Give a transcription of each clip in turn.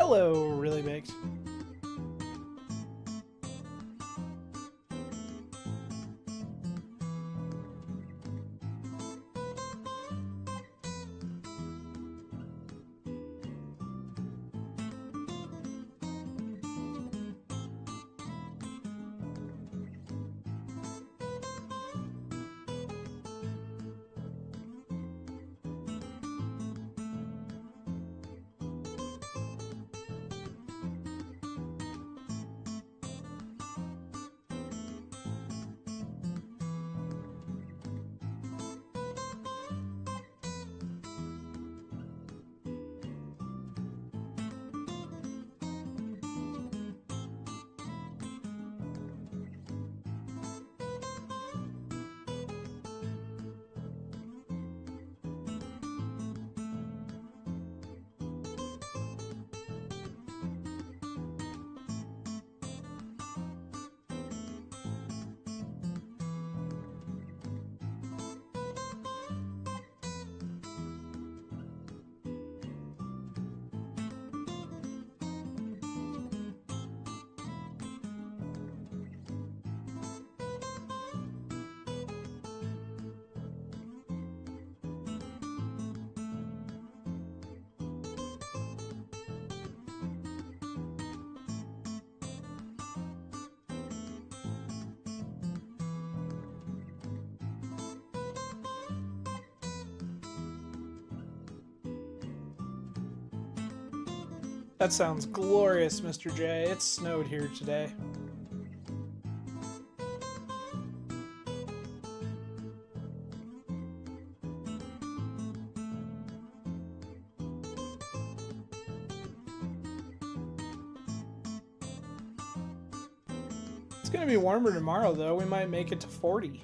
Hello, Really Baked. That sounds glorious, Mr. J. It snowed here today. It's gonna be warmer tomorrow, though. We might make it to 40.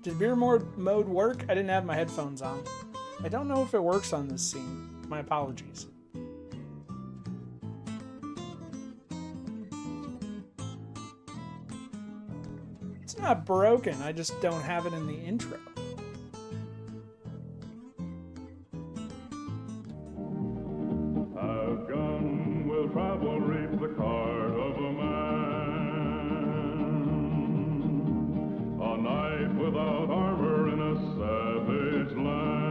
Did beer mode work? I didn't have my headphones on. I don't know if it works on this scene. My apologies. It's not broken, I just don't have it in the intro. A gun will travel, reap the cart of a man. A knight without armor in a savage land.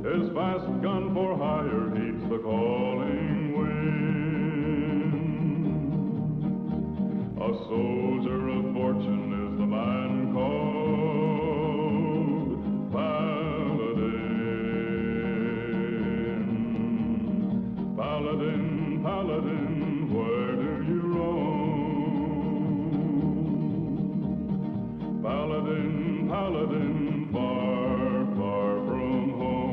His fast gun for hire heeds the calling wind. A soldier of fortune is the man called Paladin. Paladin, paladin, where Paladin far, far from home.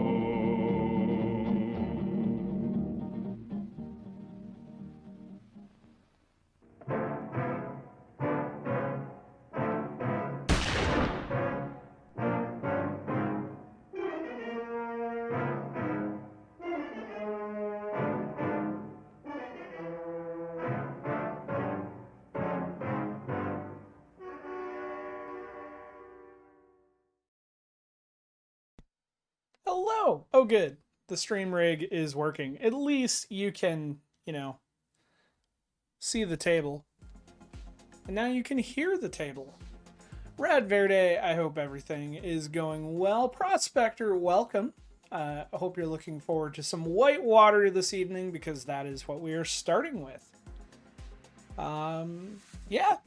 Hello! Oh, good. The stream rig is working. At least you can, see the table. And now you can hear the table. Rad Verde, I hope everything is going well. Prospector, welcome. I hope you're looking forward to some whitewater this evening because that is what we are starting with. Yeah,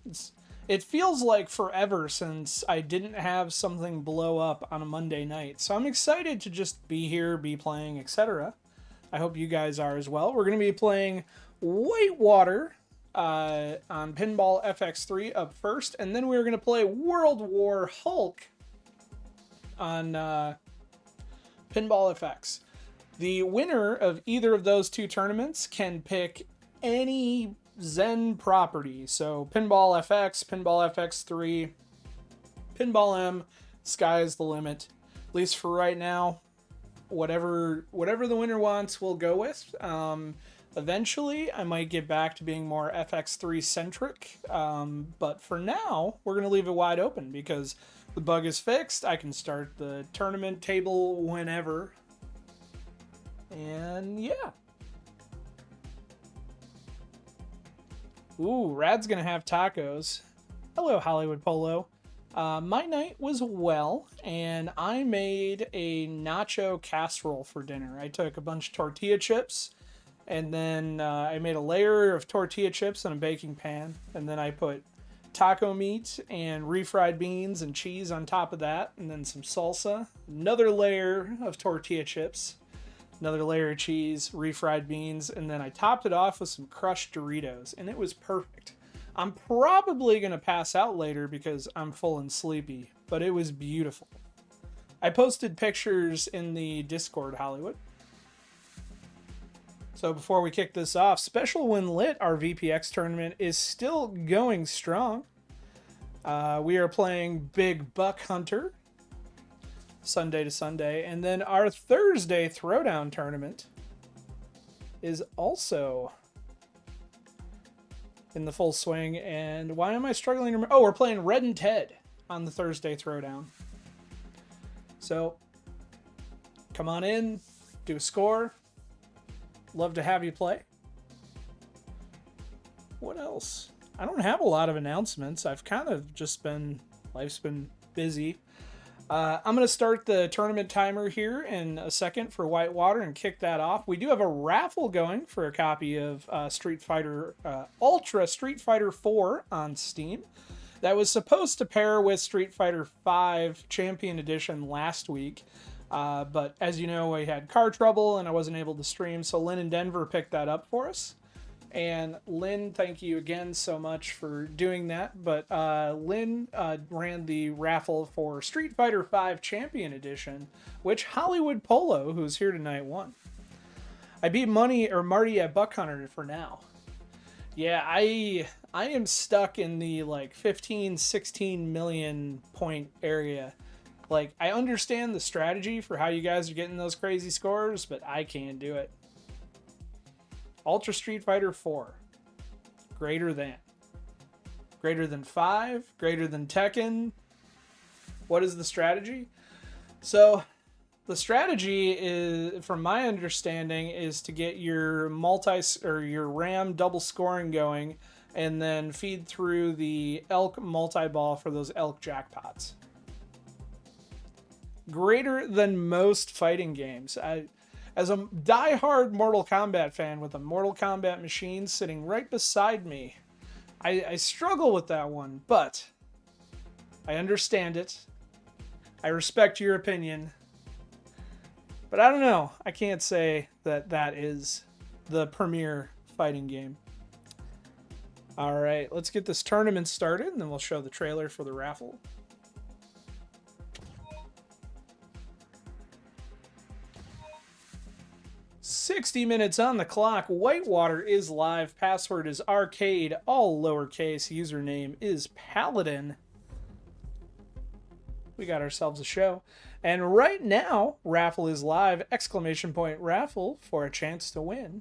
it feels like forever since I didn't have something blow up on a Monday night. So I'm excited to just be here, be playing, etc. I hope you guys are as well. We're going to be playing Whitewater on Pinball FX3 up first. And then we're going to play World War Hulk on Pinball FX. The winner of either of those two tournaments can pick any Zen property. So Pinball FX, Pinball FX3, Pinball M, sky's the limit. At least for right now, whatever the winner wants, we'll go with. Eventually, I might get back to being more FX3 centric, but for now, we're going to leave it wide open because the bug is fixed. I can start the tournament table whenever. And yeah. Ooh, Rad's gonna have tacos. Hello, Hollywood Polo. My night was well, and I made a nacho casserole for dinner. I took a bunch of tortilla chips, and then I made a layer of tortilla chips in a baking pan, and then I put taco meat and refried beans and cheese on top of that, and then some salsa, another layer of tortilla chips, another layer of cheese, refried beans, and then I topped it off with some crushed Doritos, and it was perfect. I'm probably going to pass out later because I'm full and sleepy, but it was beautiful. I posted pictures in the Discord, Hollywood. So before we kick this off, Special When Lit, our VPX tournament, is still going strong. We are playing Big Buck Hunter, Sunday to Sunday, and then our Thursday Throwdown tournament is also in the full swing. And why am I struggling to remember? Oh, we're playing Red and Ted on the Thursday Throwdown. So come on in, do a score. Love to have you play. What else? I don't have a lot of announcements. I've kind of just been, life's been busy. I'm going to start the tournament timer here in a second for Whitewater and kick that off. We do have a raffle going for a copy of Street Fighter Ultra Street Fighter 4 on Steam. That was supposed to pair with Street Fighter 5 Champion Edition last week. But as you know, we had car trouble and I wasn't able to stream, so Lynn in Denver picked that up for us. And Lynn, thank you again so much for doing that. But Lynn ran the raffle for Street Fighter 5 Champion Edition, which Hollywood Polo, who's here tonight, won. I beat Marty at Buck Hunter for now. Yeah, I am stuck in the like 15, 16 million point area. Like, I understand the strategy for how you guys are getting those crazy scores, but I can't do it. Ultra Street Fighter 4. Greater than. Greater than 5. Greater than Tekken. What is the strategy? So, the strategy is, from my understanding, is to get your your RAM double scoring going, and then feed through the Elk multi-ball for those Elk jackpots. Greater than most fighting games. As a die-hard Mortal Kombat fan with a Mortal Kombat machine sitting right beside me, I struggle with that one, but I understand it. I respect your opinion. But I don't know. I can't say that that is the premier fighting game. All right, let's get this tournament started, and then we'll show the trailer for the raffle. 60 minutes on the clock. Whitewater is live. Password is arcade, all lowercase. Username is Paladin. We got ourselves a show. And right now, raffle is live. Exclamation point raffle for a chance to win.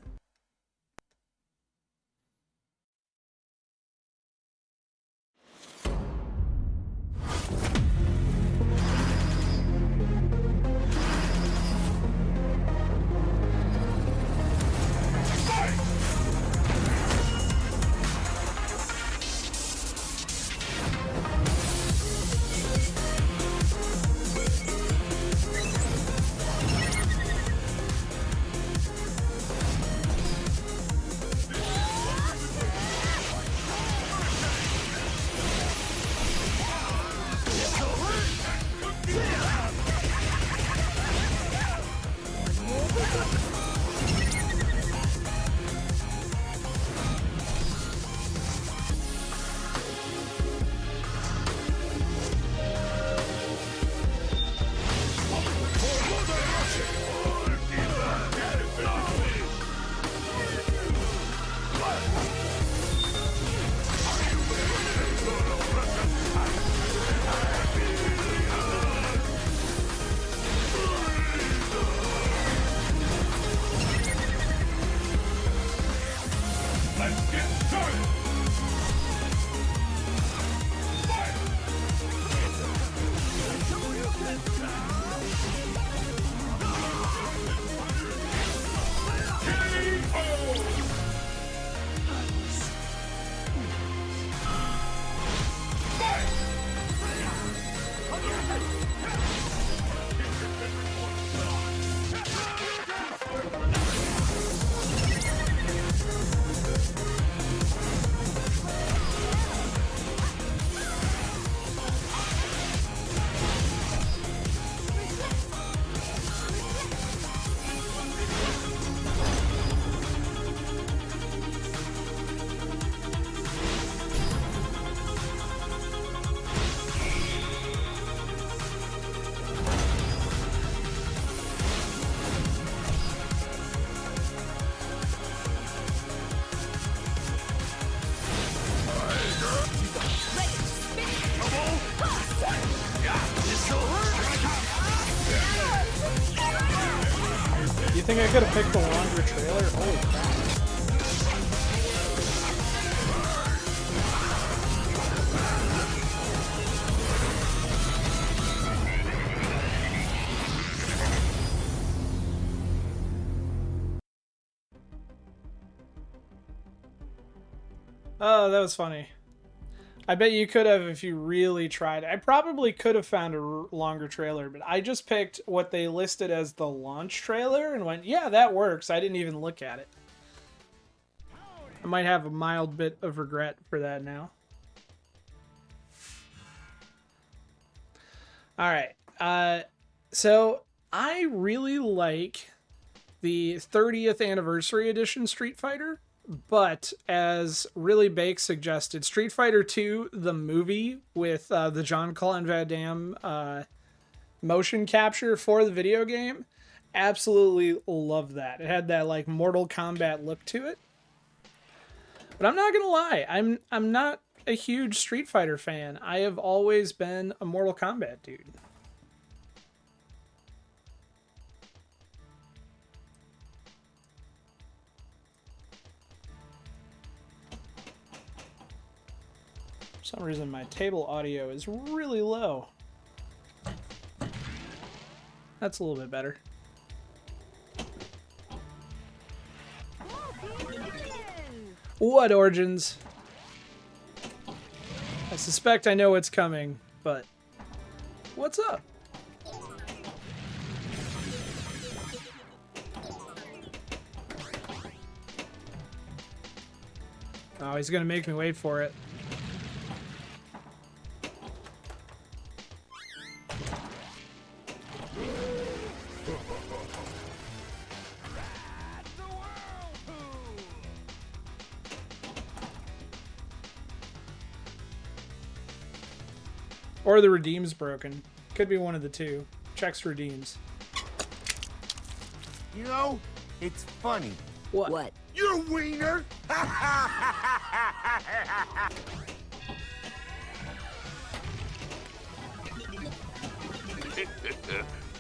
You think I could have picked the longer trailer? Holy crap. Oh, that was funny. I bet you could have if you really tried. I probably could have found a longer trailer, but I just picked what they listed as the launch trailer and went, yeah, that works. I didn't even look at it. I might have a mild bit of regret for that now. All right. So I really like the 30th anniversary edition Street Fighter. But as Really Bake suggested, Street Fighter 2, the movie with the Jean-Claude Van Damme motion capture for the video game, absolutely love that. It had that like Mortal Kombat look to it. But I'm not gonna lie, I'm not a huge Street Fighter fan. I have always been a Mortal Kombat dude. For some reason my table audio is really low. That's a little bit better. What Origins? I suspect I know what's coming, but what's up? Oh, he's gonna make me wait for it. Or the redeem's broken. Could be one of the two. Checks redeems. You know, It's funny. What? Your wiener?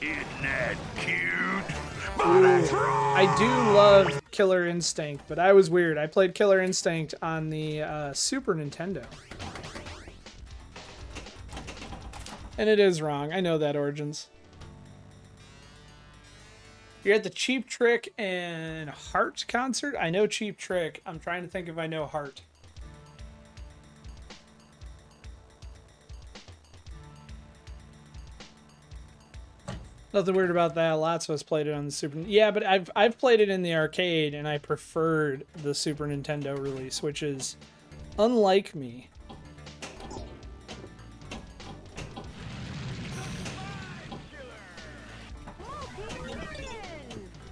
Isn't that cute? I do love Killer Instinct, but I was weird. I played Killer Instinct on the Super Nintendo. And it is wrong. I know that, Origins. You're at the Cheap Trick and Heart concert? I know Cheap Trick. I'm trying to think if I know Heart. Nothing weird about that. Lots of us played it on the Super. Yeah, but I've played it in the arcade, and I preferred the Super Nintendo release, which is unlike me.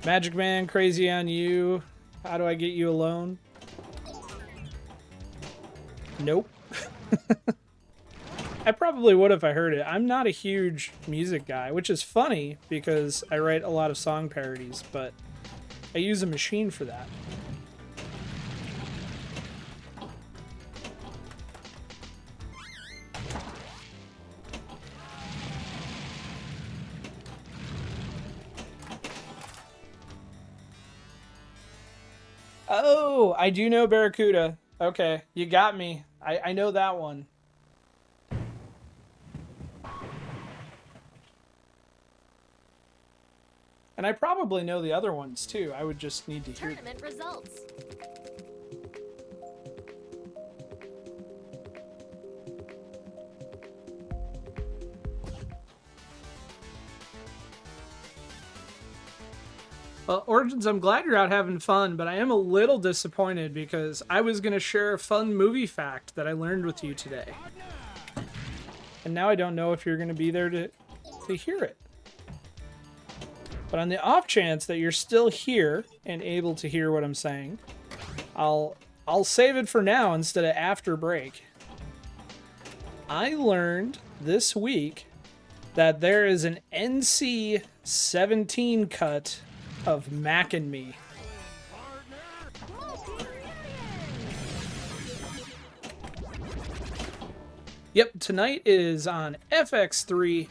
Magic Man, crazy on you. How do I get you alone? Nope. I probably would if I heard it. I'm not a huge music guy, which is funny because I write a lot of song parodies, but I use a machine for that. Oh, I do know Barracuda. Okay, you got me. I know that one. And I probably know the other ones too. I would just need to hear them. Tournament results. Well, Origins, I'm glad you're out having fun, but I am a little disappointed because I was going to share a fun movie fact that I learned with you today. And now I don't know if you're going to be there to hear it. But on the off chance that you're still here and able to hear what I'm saying, I'll save it for now instead of after break. I learned this week that there is an NC-17 cut of Mac and Me. Yep, tonight is on FX3.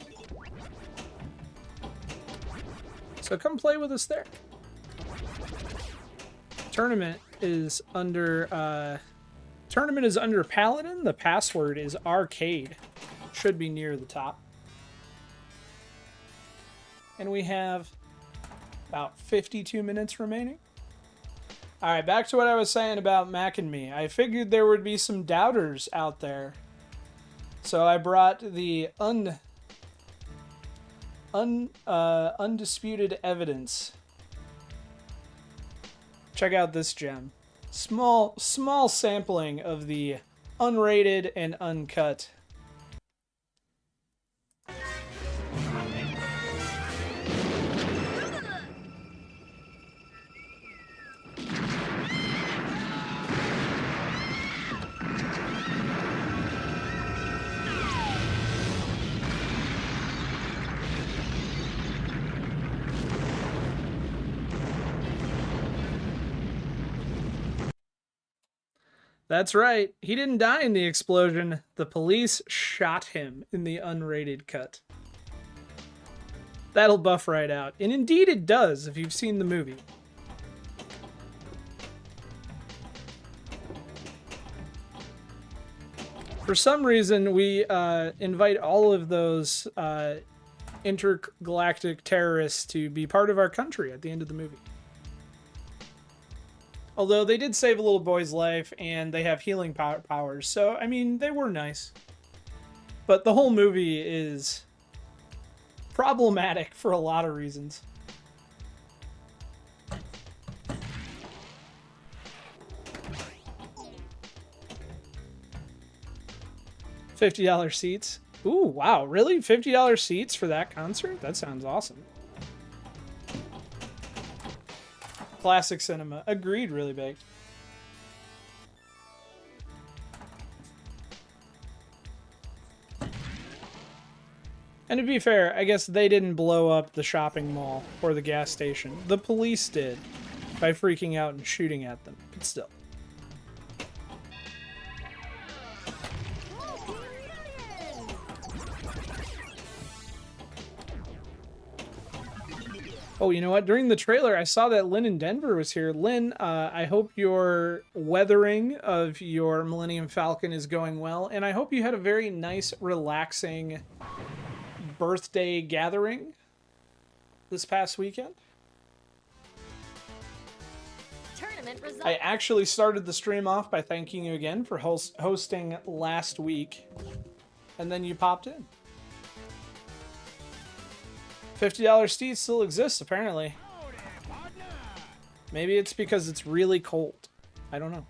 So come play with us there. Tournament is under Paladin. The password is arcade. Should be near the top. And we have about 52 minutes remaining. All right, back to what I was saying about Mac and Me. I figured there would be some doubters out there. So I brought the undisputed evidence. Check out this gem. Small sampling of the unrated and uncut. That's right. He didn't die in the explosion. The police shot him in the unrated cut. That'll buff right out. And indeed it does if you've seen the movie. For some reason, we invite all of those intergalactic terrorists to be part of our country at the end of the movie. Although they did save a little boy's life and they have healing powers. So, I mean, they were nice. But the whole movie is problematic for a lot of reasons. $50 seats. Ooh, wow, really? $50 seats for that concert? That sounds awesome. Classic cinema. Agreed, really baked. And to be fair, I guess they didn't blow up the shopping mall or the gas station. The police did. by freaking out and shooting at them, but still. Oh, you know what? During the trailer, I saw that Lynn in Denver was here. Lynn, I hope your weathering of your Millennium Falcon is going well, and I hope you had a very nice, relaxing birthday gathering this past weekend. Tournament results. I actually started the stream off by thanking you again for hosting last week, and then you popped in. $50 seats still exists, apparently. Maybe it's because it's really cold. I don't know.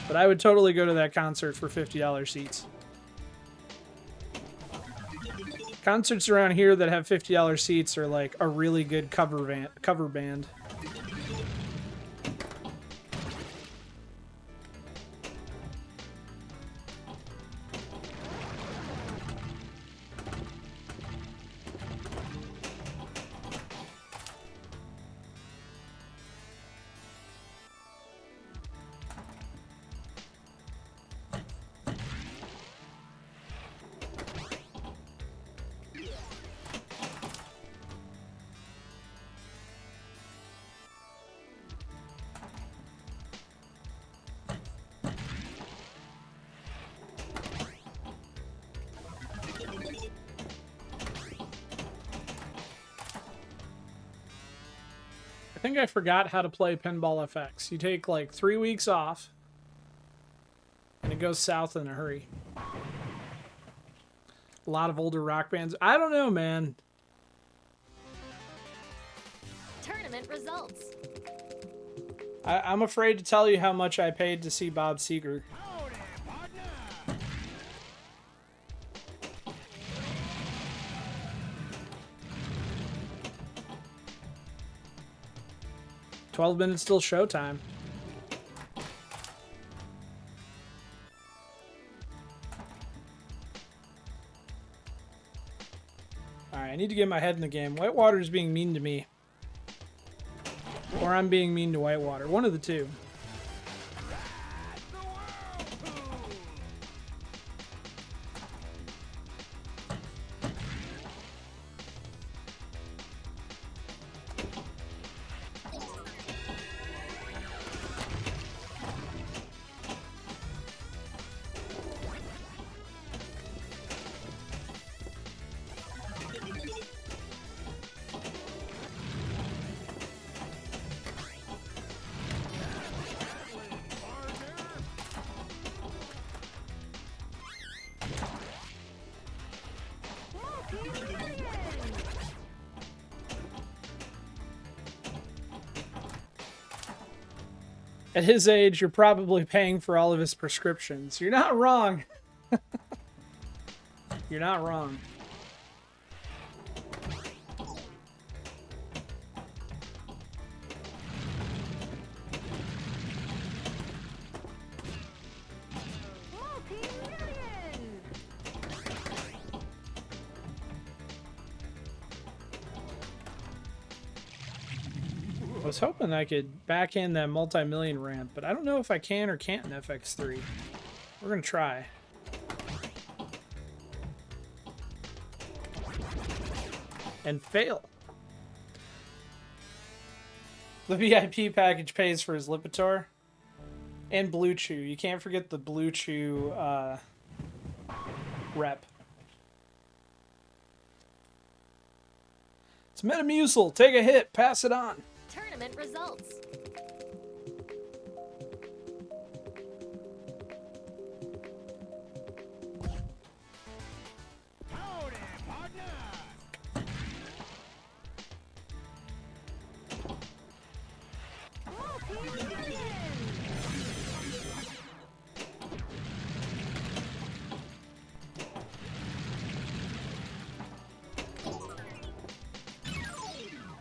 But I would totally go to that concert for $50 seats. Concerts around here that have $50 seats are like a really good cover band. I think I forgot how to play Pinball FX. You take like 3 weeks off, and it goes south in a hurry. A lot of older rock bands. I don't know, man. Tournament results. I'm afraid to tell you how much I paid to see Bob Seger. 12 minutes till showtime. Alright, I need to get my head in the game. Whitewater's being mean to me. Or I'm being mean to Whitewater. One of the two. At his age, you're probably paying for all of his prescriptions. You're not wrong. You're not wrong. I was hoping I could back in that multi-million ramp, but I don't know if I can or can't in FX3. We're gonna try. And fail. The VIP package pays for his Lipitor. And Blue Chew. You can't forget the Blue Chew rep. It's Metamucil. Take a hit. Pass it on. Tournament results.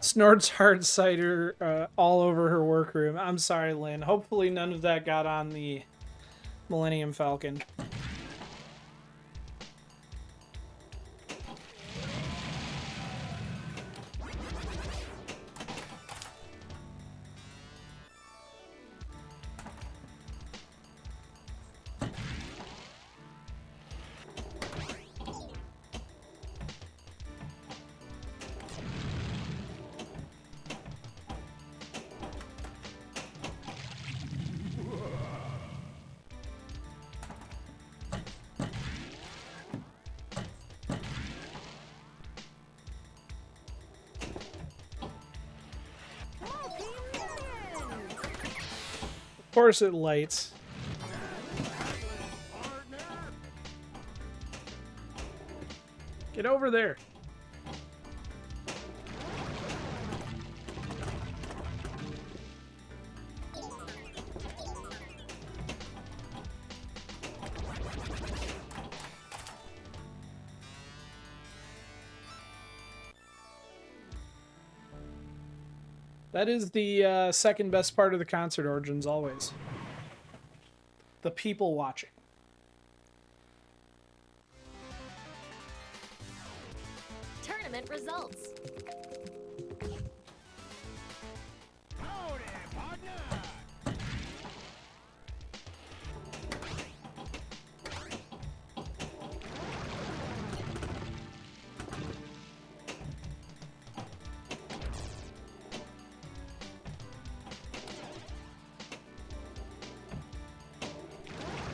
Snorts hard cider all over her workroom. I'm sorry, Lynn. Hopefully none of that got on the Millennium Falcon. Of course it lights. Get over there. That is the second best part of the concert, Origins, always. The people watching. Tournament results.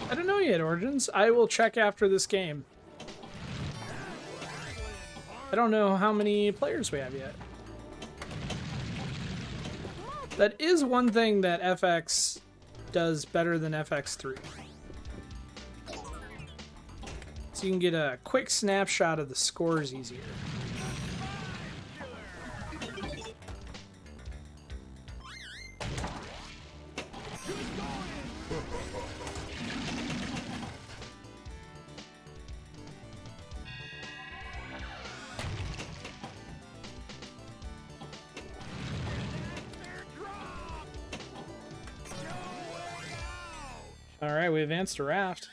I don't know yet, Origins. I will check after this game. I don't know how many players we have yet. That is one thing that FX does better than FX3. So you can get a quick snapshot of the scores easier. Alright, we advanced to raft.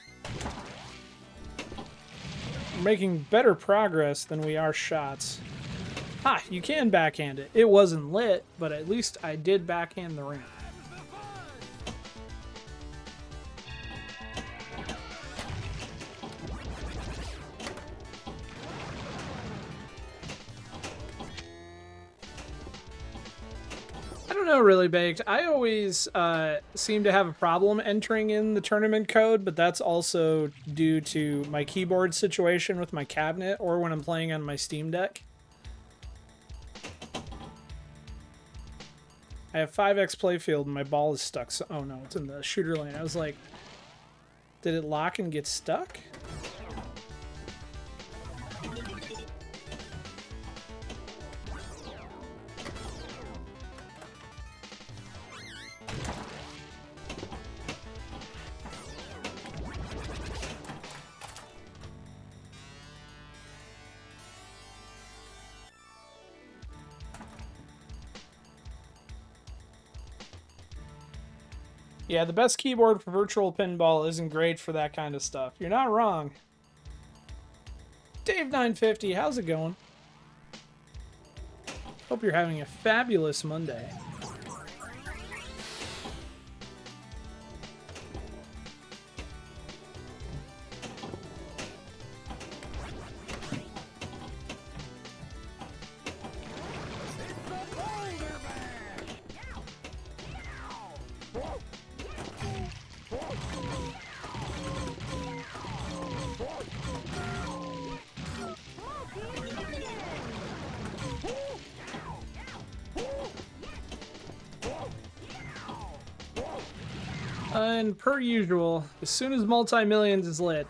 We're making better progress than we are shots. Ha! You can backhand it. It wasn't lit, but at least I did backhand the ramp. I don't know, really, Baked. I always seem to have a problem entering in the tournament code, but that's also due to my keyboard situation with my cabinet or when I'm playing on my Steam Deck. I have 5x playfield and my ball is stuck. So, oh no, it's in the shooter lane. I was like, did it lock and get stuck? Yeah, the best keyboard for virtual pinball isn't great for that kind of stuff. You're not wrong. Dave950, how's it going? Hope you're having a fabulous Monday. And per usual, as soon as multi-millions is lit,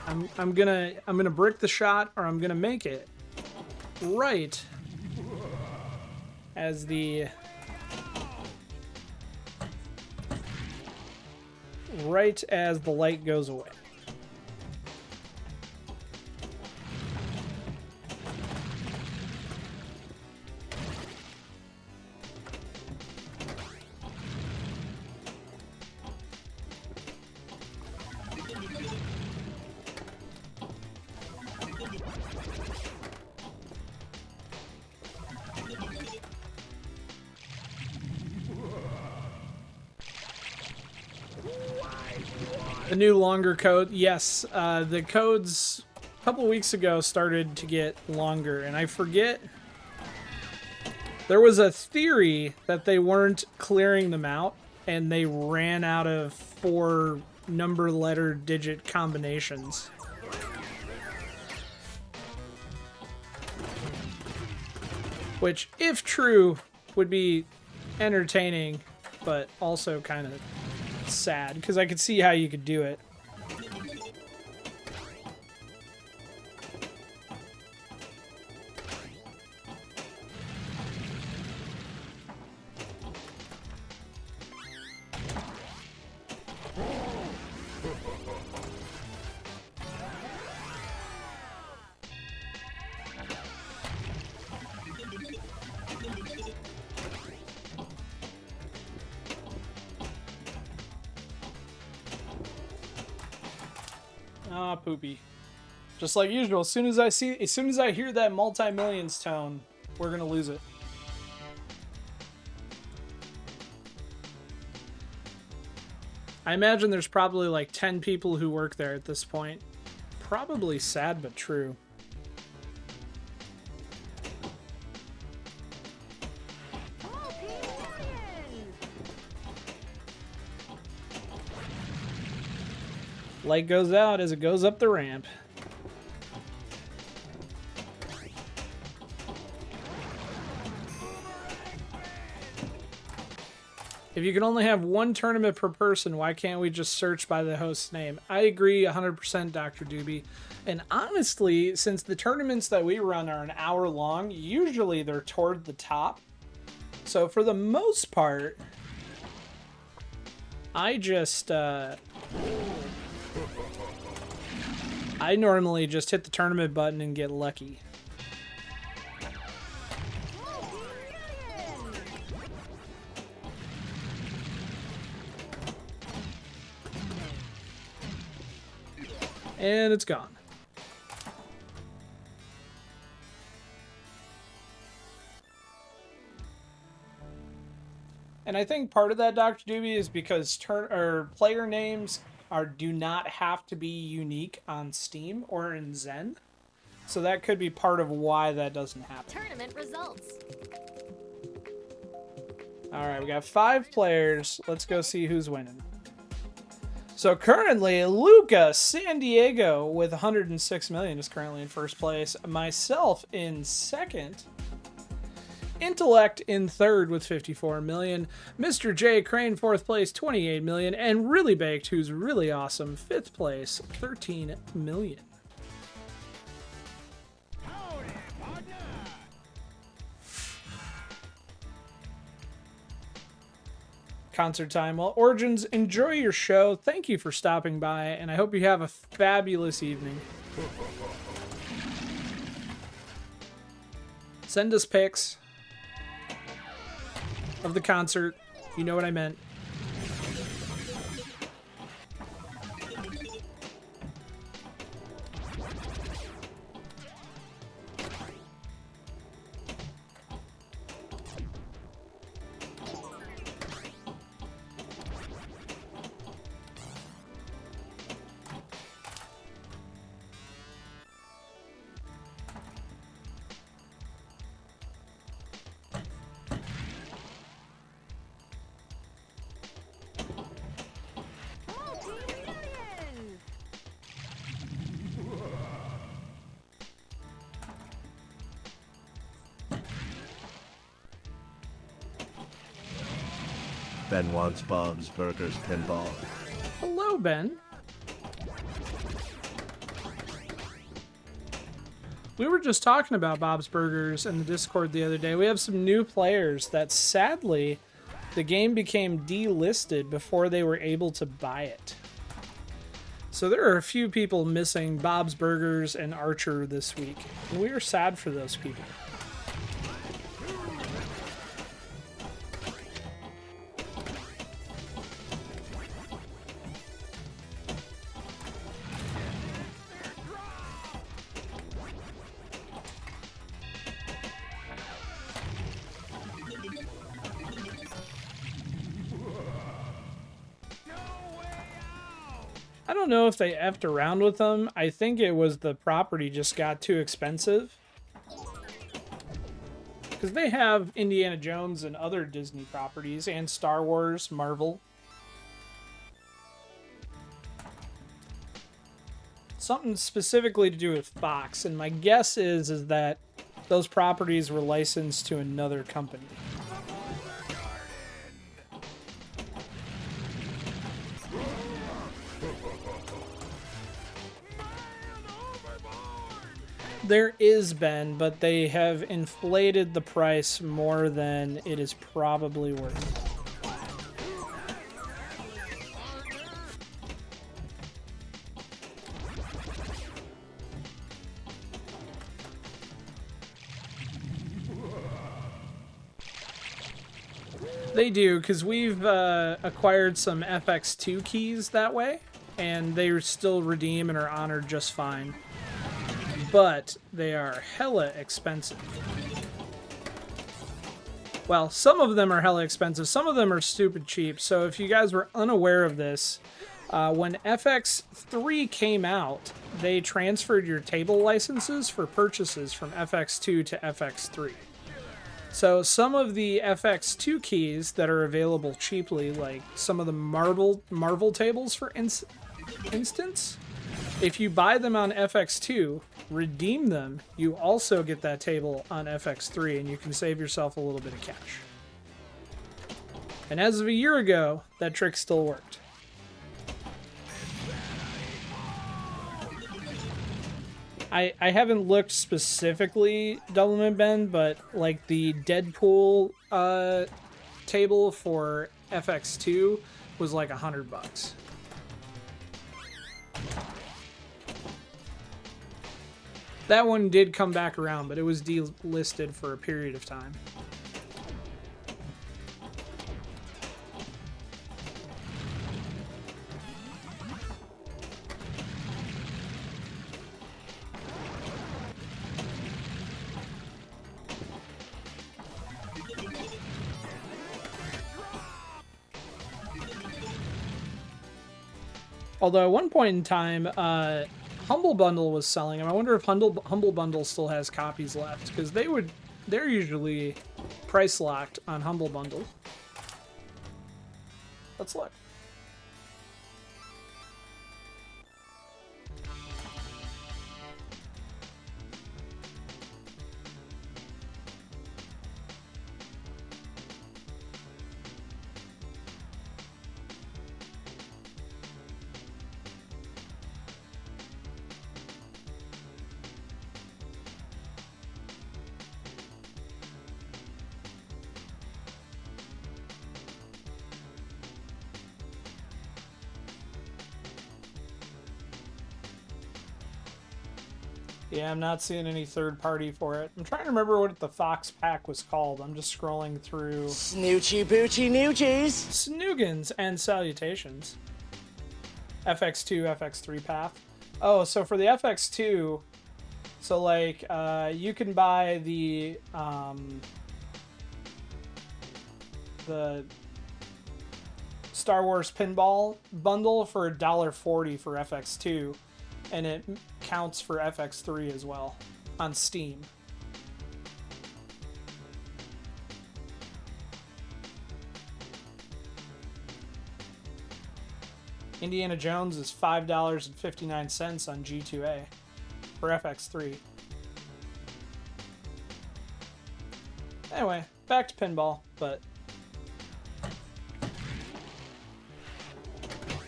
I'm gonna brick the shot, or I'm gonna make it right as the light goes away. The new longer code, yes, the codes a couple weeks ago started to get longer, and I forget, there was a theory that they weren't clearing them out, and they ran out of 4 number, letter, digit combinations. Which, if true, would be entertaining. but also kind of sad because I could see how you could do it. Ah, poopy. Just like usual, as soon as I hear that multi-millions tone, we're gonna lose it. I imagine there's probably like 10 people who work there at this point. Probably sad but true. Light goes out as it goes up the ramp. If you can only have one tournament per person, why can't we just search by the host's name? I agree 100%, Dr. Doobie. And honestly, since the tournaments that we run are an hour long, usually they're toward the top. So for the most part, I just... I normally just hit the tournament button and get lucky. And it's gone. And I think part of that, Dr. Doobie, is because player names do not have to be unique on Steam or in Zen. So that could be part of why that doesn't happen. Tournament results. Alright, we got 5 players. Let's go see who's winning. So currently, Luca San Diego with 106 million is currently in first place. Myself in second. Intellect in third with 54 million. Mr. J Crane fourth place, 28 million. And Really Baked, who's really awesome, fifth place, 13 million. Concert time. Well, Origins, enjoy your show. Thank you for stopping by, and I hope you have a fabulous evening. Send us pics of the concert. You know what I meant. Ben wants Bob's Burgers Pinball. Hello, Ben. We were just talking about Bob's Burgers in the Discord the other day. We have some new players that sadly the game became delisted before they were able to buy it. So there are a few people missing Bob's Burgers and Archer this week. And we are sad for those people. I don't know if they effed around with them. I think it was the property just got too expensive. Because they have Indiana Jones and other Disney properties, and Star Wars, Marvel. Something specifically to do with Fox, and my guess is that those properties were licensed to another company. There is, Ben, but they have inflated the price more than it is probably worth. They do, because we've acquired some FX2 keys that way, and they still redeem and are honored just fine. But they are hella expensive. Well, some of them are hella expensive. Some of them are stupid cheap. So if you guys were unaware of this, when FX3 came out, they transferred your table licenses for purchases from FX2 to FX3. So some of the FX2 keys that are available cheaply, like some of the Marvel tables, for instance, if you buy them on FX2, redeem them, you also get that table on FX3, and you can save yourself a little bit of cash. And as of a year ago, that trick still worked. I haven't looked specifically, Doublemint Ben, but like the Deadpool table for FX2 was like $100. That one did come back around, but it was delisted for a period of time. Although at one point in time, Humble Bundle was selling them. I wonder if Humble Bundle still has copies left, because they're usually price locked on Humble Bundle. Let's look. Yeah, I'm not seeing any third party for it. I'm trying to remember what the Fox pack was called. I'm just scrolling through. Snoochie boochie noochies. Snoogans and salutations. FX2, FX3 path. Oh, so for the FX2, so like you can buy the Star Wars Pinball bundle for $1.40 for FX2, and it counts for FX3 as well on Steam. Indiana Jones is $5.59 on G2A for FX3. Anyway, back to pinball, but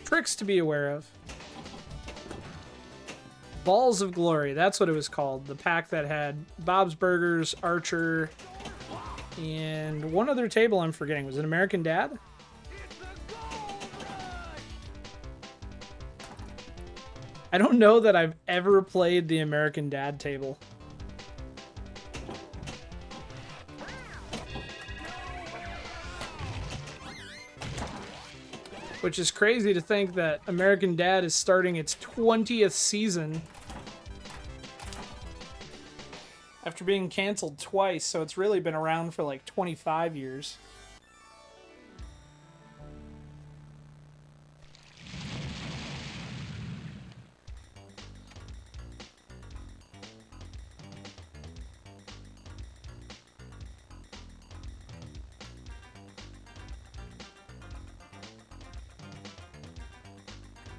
tricks to be aware of. Balls of Glory, that's what it was called. The pack that had Bob's Burgers, Archer, and one other table I'm forgetting. Was it American Dad? I don't know that I've ever played the American Dad table. Which is crazy to think that American Dad is starting its 20th season after being canceled twice, so it's really been around for like 25 years.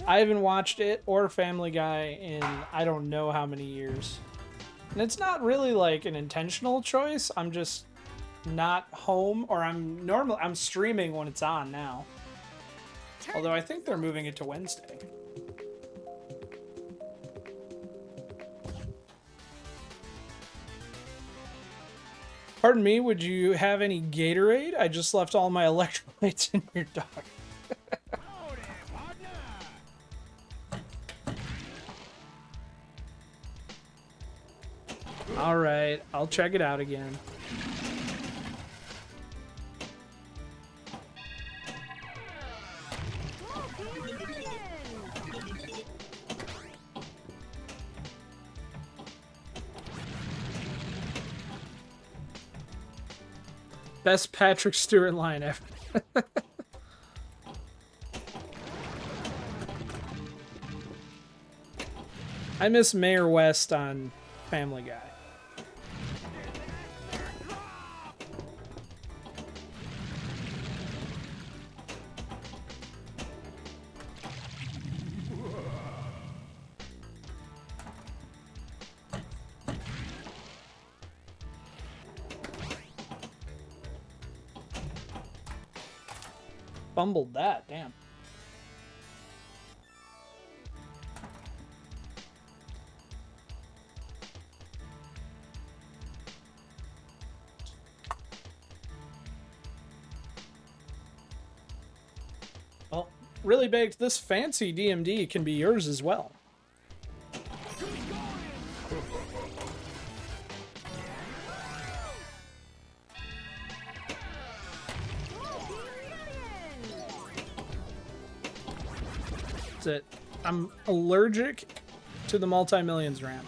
I haven't watched it or Family Guy in I don't know how many years. And it's not really like an intentional choice. I'm just not home, or I'm streaming when it's on now. Although I think they're moving it to Wednesday. Pardon me, would you have any Gatorade? I just left all my electrolytes in your dog. Alright, I'll check it out again. Best Patrick Stewart line ever. I miss Mayor West on Family Guy. Fumbled that, damn. Well, really baked, this fancy DMD can be yours as well. That's it. I'm allergic to the multi-millions ramp.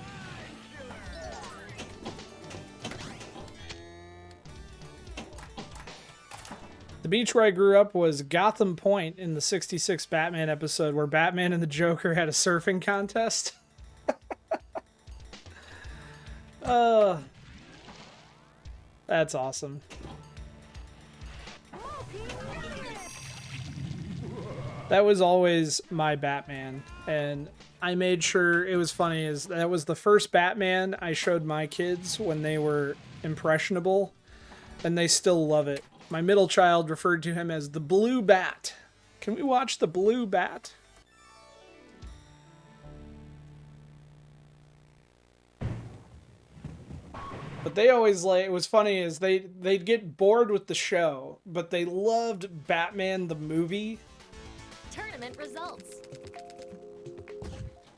The beach where I grew up was Gotham Point in the 66 Batman episode where Batman and the Joker had a surfing contest. That's awesome. That was always my Batman, and I made sure it was funny as that was the first Batman I showed my kids when they were impressionable, and they still love it. My middle child referred to him as the Blue Bat. Can we watch the Blue Bat? But they always it was funny is they'd get bored with the show, but they loved Batman the movie. Tournament results.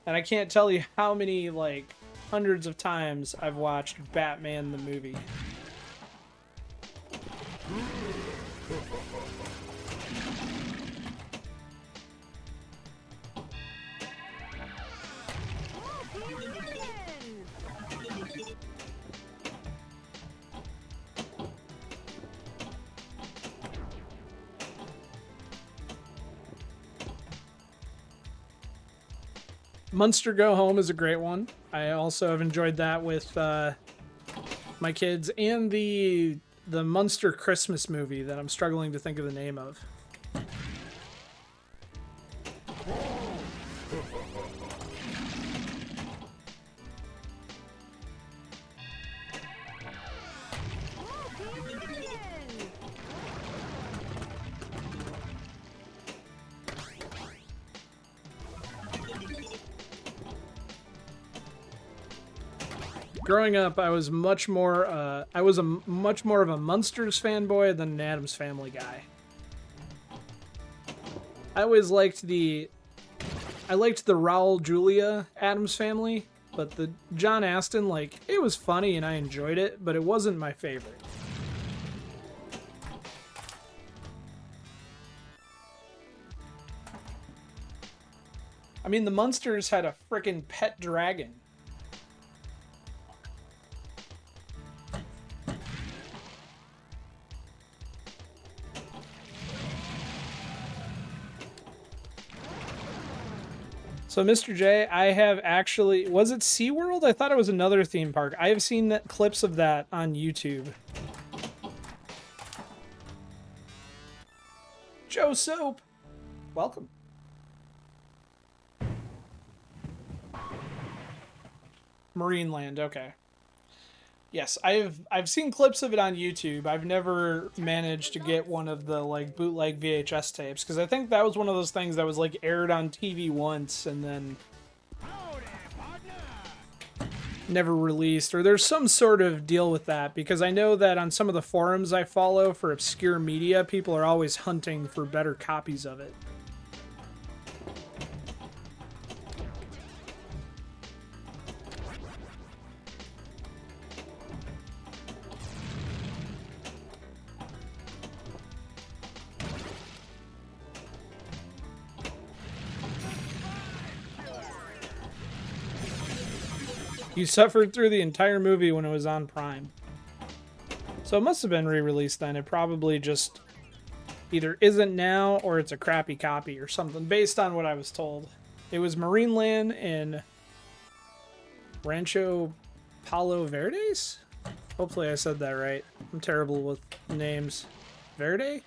And I can't tell you how many, hundreds of times I've watched Batman the movie. Munster Go Home is a great one. I also have enjoyed that with my kids, and the Munster Christmas movie that I'm struggling to think of the name of. Growing up, I was much more of a Munsters fanboy than an Addams Family guy. I always liked the Raul Julia Addams Family, but the John Astin, it was funny and I enjoyed it, but it wasn't my favorite. I mean, the Munsters had a frickin' pet dragon. So, Mr. J, I have actually... Was it SeaWorld? I thought it was another theme park. I have seen clips of that on YouTube. Joe Soap, welcome. Marineland, okay. Yes, I've seen clips of it on YouTube. I've never managed to get one of the bootleg VHS tapes because I think that was one of those things that was aired on TV once and then never released, or there's some sort of deal with that, because I know that on some of the forums I follow for obscure media, people are always hunting for better copies of it. You suffered through the entire movie when it was on Prime. So it must have been re-released then. It probably just either isn't now or it's a crappy copy or something, based on what I was told. It was Marineland in Rancho Palo Verdes? Hopefully I said that right. I'm terrible with names. Verde?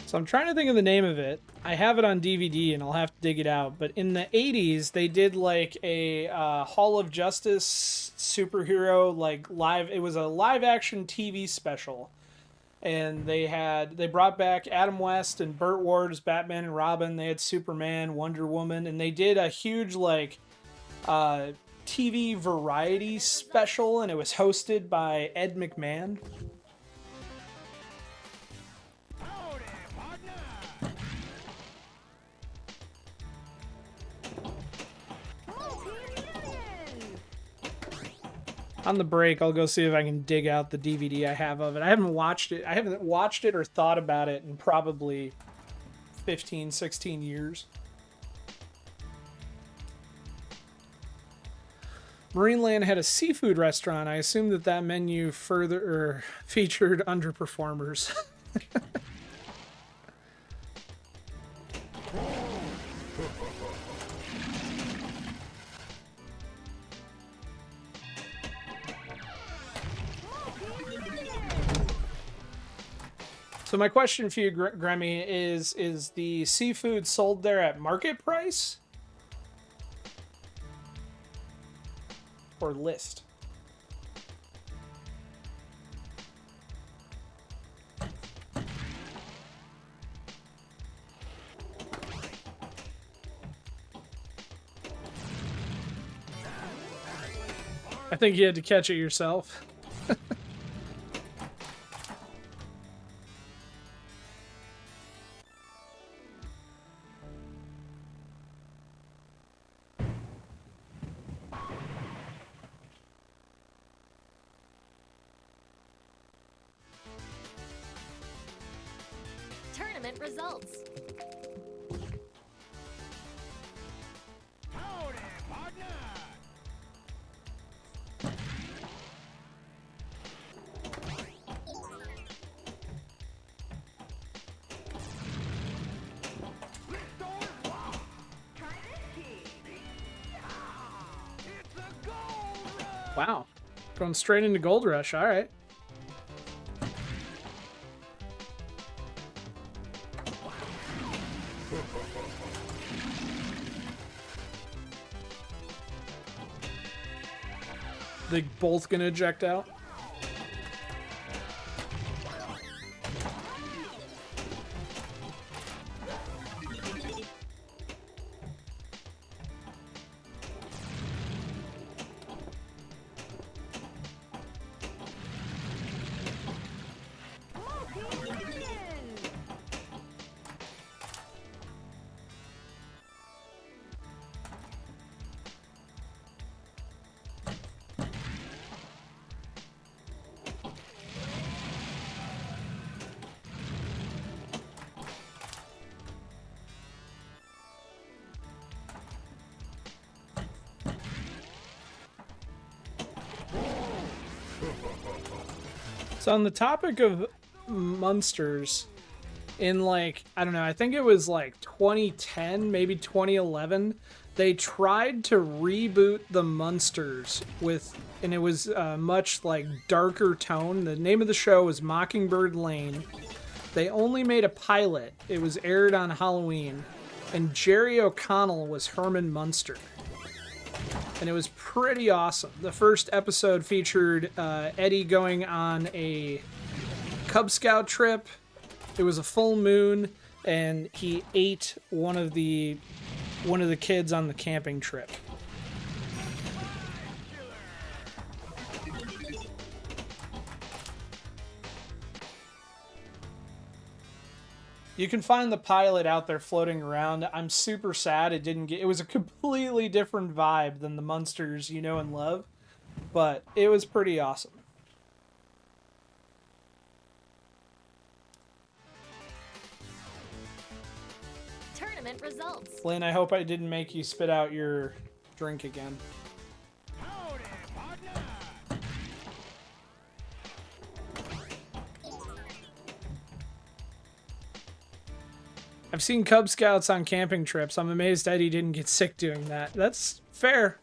So I'm trying to think of the name of it. I have it on DVD and I'll have to dig it out. But in the 80s, they did like a Hall of Justice superhero like live. It was a live action TV special, and they brought back Adam West and Burt Ward as Batman and Robin. They had Superman, Wonder Woman, and they did a huge like TV variety special, and it was hosted by Ed McMahon. On the break, I'll go see if I can dig out the DVD I have of it. I haven't watched it. I haven't watched it or thought about it in probably 15, 16 years. Marineland had a seafood restaurant. I assume that menu further featured underperformers. So my question for you, Grammy, is the seafood sold there at market price or list? I think you had to catch it yourself. Tournament results. Howdy, partner! Wow. Going straight into Gold Rush. All right. They both gonna eject out? So on the topic of Munsters, in like, I don't know, I think it was like 2010, maybe 2011, they tried to reboot the Munsters and it was a much like darker tone. The name of the show was Mockingbird Lane. They only made a pilot. It was aired on Halloween, and Jerry O'Connell was Herman Munster. And it was pretty awesome. The first episode featured Eddie going on a Cub Scout trip. It was a full moon, and he ate one of the kids on the camping trip. You can find the pilot out there floating around. I'm super sad it didn't get... It was a completely different vibe than the Munsters you know and love, but it was pretty awesome. Tournament results. Lynn, I hope I didn't make you spit out your drink again. I've seen Cub Scouts on camping trips. I'm amazed Eddie didn't get sick doing that. That's fair.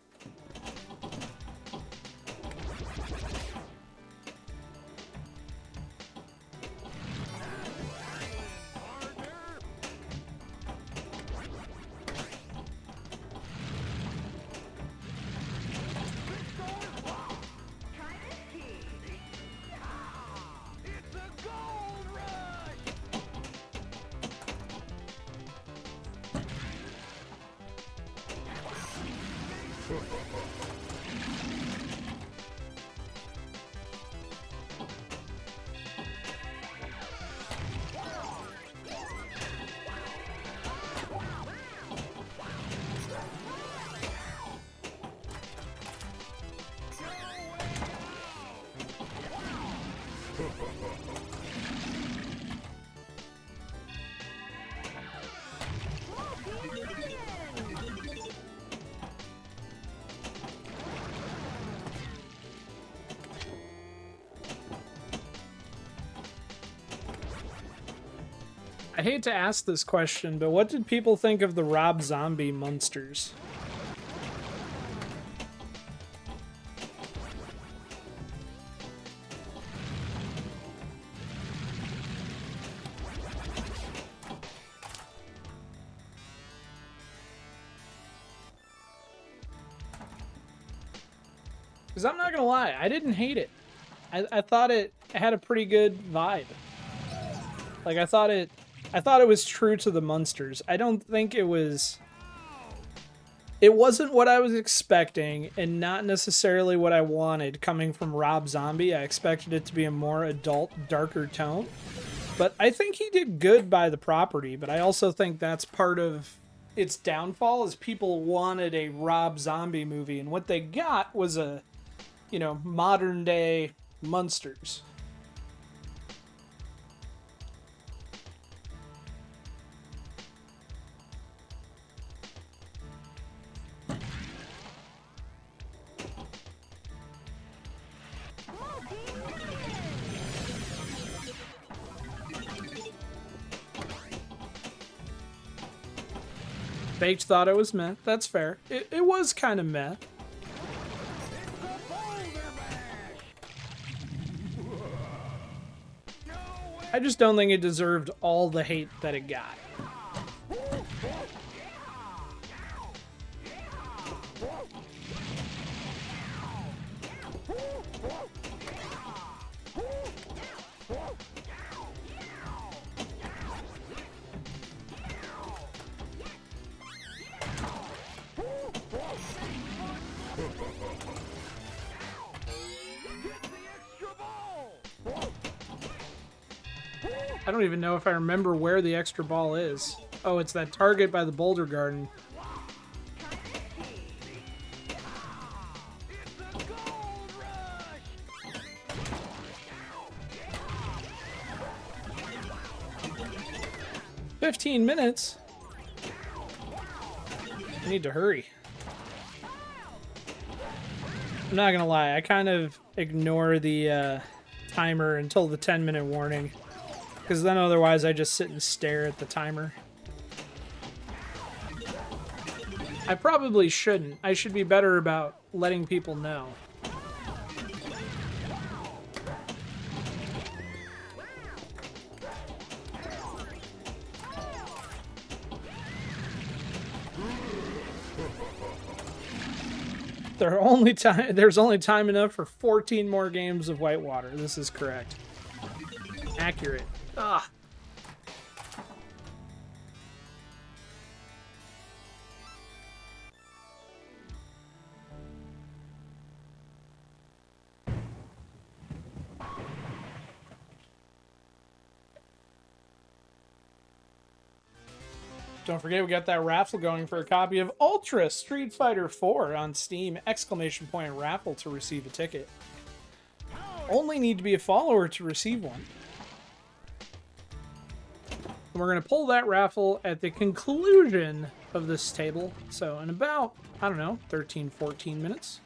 I hate to ask this question, but what did people think of the Rob Zombie Munsters? Because I'm not going to lie, I didn't hate it. I thought it had a pretty good vibe. Like, I thought it was true to the Munsters. I don't think it was... It wasn't what I was expecting, and not necessarily what I wanted coming from Rob Zombie. I expected it to be a more adult, darker tone. But I think he did good by the property, but I also think that's part of its downfall, is people wanted a Rob Zombie movie, and what they got was a, you know, modern-day Munsters. Baked thought it was meh. That's fair. It was kind of meh. I just don't think it deserved all the hate that it got. I don't even know if I remember where the extra ball is. Oh, it's that target by the Boulder Garden. "15 minutes? I need to hurry." I'm not gonna lie, I kind of ignore the timer until the 10-minute warning. Because then otherwise I just sit and stare at the timer. I probably shouldn't. I should be better about letting people know. There's only time enough for 14 more games of Whitewater. This is correct. Accurate. Ah. Don't forget, we got that raffle going for a copy of Ultra Street Fighter 4 on Steam! !Raffle to receive a ticket. Only need to be a follower to receive one. And we're going to pull that raffle at the conclusion of this table. So in about, I don't know, 13, 14 minutes.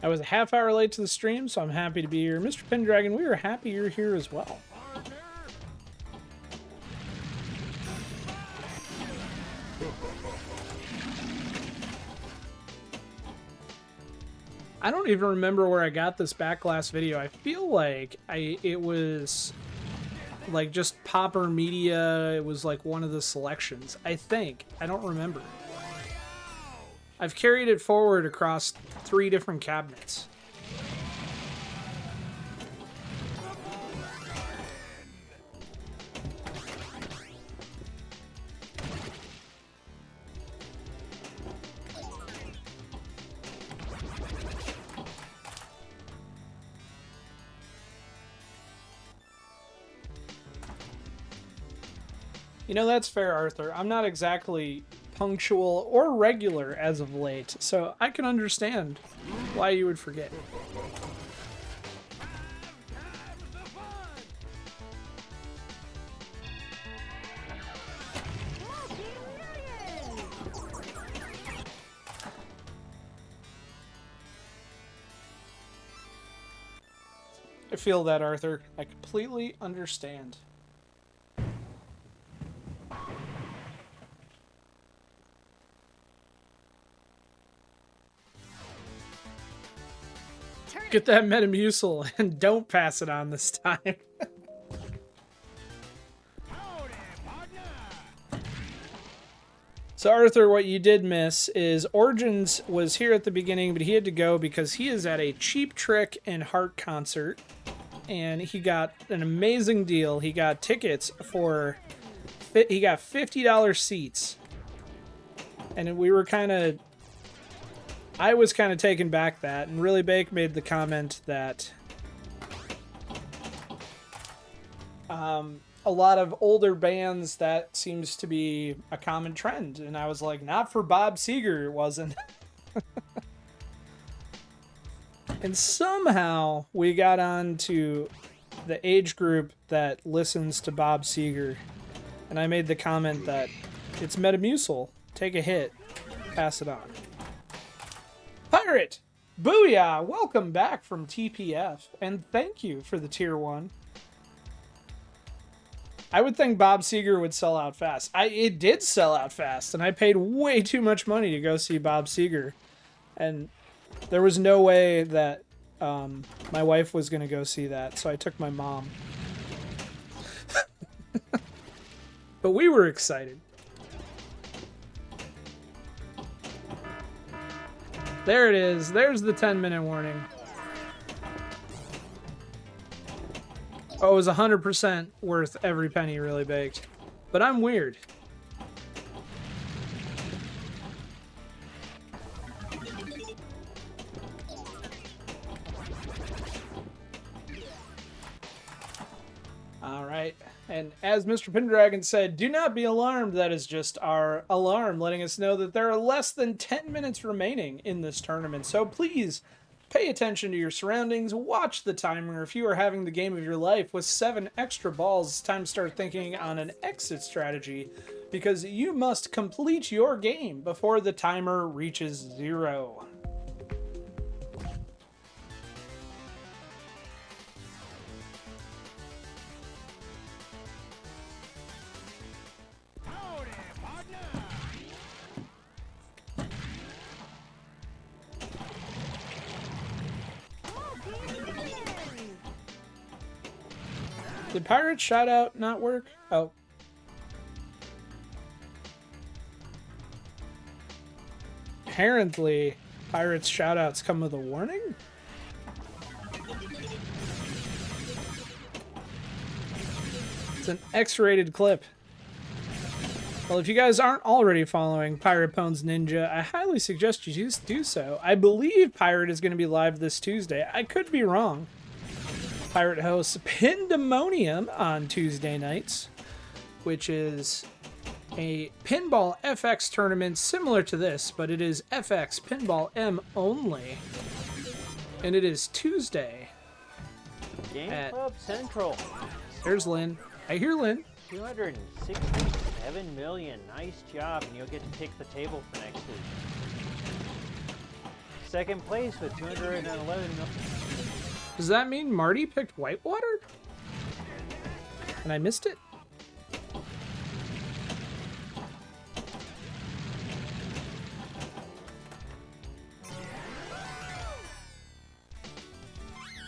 I was a half hour late to the stream, so I'm happy to be here. Mr. Pendragon, we are happy you're here as well. I don't even remember where I got this Backlash video. I feel like it was like just Popper Media. It was like one of the selections. I think. I don't remember. I've carried it forward across 3 different cabinets. You know, that's fair, Arthur. I'm not exactly punctual or regular as of late, so I can understand why you would forget. I feel that, Arthur. I completely understand. Get that Metamucil and don't pass it on this time. So Arthur, what you did miss is Origins was here at the beginning, but he had to go because he is at a Cheap Trick and Heart concert. And he got an amazing deal. He got tickets for... He got $50 seats. And we were kind of... I was kind of taken back that, and Really Bake made the comment that a lot of older bands, that seems to be a common trend. And I was like, not for Bob Seger, it wasn't. And somehow we got on to the age group that listens to Bob Seger. And I made the comment that it's Metamucil. Take a hit. Pass it on. Pirate! Booyah! Welcome back from TPF, and thank you for the tier 1. I would think Bob Seger would sell out fast. It did sell out fast, and I paid way too much money to go see Bob Seger. And there was no way that my wife was going to go see that, so I took my mom. But we were excited. There it is. There's the 10-minute warning. Oh, it was 100% worth every penny, Really Baked. But I'm weird. All right. And as Mr. Pendragon said, do not be alarmed. That is just our alarm letting us know that there are less than 10 minutes remaining in this tournament. So please Pay attention to your surroundings, watch the timer. If you are having the game of your life with 7 extra balls, it's time to start thinking on an exit strategy, because you must complete your game before the timer reaches 0. Did Pirate's shout out not work? Oh. Apparently, Pirate's shout outs come with a warning? It's an X-rated clip. Well, if you guys aren't already following Pirate Pones Ninja, I highly suggest you do so. I believe Pirate is going to be live this Tuesday. I could be wrong. Pirate hosts Pindemonium on Tuesday nights, which is a Pinball FX tournament similar to this, but it is FX Pinball M only. And it is Tuesday. Game Club Central. There's Lynn. I hear Lynn. 267 million. Nice job, and you'll get to pick the table for next week. Second place with 211 million. Does that mean Marty picked Whitewater? And I missed it?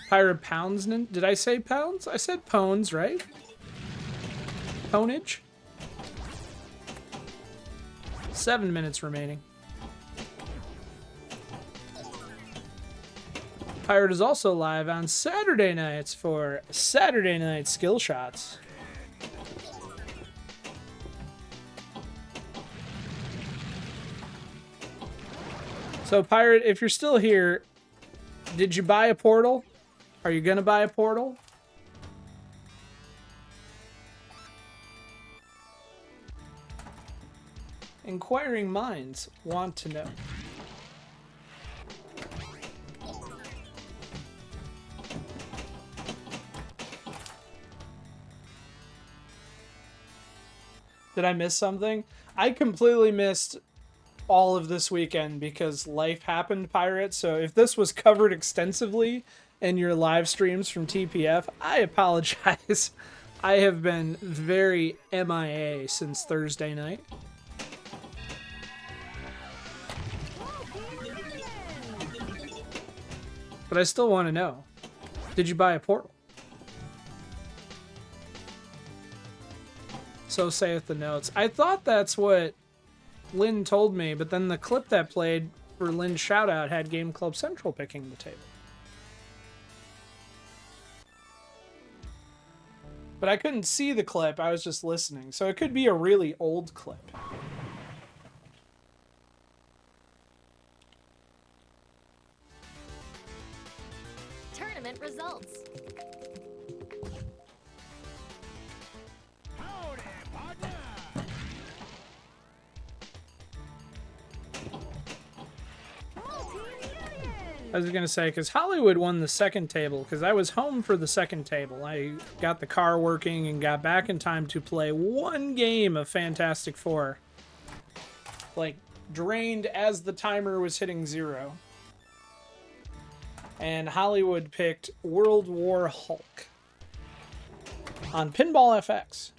Pirate Pounds? Did I say pounds? I said pones, right? Ponage? 7 minutes remaining. Pirate is also live on Saturday nights for Saturday Night Skill Shots. So, Pirate, if you're still here, did you buy a portal? Are you gonna buy a portal? Inquiring minds want to know. Did I miss something? I completely missed all of this weekend because life happened, Pirate. So if this was covered extensively in your live streams from TPF, I apologize. I have been very MIA since Thursday night. But I still want to know. Did you buy a portal? So saith the notes. I thought that's what Lynn told me, but then the clip that played for Lynn's shoutout had Game Club Central picking the table. But I couldn't see the clip, I was just listening. So it could be a really old clip. Tournament results. I was going to say, because Hollywood won the second table, because I was home for the second table. I got the car working and got back in time to play one game of Fantastic Four. Like, drained as the timer was hitting 0. And Hollywood picked World War Hulk on Pinball FX.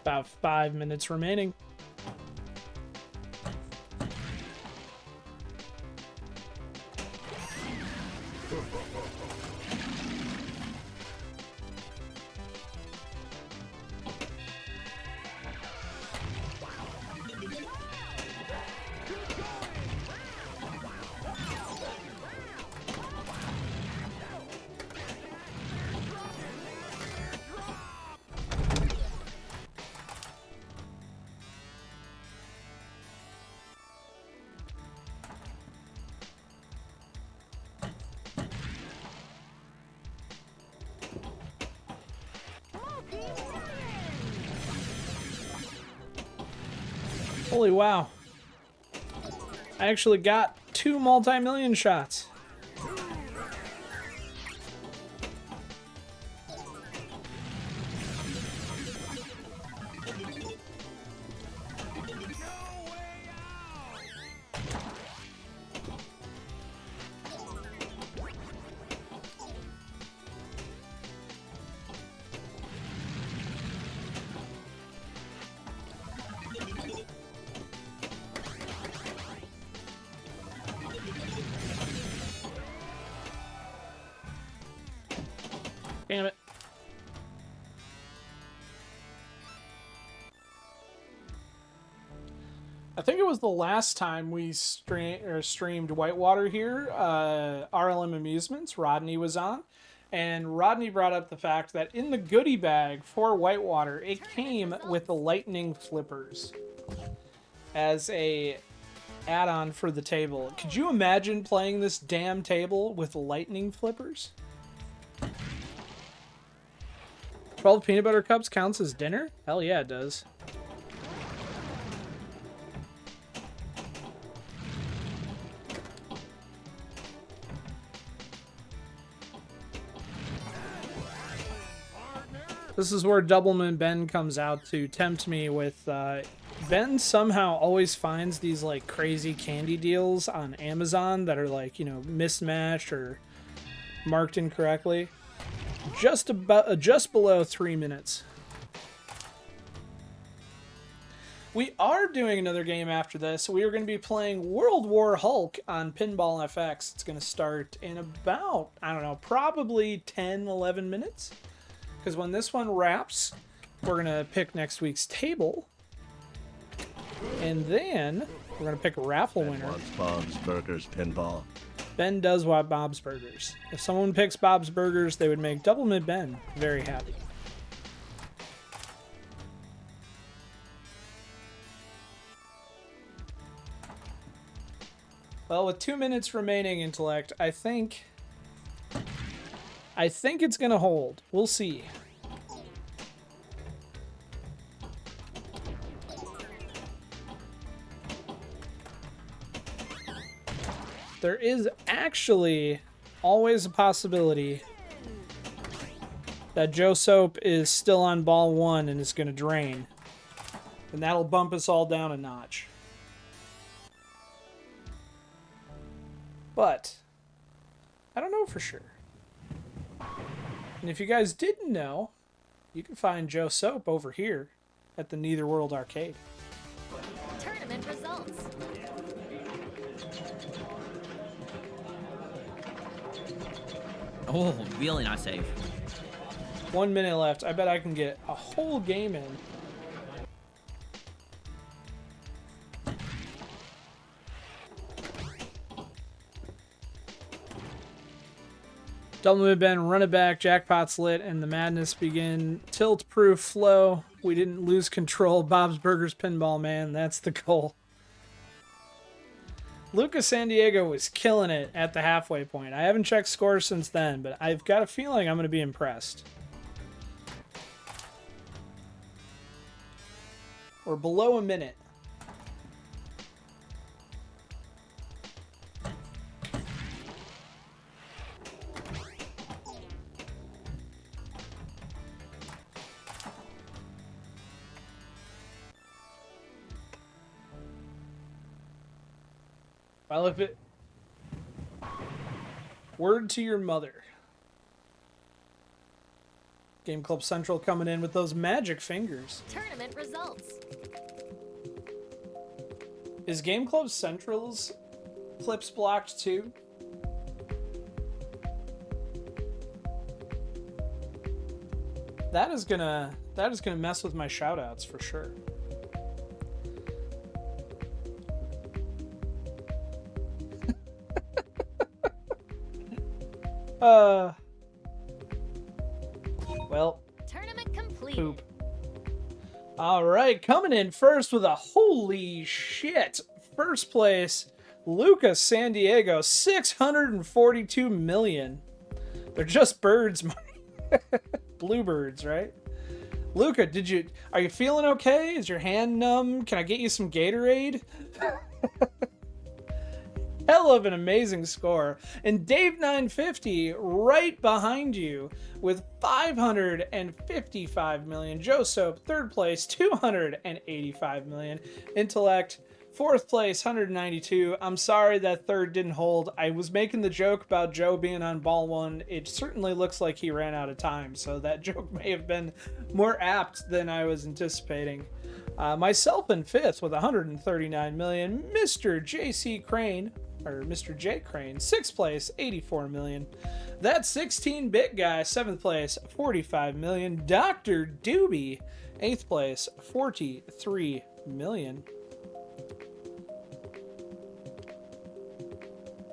About 5 minutes remaining. Holy wow. I actually got 2 multi-million shots. Damn it. I think it was the last time we streamed Whitewater here. RLM Amusements, Rodney was on. And Rodney brought up the fact that in the goodie bag for Whitewater, it came with the lightning flippers as a add-on for the table. Could you imagine playing this damn table with lightning flippers? 12 peanut butter cups counts as dinner? Hell yeah, it does. This is where Doubleman Ben comes out to tempt me with, Ben somehow always finds these, like, crazy candy deals on Amazon that are, like, you know, mismatched or marked incorrectly. Just below 3 minutes. We are doing another game after this. We are going to be playing World War Hulk on Pinball FX. It's going to start in about, I don't know, probably 10, 11 minutes. Because when this one wraps, we're going to pick next week's table. And then we're going to pick a raffle winner. Wants Bob's Burgers Pinball. Ben does want Bob's Burgers. If someone picks Bob's Burgers, they would make Doubleman Ben very happy. Well, with 2 minutes remaining, Intellect, I think it's gonna hold. We'll see. There is actually always a possibility that Joe Soap is still on ball 1 and is going to drain. And that'll bump us all down a notch. But I don't know for sure. And if you guys didn't know, you can find Joe Soap over here at the Neither World Arcade. Tournament results. Oh, really not safe. 1 minute left. I bet I can get a whole game in. Double move Ben, run it back, jackpot's lit, and the madness begin. Tilt-proof flow. We didn't lose control. Bob's Burgers Pinball, man. That's the goal. Lucas San Diego was killing it at the halfway point. I haven't checked scores since then, but I've got a feeling I'm going to be impressed. We're below a minute. Well, if it... Word to your mother. Game Club Central coming in with those magic fingers. Tournament results. Is Game Club Central's clips blocked too? That is gonna mess with my shoutouts for sure. Well, Tournament complete. poop. All right, coming in first with a holy shit first place, Lucas San Diego, 642 million. They're just birds, bluebirds, right? Luca, are you feeling okay? Is your hand numb? Can I get you some Gatorade? Hell of an amazing score. And Dave 950 right behind you with 555 million. Joe Soap, third place, 285 million. Intellect, fourth place, 192. I'm sorry that third didn't hold. I was making the joke about Joe being on ball one. It certainly looks like he ran out of time, so that joke may have been more apt than I was anticipating. Myself in fifth with 139 million. Mr. JC Crane, or Mr. J Crane, sixth place, 84 million. That 16-bit guy, seventh place, 45 million. Dr. Doobie, eighth place, 43 million.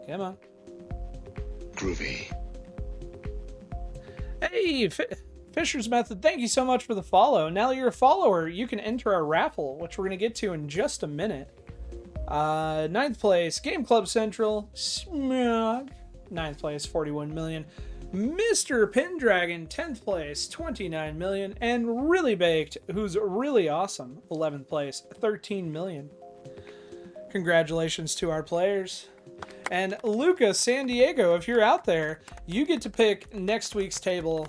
Come on. Groovy. Hey, Fisher's Method, thank you so much for the follow. Now that you're a follower, you can enter our raffle, which we're going to get to in just a minute. Ninth place, Game Club Central, Smog. Ninth place, 41 million. Mr. Pendragon, 10th place, 29 million. And Really Baked, who's really awesome, 11th place, 13 million. Congratulations to our players. And Luca San Diego, if you're out there, you get to pick next week's table,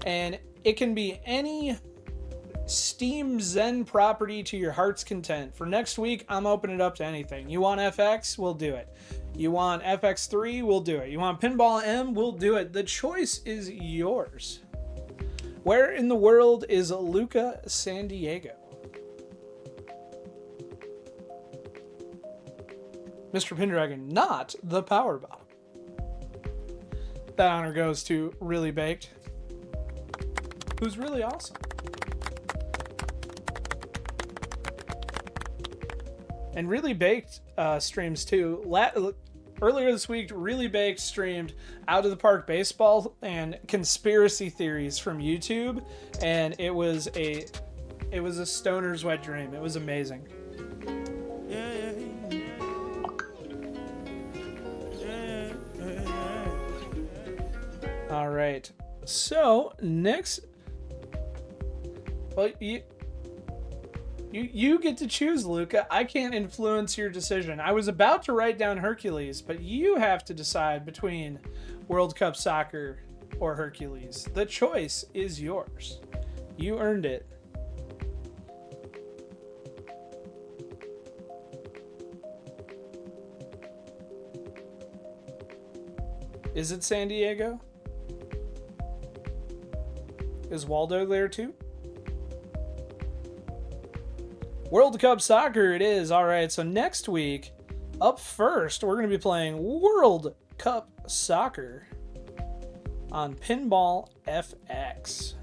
and it can be any Steam Zen property to your heart's content. For next week, I'm opening it up to anything. You want FX? We'll do it. You want FX3? We'll do it. You want Pinball M? We'll do it. The choice is yours. Where in the world is Luca San Diego? Mr. Pendragon, not the power bottom. That honor goes to Really Baked, who's really awesome. And Really Baked streams too. Earlier this week, Really Baked streamed Out of the Park Baseball and conspiracy theories from YouTube, and it was a stoner's wet dream. It was amazing. All right. So next, well, you get to choose, Luca. I can't influence your decision. I was about to write down Hercules, but you have to decide between World Cup Soccer or Hercules. The choice is yours. You earned it. Is it San Diego? Is Waldo there too? World Cup Soccer it is. All right, so next week, up first, we're going to be playing World Cup Soccer on Pinball FX.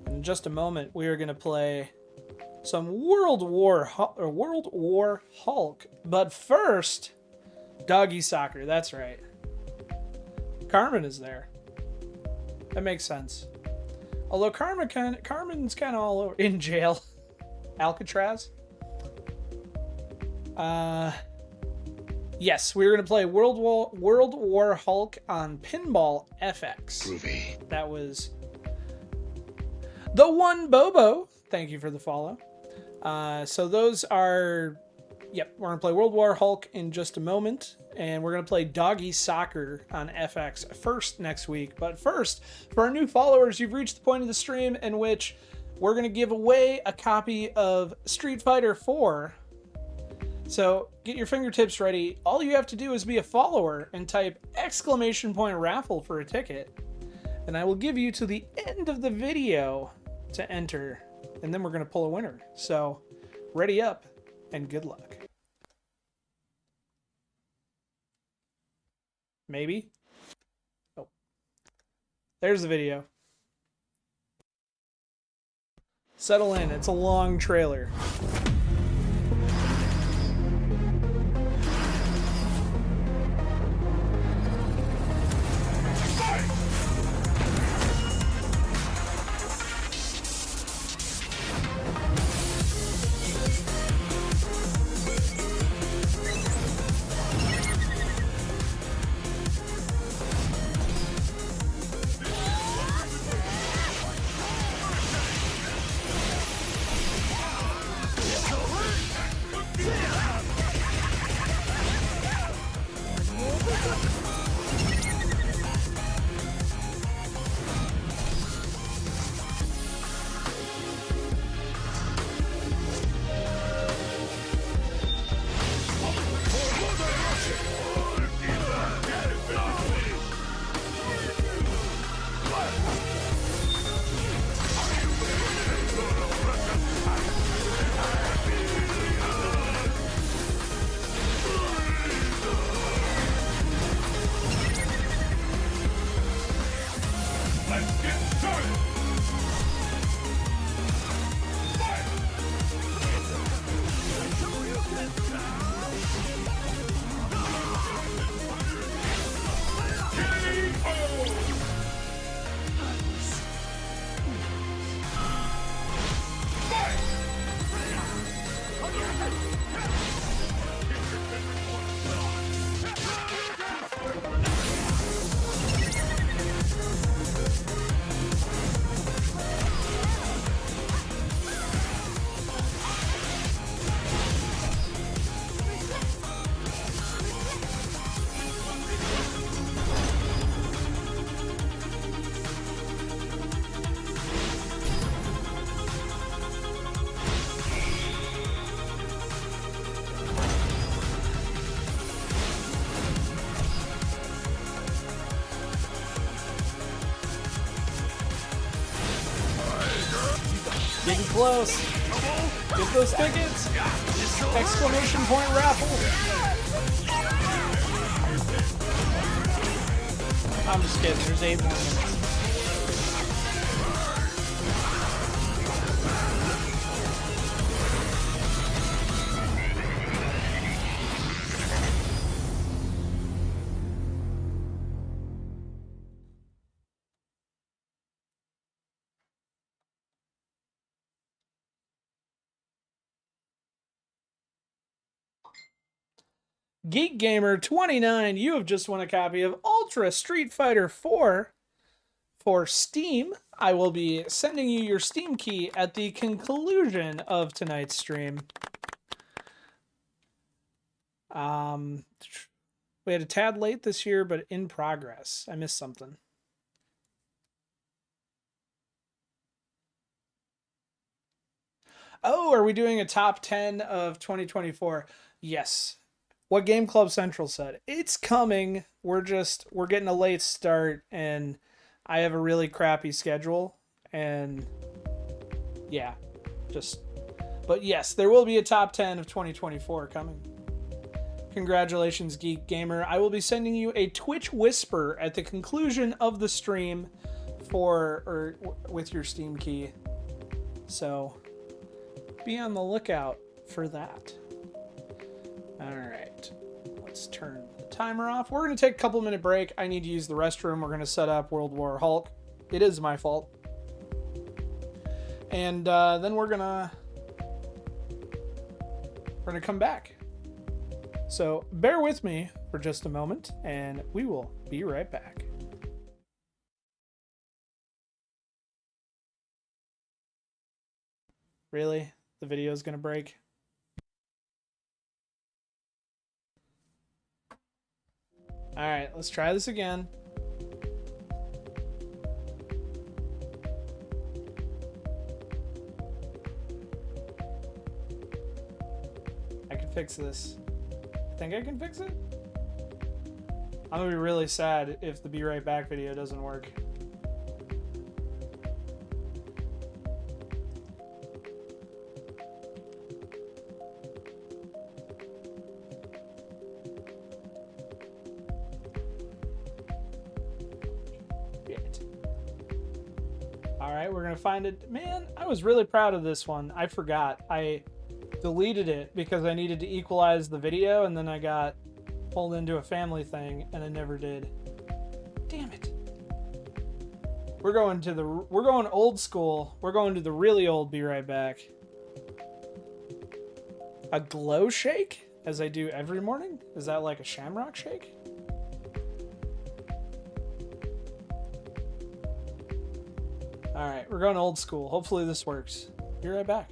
In just a moment, we are going to play some World War Hulk. But first, Doggy Soccer. That's right. Carmen is there. That makes sense. Although Carmen's kind of all over in jail. Alcatraz. Yes, we're gonna play World War Hulk on Pinball FX. Groovy. That was the one Bobo. Thank you for the follow. So those are. Yep, we're gonna play World War Hulk in just a moment. And we're going to play Doggy Soccer on FX first next week. But first, for our new followers, you've reached the point of the stream in which we're going to give away a copy of Street Fighter 4. So get your fingertips ready. All you have to do is be a follower and type !raffle for a ticket. And I will give you to the end of the video to enter. And then we're going to pull a winner. So ready up and good luck. Maybe. Oh. There's the video. Settle in. It's a long trailer. close. Get those tickets. Exclamation point raffle. I'm just kidding. There's 8 more minutes. Geek Gamer 29, you have just won a copy of Ultra Street Fighter 4 for Steam. I will be sending you your Steam key at the conclusion of tonight's stream. We had a tad late this year, but in progress. I missed something. Oh, are we doing a top 10 of 2024? Yes. What Game Club Central said. It's coming. We're getting a late start, and I have a really crappy schedule. And yeah, but yes, there will be a top 10 of 2024 coming. Congratulations, Geek Gamer. I will be sending you a Twitch Whisper at the conclusion of the stream with your Steam key. So be on the lookout for that. All right, let's turn the timer off. We're going to take a couple minute break. I need to use the restroom. We're going to set up World War Hulk. It is my fault. And then we're gonna come back. So bear with me for just a moment, and we will be right back. Really? The video is gonna break? All right, let's try this again. I can fix this. Think I can fix it? I'm gonna be really sad if the Be Right Back video doesn't work. Alright, we're gonna find it. Man, I was really proud of this one. I forgot. I deleted it because I needed to equalize the video, and then I got pulled into a family thing and I never did. Damn it. We're going old school. We're going to the really old Be Right Back. A glow shake, as I do every morning? Is that like a shamrock shake? Alright, we're going old school. Hopefully this works. Be right back.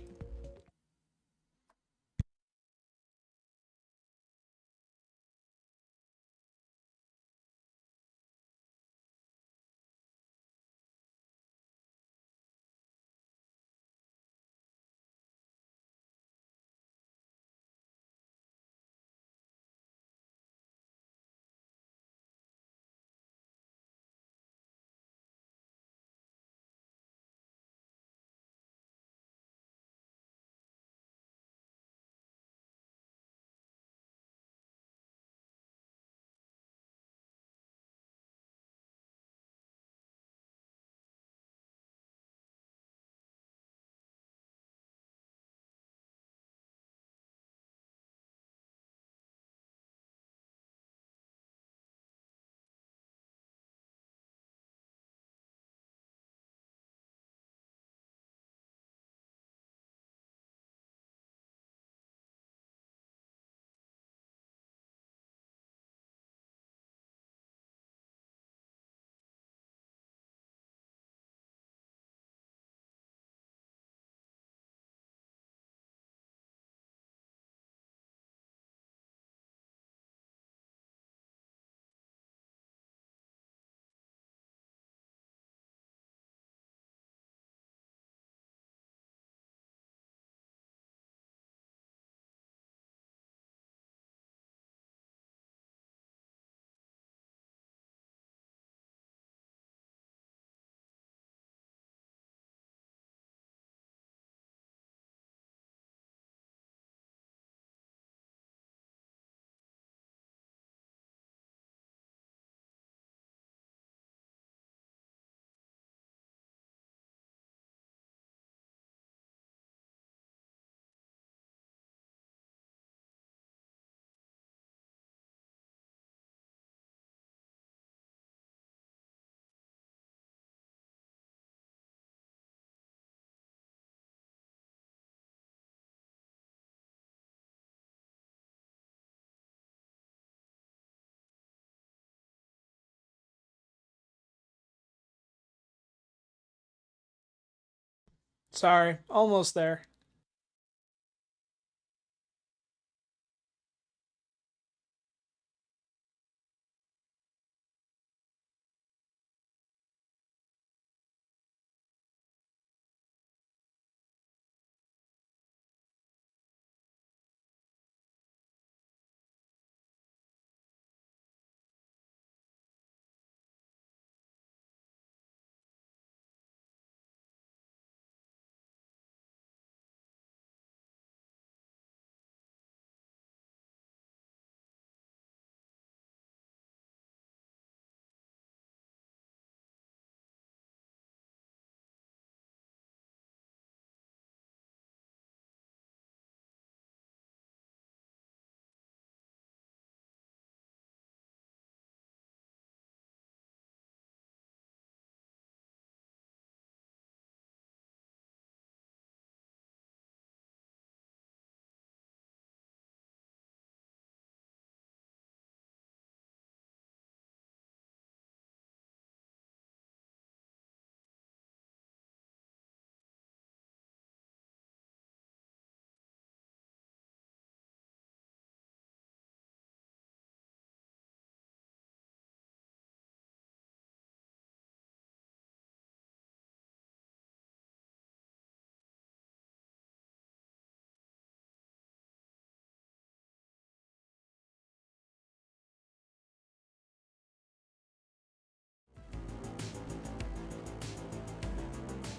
Sorry, almost there.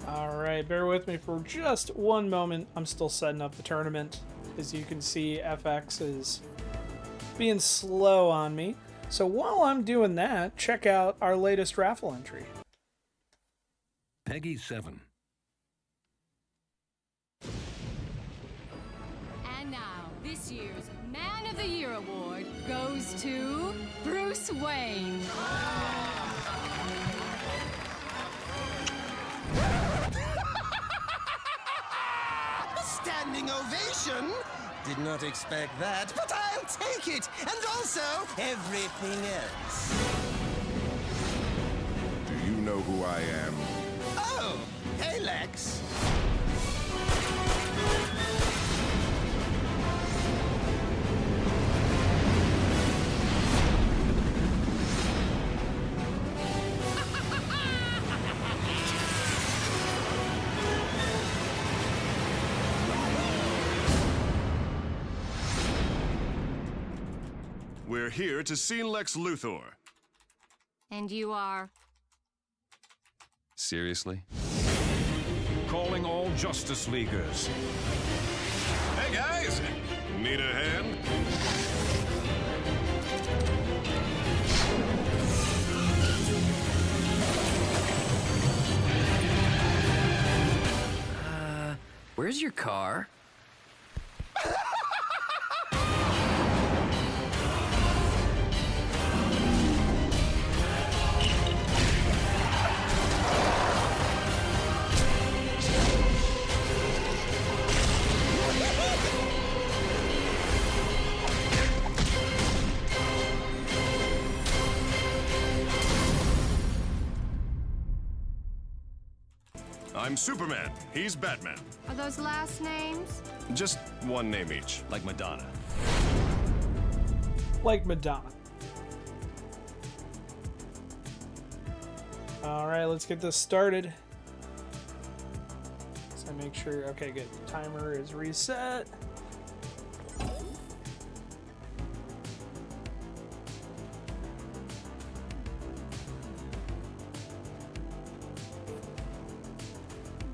Alright, bear with me for just one moment. I'm still setting up the tournament. As you can see, FX is being slow on me. So while I'm doing that, check out our latest raffle entry. Peggy 7. And now, this year's Man of the Year award goes to Bruce Wayne. Standing ovation? Did not expect that, but I'll take it! And also, everything else. Do you know who I am? Oh, hey, Lex. We're here to see Lex Luthor. And you are? Seriously? Calling all Justice Leaguers. Hey guys! Need a hand? Where's your car? I'm Superman. He's Batman. Are those last names? Just one name each, like Madonna. Like Madonna. Alright, let's get this started. So make sure, okay, good. Timer is reset.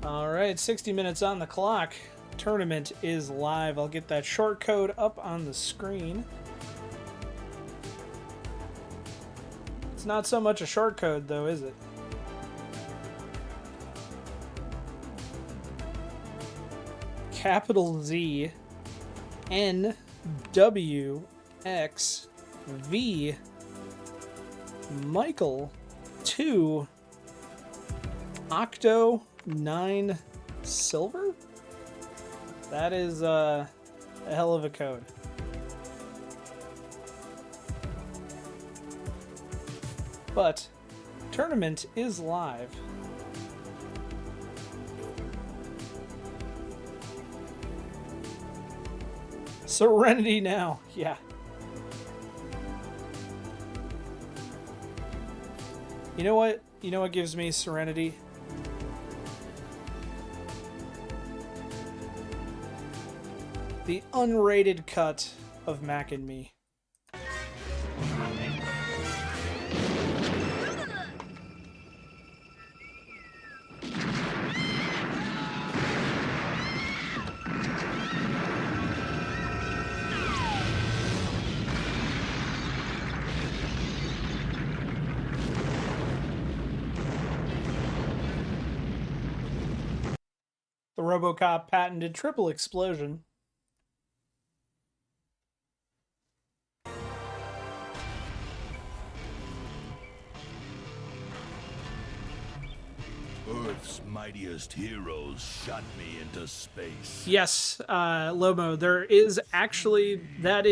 Alright, 60 minutes on the clock. Tournament is live. I'll get that short code up on the screen. It's not so much a short code though, is it? Capital Z N W X V Michael 2 Octo 9 silver? That is a hell of a code. But tournament is live. Serenity now. Yeah. You know what? You know what gives me serenity? The unrated cut of Mac and Me. The RoboCop patented triple explosion. Earth's mightiest heroes shot me into space. Yes, Lomo, there is actually that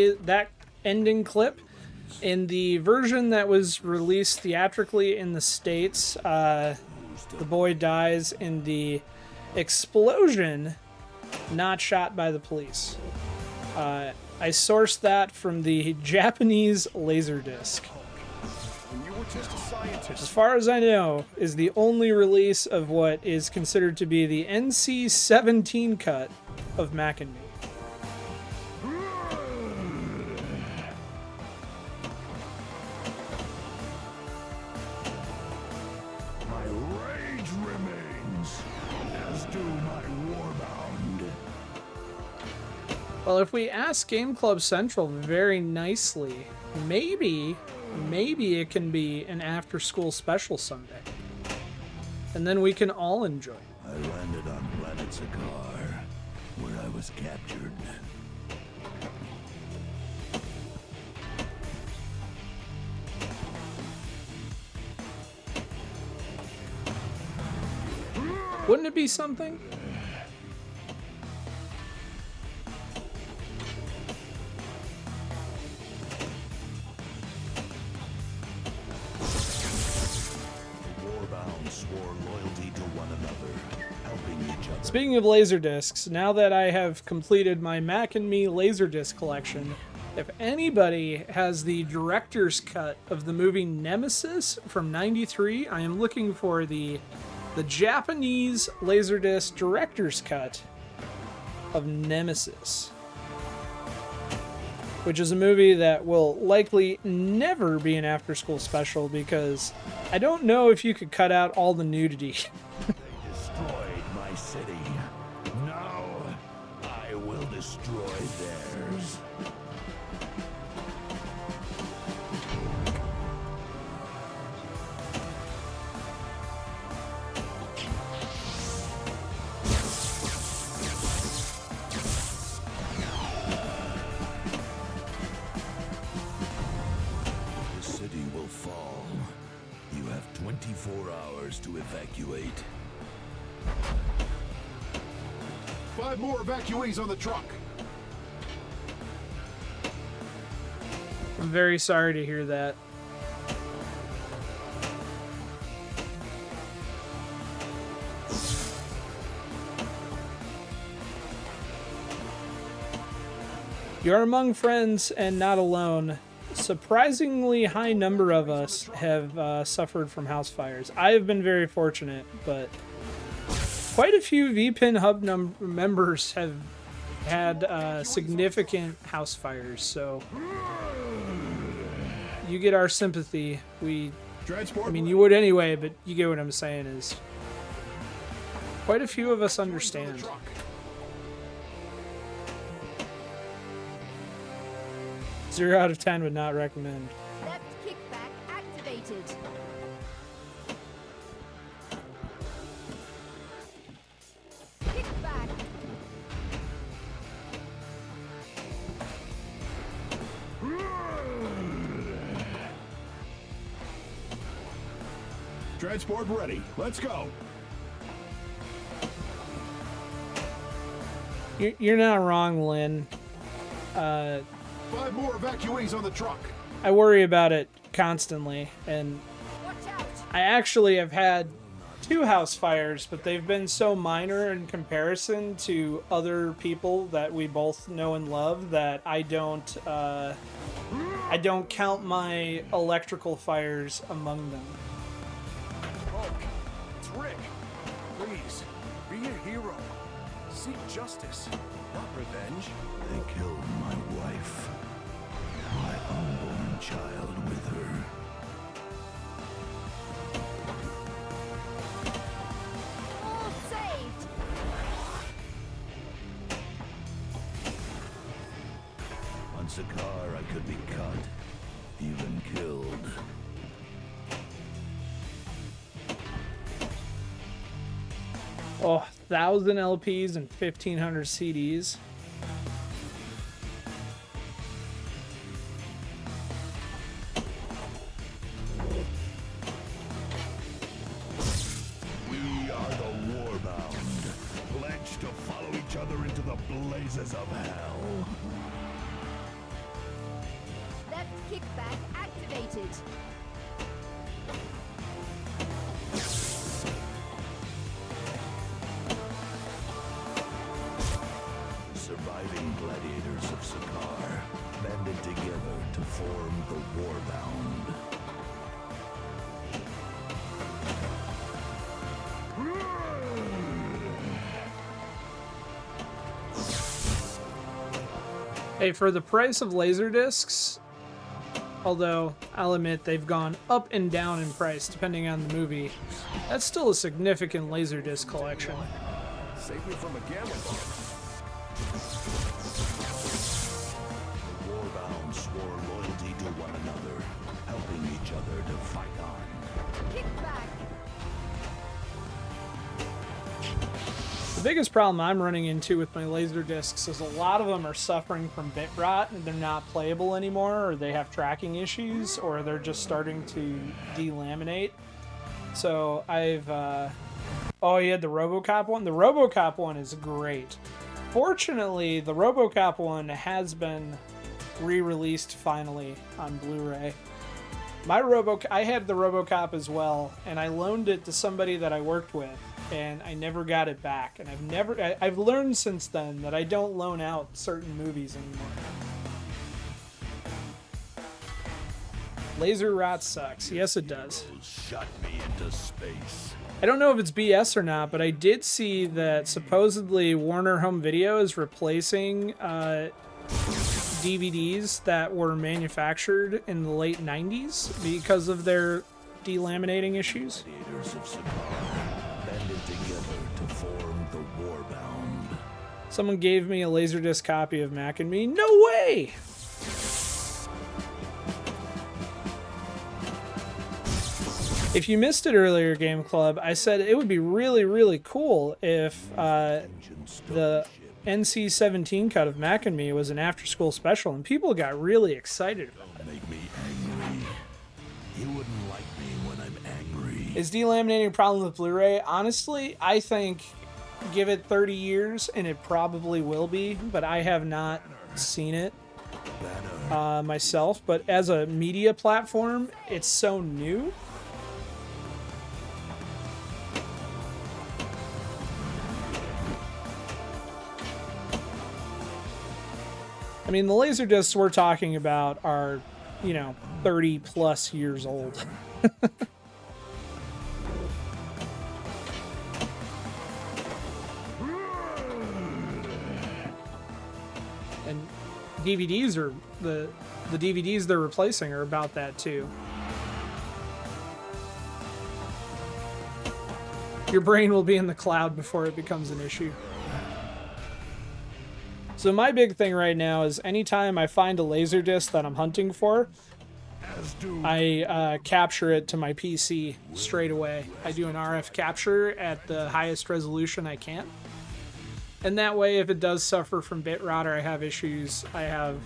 ending clip in the version that was released theatrically in the States. The boy dies in the explosion, not shot by the police. I sourced that from the Japanese Laserdisc. Which, as far as I know, is the only release of what is considered to be the NC-17 cut of Mac and Me. My rage remains, as do my warbound. Well, if we ask Game Club Central very nicely, maybe it can be an after-school special someday. And then we can all enjoy it. I landed on planet Sakaar, where I was captured. Wouldn't it be something? Speaking of Laserdiscs, now that I have completed my Mac and Me Laserdisc collection, if anybody has the director's cut of the movie Nemesis from '93, I am looking for the Japanese Laserdisc director's cut of Nemesis, which is a movie that will likely never be an after-school special because I don't know if you could cut out all the nudity. Destroyed my city. Now I will destroy theirs. The city will fall. You have 24 hours to evacuate. 5 more evacuees on the truck. I'm very sorry to hear that. You're among friends and not alone. Surprisingly high number of us have suffered from house fires. I have been very fortunate, but quite a few VPN Hub members have had significant house fires, so you get our sympathy. I mean, you would anyway, but you get what I'm saying is quite a few of us understand. 0 out of 10 would not recommend. Left kickback activated. Kickback. Transport ready. Let's go. You're not wrong, Lynn. 5 more evacuees on the truck. I worry about it constantly, and I actually have had 2 house fires, but they've been so minor in comparison to other people that we both know and love that I don't count my electrical fires among them. Hulk, it's Rick. Please, be a hero. Seek justice, not revenge. They killed my wife. My unborn child with her. All saved. On Sakaar, I could be cut, even killed. Oh, 1,000 LPs and 1,500 CDs. We are the Warbound, pledged to follow each other into the blazes of hell. Left kickback activated. Surviving gladiators of Sakaar banded together to form the Warbound. Hey, for the price of laser discs, although I'll admit they've gone up and down in price depending on the movie, that's still a significant laser disc collection. Save me from a gamma bomb. The Warbound swore loyalty to one another, helping each other to fight on. Kickback. The biggest problem I'm running into with my laser discs is a lot of them are suffering from bit rot and they're not playable anymore, or they have tracking issues, or they're just starting to delaminate. So I've oh, you had the RoboCop one? The RoboCop one is great. Fortunately, the RoboCop one has been re-released finally on Blu-ray. I had the RoboCop as well, and I loaned it to somebody that I worked with, and I never got it back. And I've learned since then that I don't loan out certain movies anymore. Laser rot sucks. Yes, it does. Shot me into space. I don't know if it's BS or not, but I did see that supposedly Warner Home Video is replacing DVDs that were manufactured in the late 90s because of their delaminating issues. Gladiators of Sakaar banded together to form the Warbound. Someone gave me a Laserdisc copy of Mac and Me. No way! If you missed it earlier, Game Club, I said it would be really, really cool if the NC-17 cut of Mac and Me was an after-school special, and people got really excited about it. Make me angry. You wouldn't like me when I'm angry. Is delaminating a problem with Blu-ray? Honestly, I think give it 30 years, and it probably will be, but I have not seen it myself. But as a media platform, it's so new. I mean, the Laserdiscs we're talking about are, 30 plus years old. And DVDs are, the DVDs they're replacing are about that too. Your brain will be in the cloud before it becomes an issue. So my big thing right now is anytime I find a Laserdisc that I'm hunting for, I capture it to my PC straight away. I do an RF capture at the highest resolution I can. And that way, if it does suffer from bit rot or I have issues, I have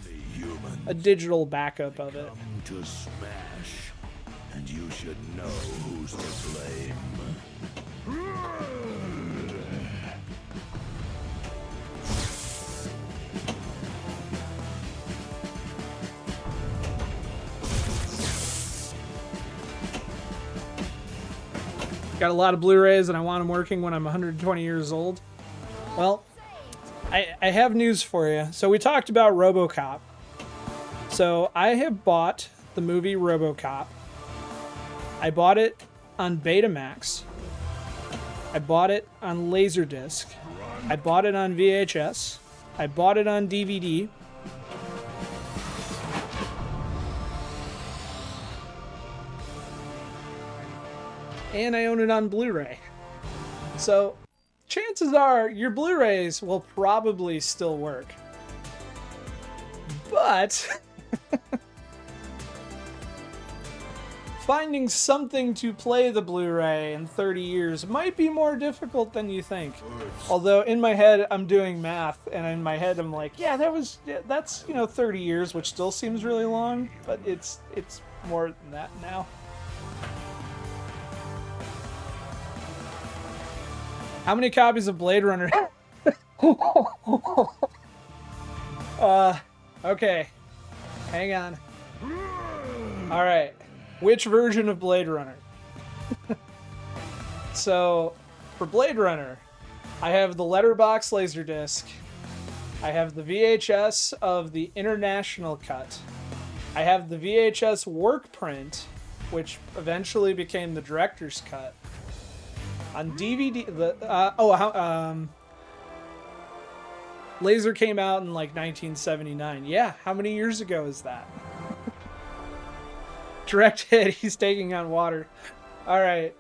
a digital backup of it. To smash, and you should know who's to blame. got a lot of Blu-rays and I want them working when I'm 120 years old. Well, I have news for you. So we talked about RoboCop. So I have bought the movie RoboCop. I bought it on Betamax. I bought it on Laserdisc. I bought it on VHS. I bought it on DVD. And I own it on Blu-ray. So chances are your Blu-rays will probably still work. But finding something to play the Blu-ray in 30 years might be more difficult than you think. Although in my head I'm doing math, and in my head I'm like, yeah, that's 30 years, which still seems really long, but it's more than that now. How many copies of Blade Runner? Okay. Hang on. All right. Which version of Blade Runner? So, for Blade Runner, I have the letterbox Laserdisc. I have the VHS of the international cut. I have the VHS work print, which eventually became the director's cut. On DVD, Laser came out in like 1979. Yeah, how many years ago is that? Direct hit, he's taking on water. All right,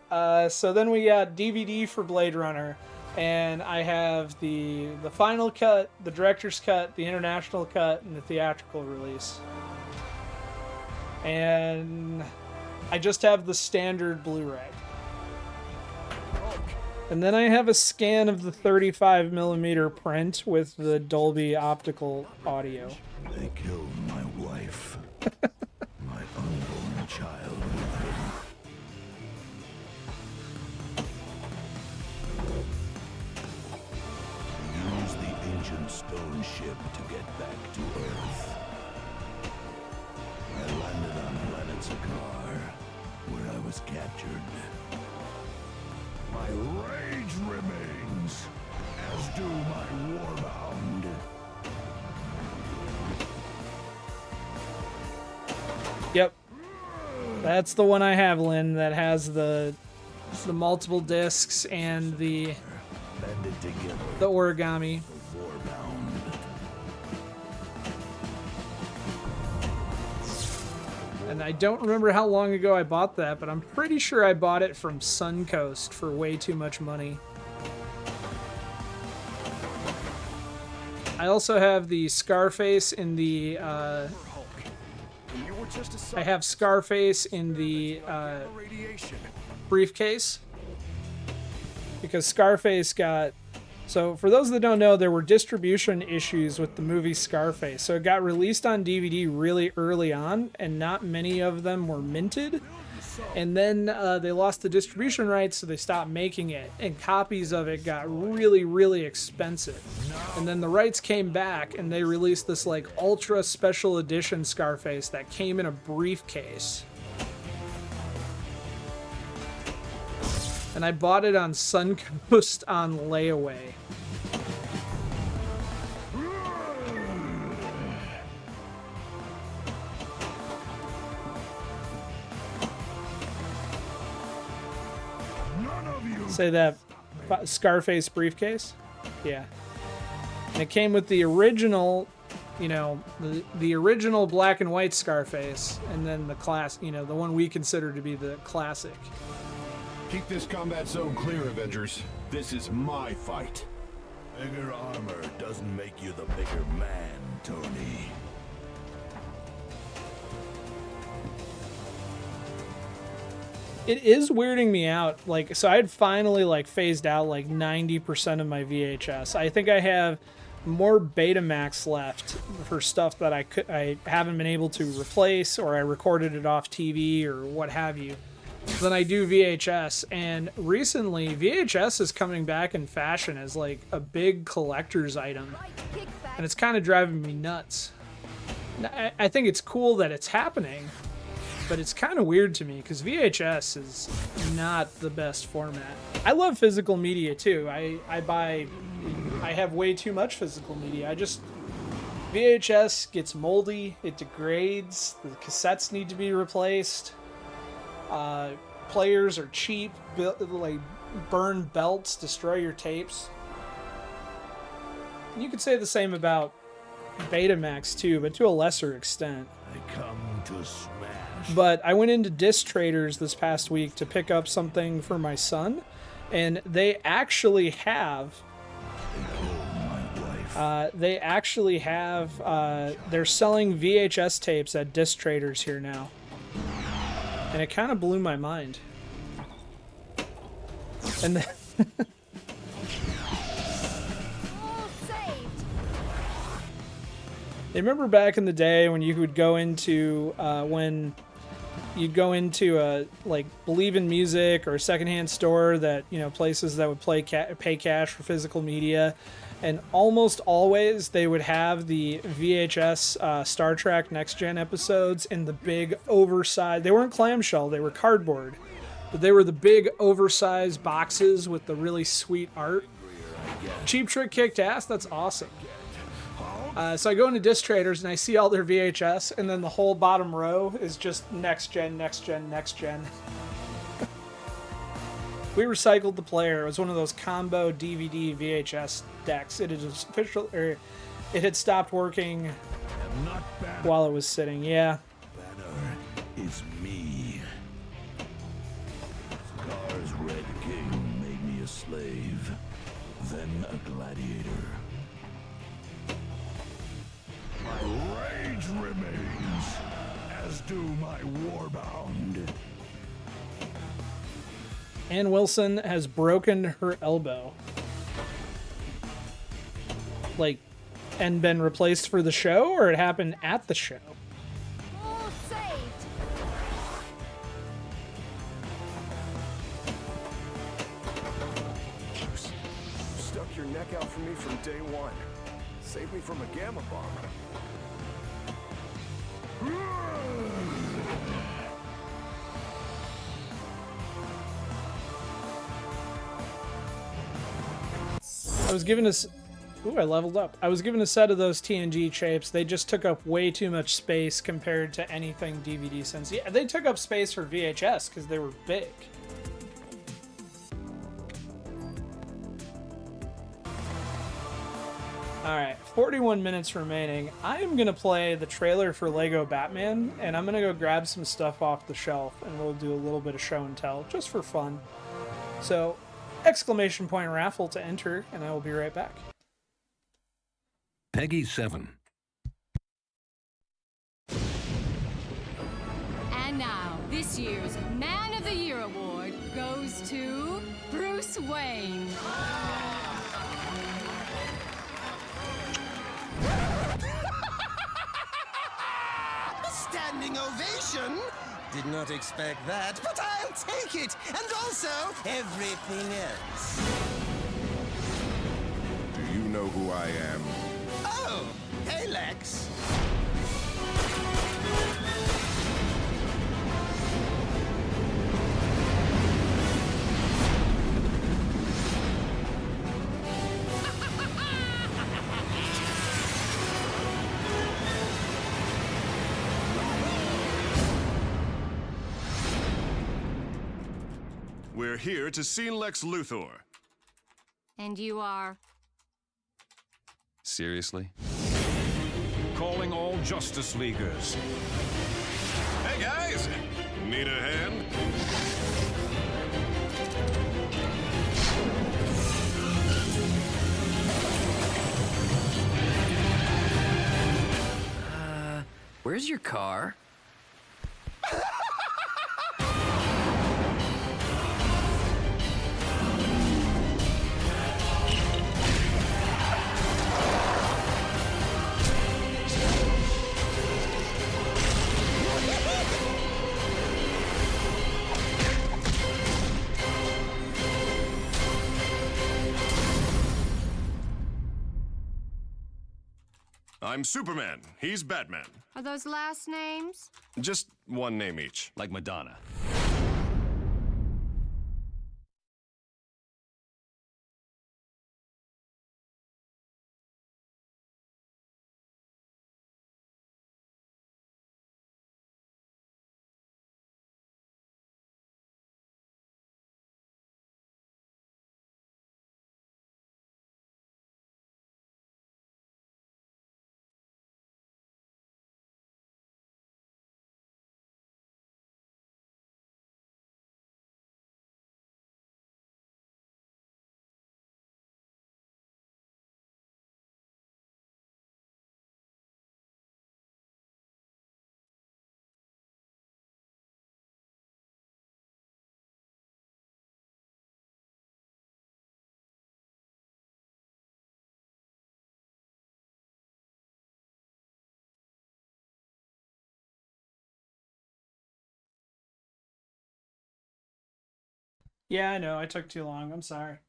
so then we got DVD for Blade Runner, and I have the final cut, the director's cut, the international cut, and the theatrical release. And I just have the standard Blu-ray. And then I have a scan of the 35mm print with the Dolby optical audio. They killed my wife. My unborn child with him. Use the ancient stone ship to get back to Earth. I landed on planet Sakaar, where I was captured. My rage remains, as do my warbound. Yep. That's the one I have, Lynn, that has the multiple discs and the origami. And I don't remember how long ago I bought that, but I'm pretty sure I bought it from Suncoast for way too much money. I also have the Scarface in the I have Scarface in the briefcase, because Scarface got... So for those that don't know, there were distribution issues with the movie Scarface. So it got released on DVD really early on, and not many of them were minted. And then they lost the distribution rights, so they stopped making it. And copies of it got really, really expensive. And then the rights came back, and they released this like ultra special edition Scarface that came in a briefcase. And I bought it on Suncoast on layaway. Say that Scarface briefcase? Yeah. And it came with the original, the original black and white Scarface, and then the the one we consider to be the classic. Keep this combat zone clear, Avengers. This is my fight. Bigger armor doesn't make you the bigger man, Tony. It is weirding me out. So I had finally phased out 90% of my VHS. I think I have more Betamax left for stuff that I haven't been able to replace, or I recorded it off TV or what have you, than I do VHS. And recently VHS is coming back in fashion as a big collector's item, and it's kind of driving me nuts. I think it's cool that it's happening, but it's kind of weird to me because VHS is not the best format. I love physical media too. I have way too much physical media. VHS gets moldy, it degrades, the cassettes need to be replaced. Players are cheap, like burn belts, destroy your tapes. You could say the same about Betamax too, but to a lesser extent. I come to smash. But I went into Disc Traders this past week to pick up something for my son, and they actually have they're selling VHS tapes at Disc Traders here now. And it kind of blew my mind. And then I remember back in the day when you would go into when you'd go into a like Believe in Music or a secondhand store that, you know, places that would pay cash for physical media, and almost always they would have the VHS Star Trek Next Gen episodes in the big oversized. They weren't clamshell, they were cardboard, but they were the big oversized boxes with the really sweet art. Cheap Trick kicked ass. That's awesome. So I go into Disc Traders and I see all their VHS, and then the whole bottom row is just Next Gen, Next Gen, Next Gen. We recycled the player. It was one of those combo DVD VHS decks. It had stopped working while it was sitting. Yeah. Banner is me. Scar's Red King made me a slave, then a gladiator. My rage remains, as do my warbound. Ann Wilson has broken her elbow. Like, and been replaced for the show, or it happened at the show? All saved. You stuck your neck out for me from day one. Saved me from a gamma bomb. I was given a... Ooh, I leveled up. I was given a set of those TNG shapes. They just took up way too much space compared to anything DVD since. Yeah, they took up space for VHS because they were big. Alright, 41 minutes remaining. I am going to play the trailer for Lego Batman, and I'm going to go grab some stuff off the shelf, and we'll do a little bit of show and tell, just for fun. So, exclamation point raffle to enter, and I will be right back. Peggy 7. And now, this year's Man of the Year award goes to Bruce Wayne. Standing ovation? Did not expect that, but I'll take it! And also, everything else. Do you know who I am? Oh, hey, Lex. We're here to see Lex Luthor. And you are? Seriously? Calling all Justice Leaguers. Hey guys! Need a hand? Where's your car? I'm I'm Superman. He's Batman. Are those last names? Just one name each. Like Madonna. Yeah, I know. I took too long. I'm sorry.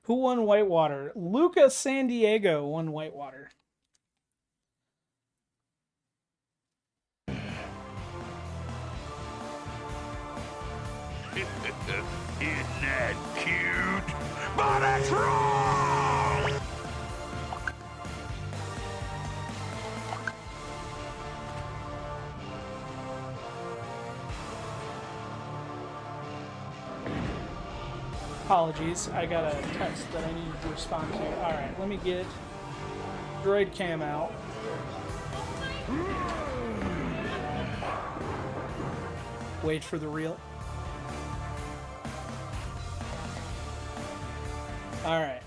Who won Whitewater? Luca San Diego won Whitewater. Isn't that cute? But it's wrong! Apologies, I got a text that I need to respond to. Alright, let me get droid cam out. Wait for the reel. Alright.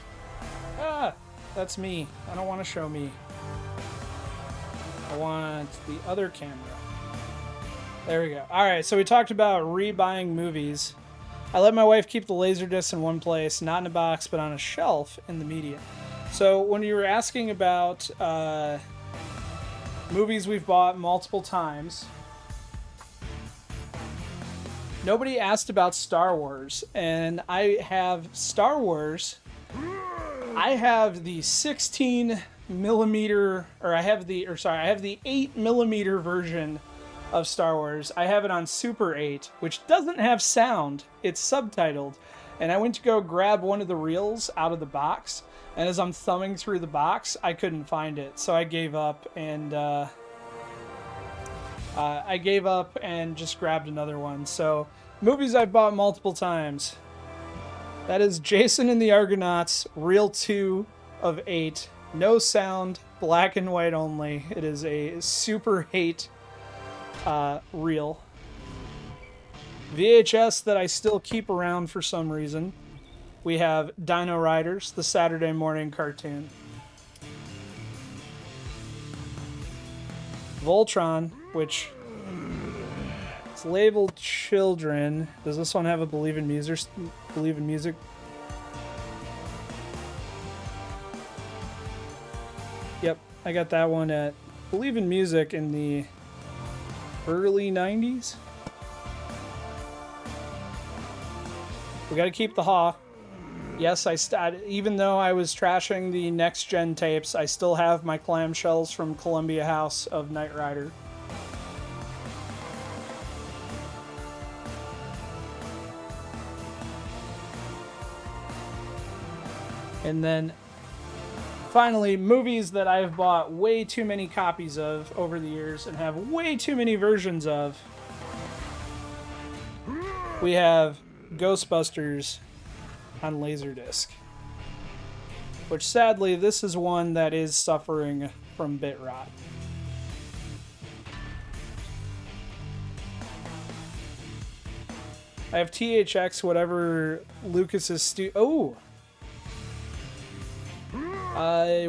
Ah! That's me. I don't want to show me. I want the other camera. There we go. Alright, so we talked about rebuying movies. I let my wife keep the Laserdisc in one place, not in a box, but on a shelf in the media. So when you were asking about movies we've bought multiple times, nobody asked about Star Wars, and I have Star Wars. I have the 16 millimeter, or I have the 8 millimeter version of Star Wars. I have it on Super 8, which doesn't have sound. It's subtitled. And I went to go grab one of the reels out of the box, and as I'm thumbing through the box, I couldn't find it. So I gave up and just grabbed another one. So movies I've bought multiple times. That is Jason and the Argonauts, reel 2 of 8. No sound, black and white only. It is a Super 8 reel. VHS that I still keep around for some reason. We have Dino Riders, the Saturday morning cartoon. Voltron, which it's labeled children. Does this one have a Believe in Music? Yep, I got that one at Believe in Music in the early 90s. We got to keep the Haw. Yes, even though I was trashing the next gen tapes, I still have my clamshells from Columbia House of Knight Rider. And then finally, movies that I've bought way too many copies of over the years and have way too many versions of. We have Ghostbusters on Laserdisc, which sadly this is one that is suffering from bit rot. I have THX, whatever Lucas's it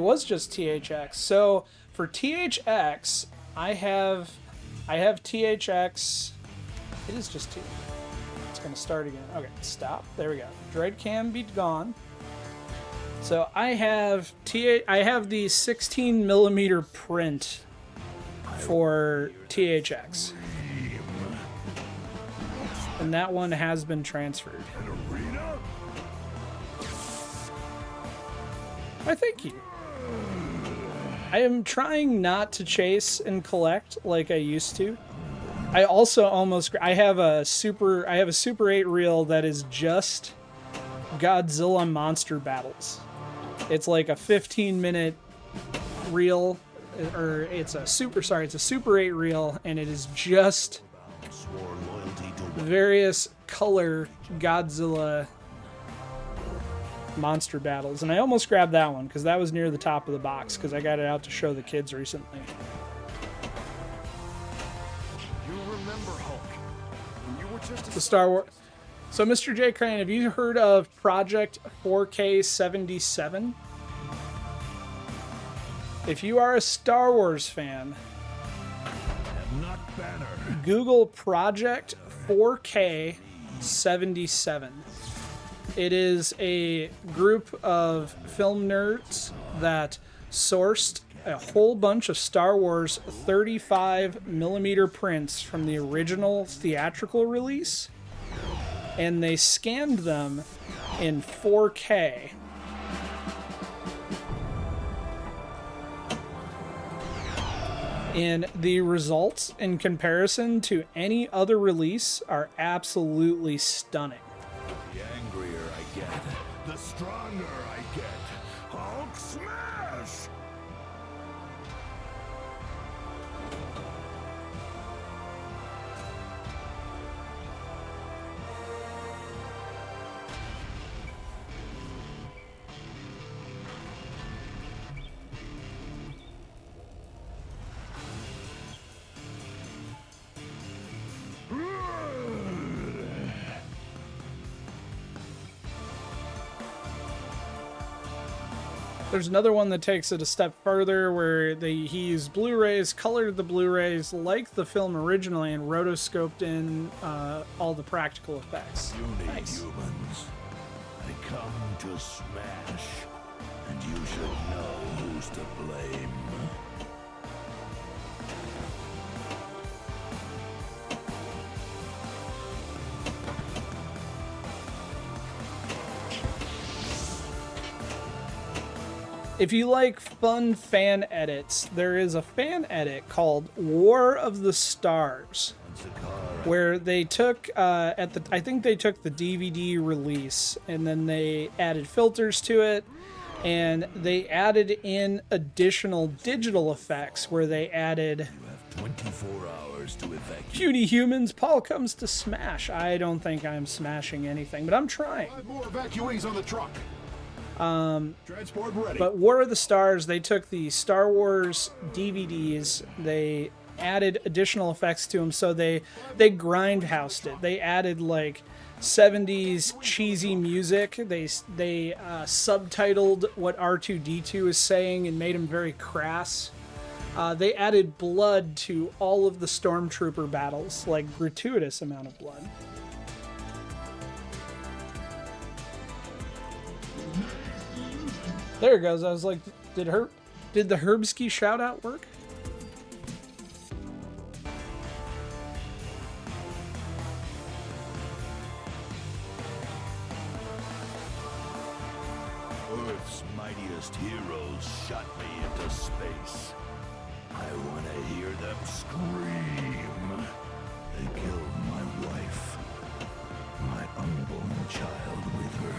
was just THX. So for THX, I have THX. It is just T. It's gonna start again. Okay, stop. There we go. Droid cam be gone. So I have the 16 millimeter print for THX. And and that one has been transferred. Why, thank you. I am trying not to chase and collect like I used to. I also almost I have a Super 8 reel that is just Godzilla monster battles. It's like a 15-minute reel, or it's a Super 8 reel, and it is just various color Godzilla monster battles. And I almost grabbed that one because that was near the top of the box because I got it out to show the kids recently. The Star Wars. So, Mr. J. Crane, have you heard of Project 4K77? If you are a Star Wars fan, Google Project 4K77. It is a group of film nerds that sourced a whole bunch of Star Wars 35mm prints from the original theatrical release, and they scanned them in 4K. And the results in comparison to any other release are absolutely stunning. The angrier I get, the stronger I get. Hulk smash! There's another one that takes it a step further where he used Blu-rays, colored the Blu-rays like the film originally, and rotoscoped in all the practical effects. Nice. Humans, I come to smash, and you should know who's to blame. If you like fun fan edits, there is a fan edit called War of the Stars, where they took I think they took the DVD release and then they added filters to it, and they added in additional digital effects where they added 24 hours to evacuate. Puny humans, Paul comes to smash. I don't think I'm smashing anything, but I'm trying. 5 more evacuees on the truck. Transport ready. But War of the Stars, they took the Star Wars DVDs, they added additional effects to them, so they grindhoused it. They added like 70s cheesy music. They subtitled what R2-D2 is saying and made him very crass. They added blood to all of the Stormtrooper battles, like gratuitous amount of blood. There it goes. I was like, did the Herbski shout out work? Earth's mightiest heroes shot me into space. I want to hear them scream. They killed my wife, my unborn child with her.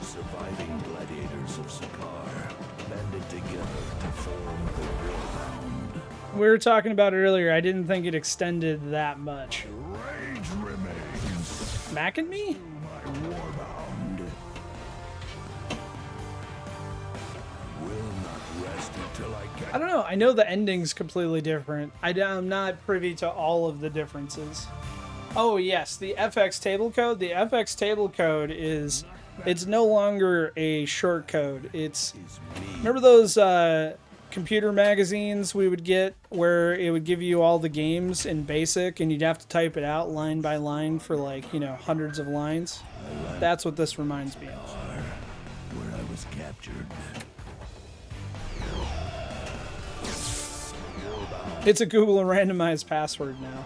Surviving gladiators of Sakaar banded together to form the Warbound. We were talking about it earlier. I didn't think it extended that much. Rage remains. Smacking me? My Warbound will not rest until I get. I don't know. I know the ending's completely different. I'm not privy to all of the differences. Oh, yes. The FX table code. The FX table code is... It's no longer a short code. It's... Remember those computer magazines we would get where it would give you all the games in BASIC and you'd have to type it out line by line for like, hundreds of lines? That's what this reminds me of. captured. It's a Google randomized password now.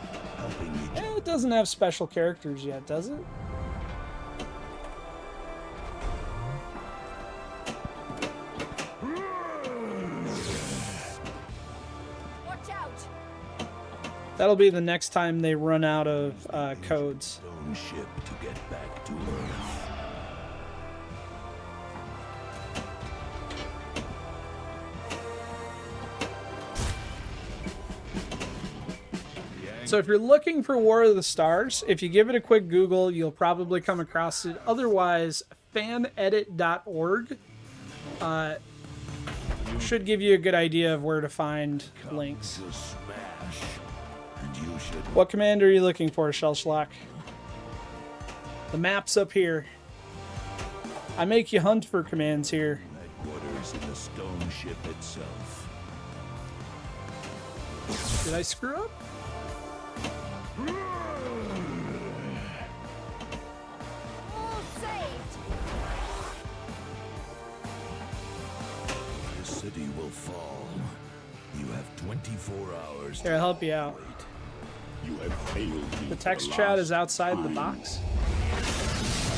It doesn't have special characters yet, does it? Watch out! That'll be the next time they run out of codes. Stone ship to get back to Earth. So if you're looking for War of the Stars, if you give it a quick Google, you'll probably come across it. Otherwise, fanedit.org should give you a good idea of where to find links. What command are you looking for, Shellschlock? The map's up here. I make you hunt for commands here. Headquarters in the stone ship itself. Did I screw up? All saved! The city will fall. You have 24 hours. Here, I'll help you out. You have failed me. The text chat is outside the box.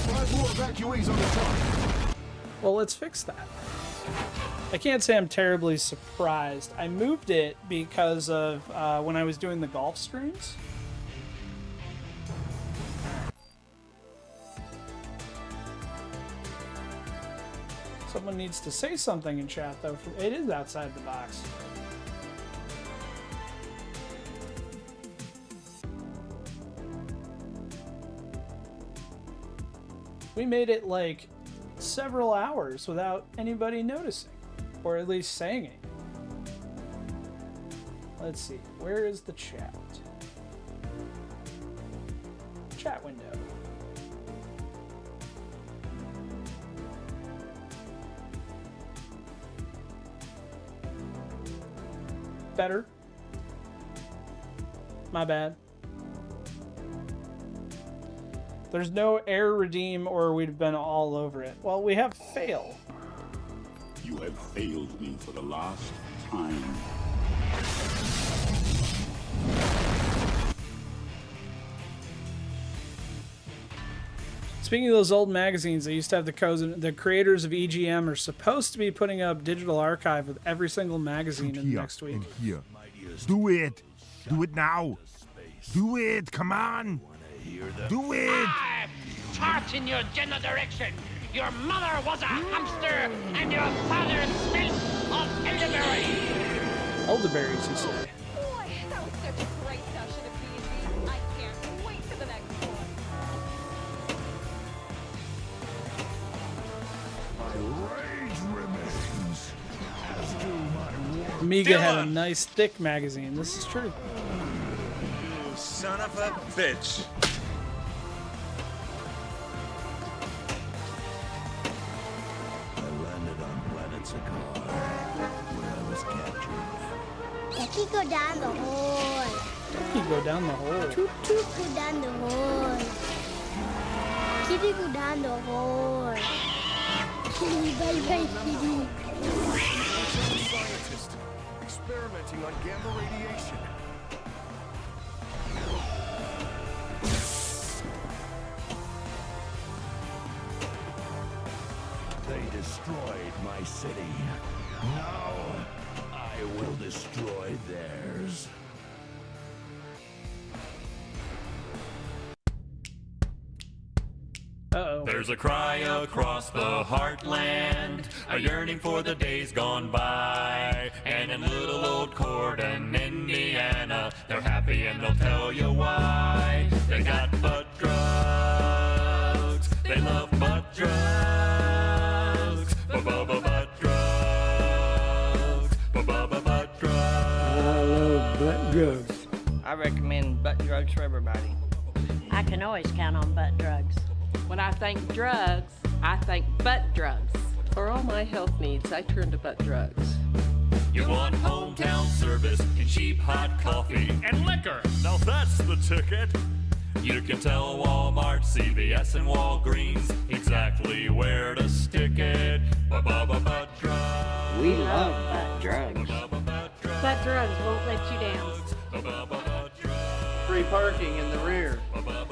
5 more evacuees on the top. Well, let's fix that. I can't say I'm terribly surprised. I moved it because of when I was doing the golf streams. Someone needs to say something in chat, though. It is outside the box. We made it like several hours without anybody noticing, or at least saying it. Let's see, where is the chat? Chat window. Better. My bad. There's no air redeem or we'd have been all over it. Well, we have fail. You have failed me for the last time. Speaking of those old magazines, they used to have the codes, and the creators of EGM are supposed to be putting up digital archive with every single magazine in next week. Here. Do it. Do it now. Do it. Come on. Do it. I'm charting your general direction. Your mother was a hamster, and your father smelt of elderberry. Elderberries, you say? Boy, that was such a great session of D&D. I can't wait for the next one. My rage remains, as do my war. Amiga had a nice thick magazine. This is true. You son of a bitch. Ducky go down the hole. Ducky go down the hole. Toot toot go down the hole. Kitty go down the hole. Kitty, bye bye, kitty. Scientist experimenting on gamma radiation. They destroyed my city. Now I will destroy theirs. Uh-oh. There's a cry across the heartland, a yearning for the days gone by. And in little old Corden, Indiana, they're happy and they'll tell you why. They got butt drugs, they love butt drugs, butt drugs, butt drugs. I love butt drugs. I recommend butt drugs for everybody. I can always count on butt drugs. When I think drugs, I think butt drugs. For all my health needs, I turn to butt drugs. You want hometown service and cheap hot coffee and liquor. Now that's the ticket. You can tell Walmart, CVS, and Walgreens exactly where to stick it. Butt drugs. We love butt drugs. Butt drugs won't let you down. Free parking in the rear. I love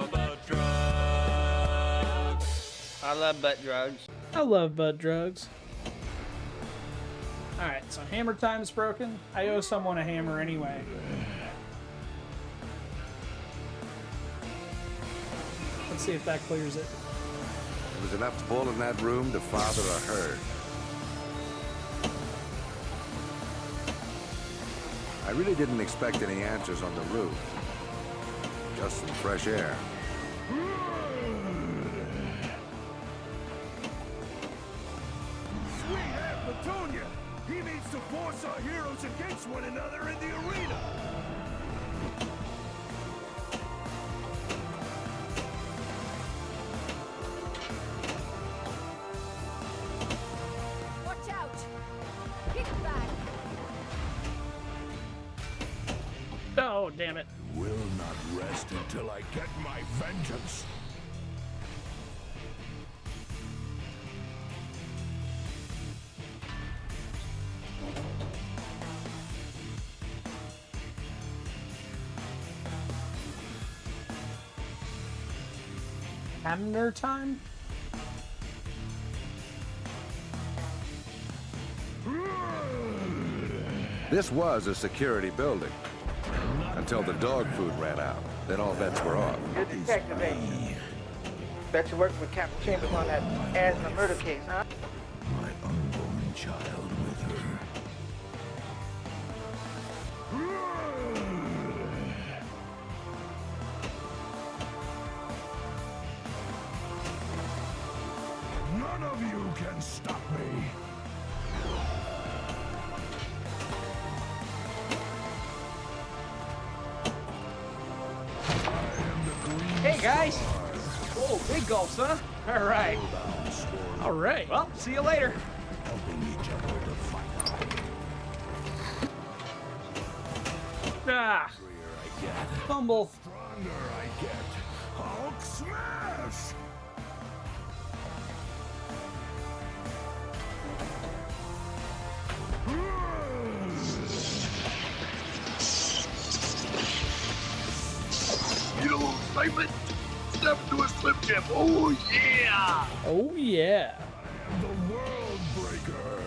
butt drugs. I love butt drugs. Alright, so hammer time is broken. I owe someone a hammer anyway. Let's see if that clears it. There was enough bull in that room to father a herd. I really didn't expect any answers on the roof. Just some fresh air. Sweetheart Petunia! He needs to force our heroes against one another in the arena! Watch out! Kick back! Oh, damn it. Will not rest until I get my vengeance. Hammer time? This was a security building. Until the dog food ran out. Then all bets were off. You're detective agent. Bet you worked with Captain Chambers on that asthma murder case, huh? My unborn child with her. None of you can stop me. Hey guys! Oh, big gulps, huh? All right. All right. Well, see you later. Ah! Fumble. Stronger I get. Hulk smash! You excitement? Step to a slip jam. Oh yeah! Oh yeah. The world breaker.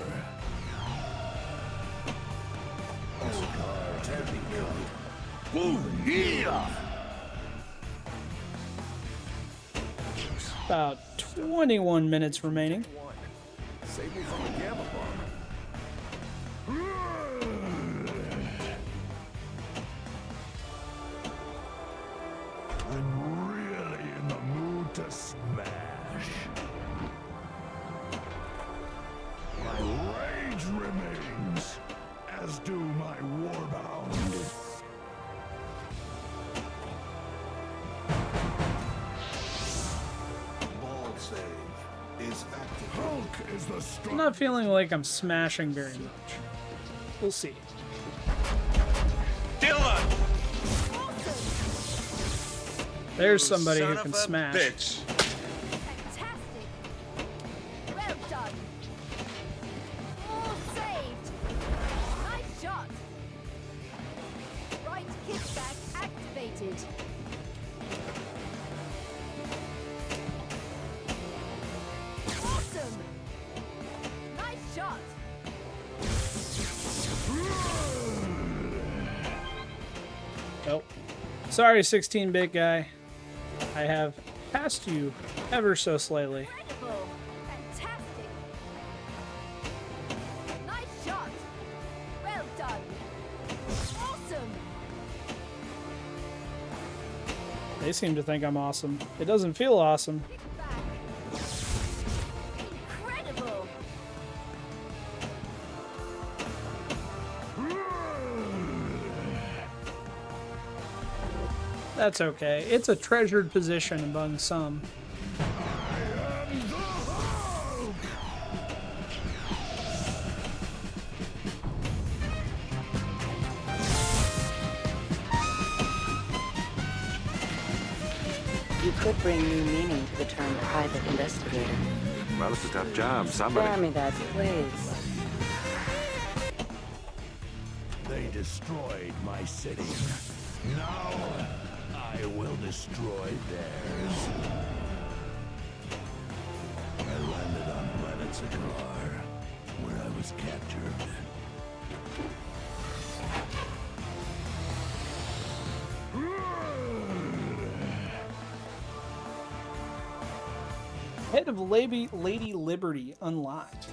Oh yeah! About 21 minutes remaining. Save me from a gamma bomb. I'm really in the mood to smash. My rage remains, as do my warbound. Ball save is active. Hulk is the strong. I'm not feeling like I'm smashing very much. We'll see. Dylan! There's somebody who Son can of a smash. bitch. Fantastic! Well done! All saved! Nice shot! Right kickback activated. Awesome! Nice shot! Oh. Sorry, 16-bit guy. I have passed you ever so slightly. Incredible! Fantastic! Nice shot! Well done! Awesome! They seem to think I'm awesome. It doesn't feel awesome. Incredible! That's okay. It's a treasured position among some. could bring new meaning to the term private investigator. Well, it's a tough job. Somebody. Spare me that, please. They destroyed my city. Now, I will destroy theirs. I landed on planet Zakar, where I was captured. Head of Lady Liberty unlocked.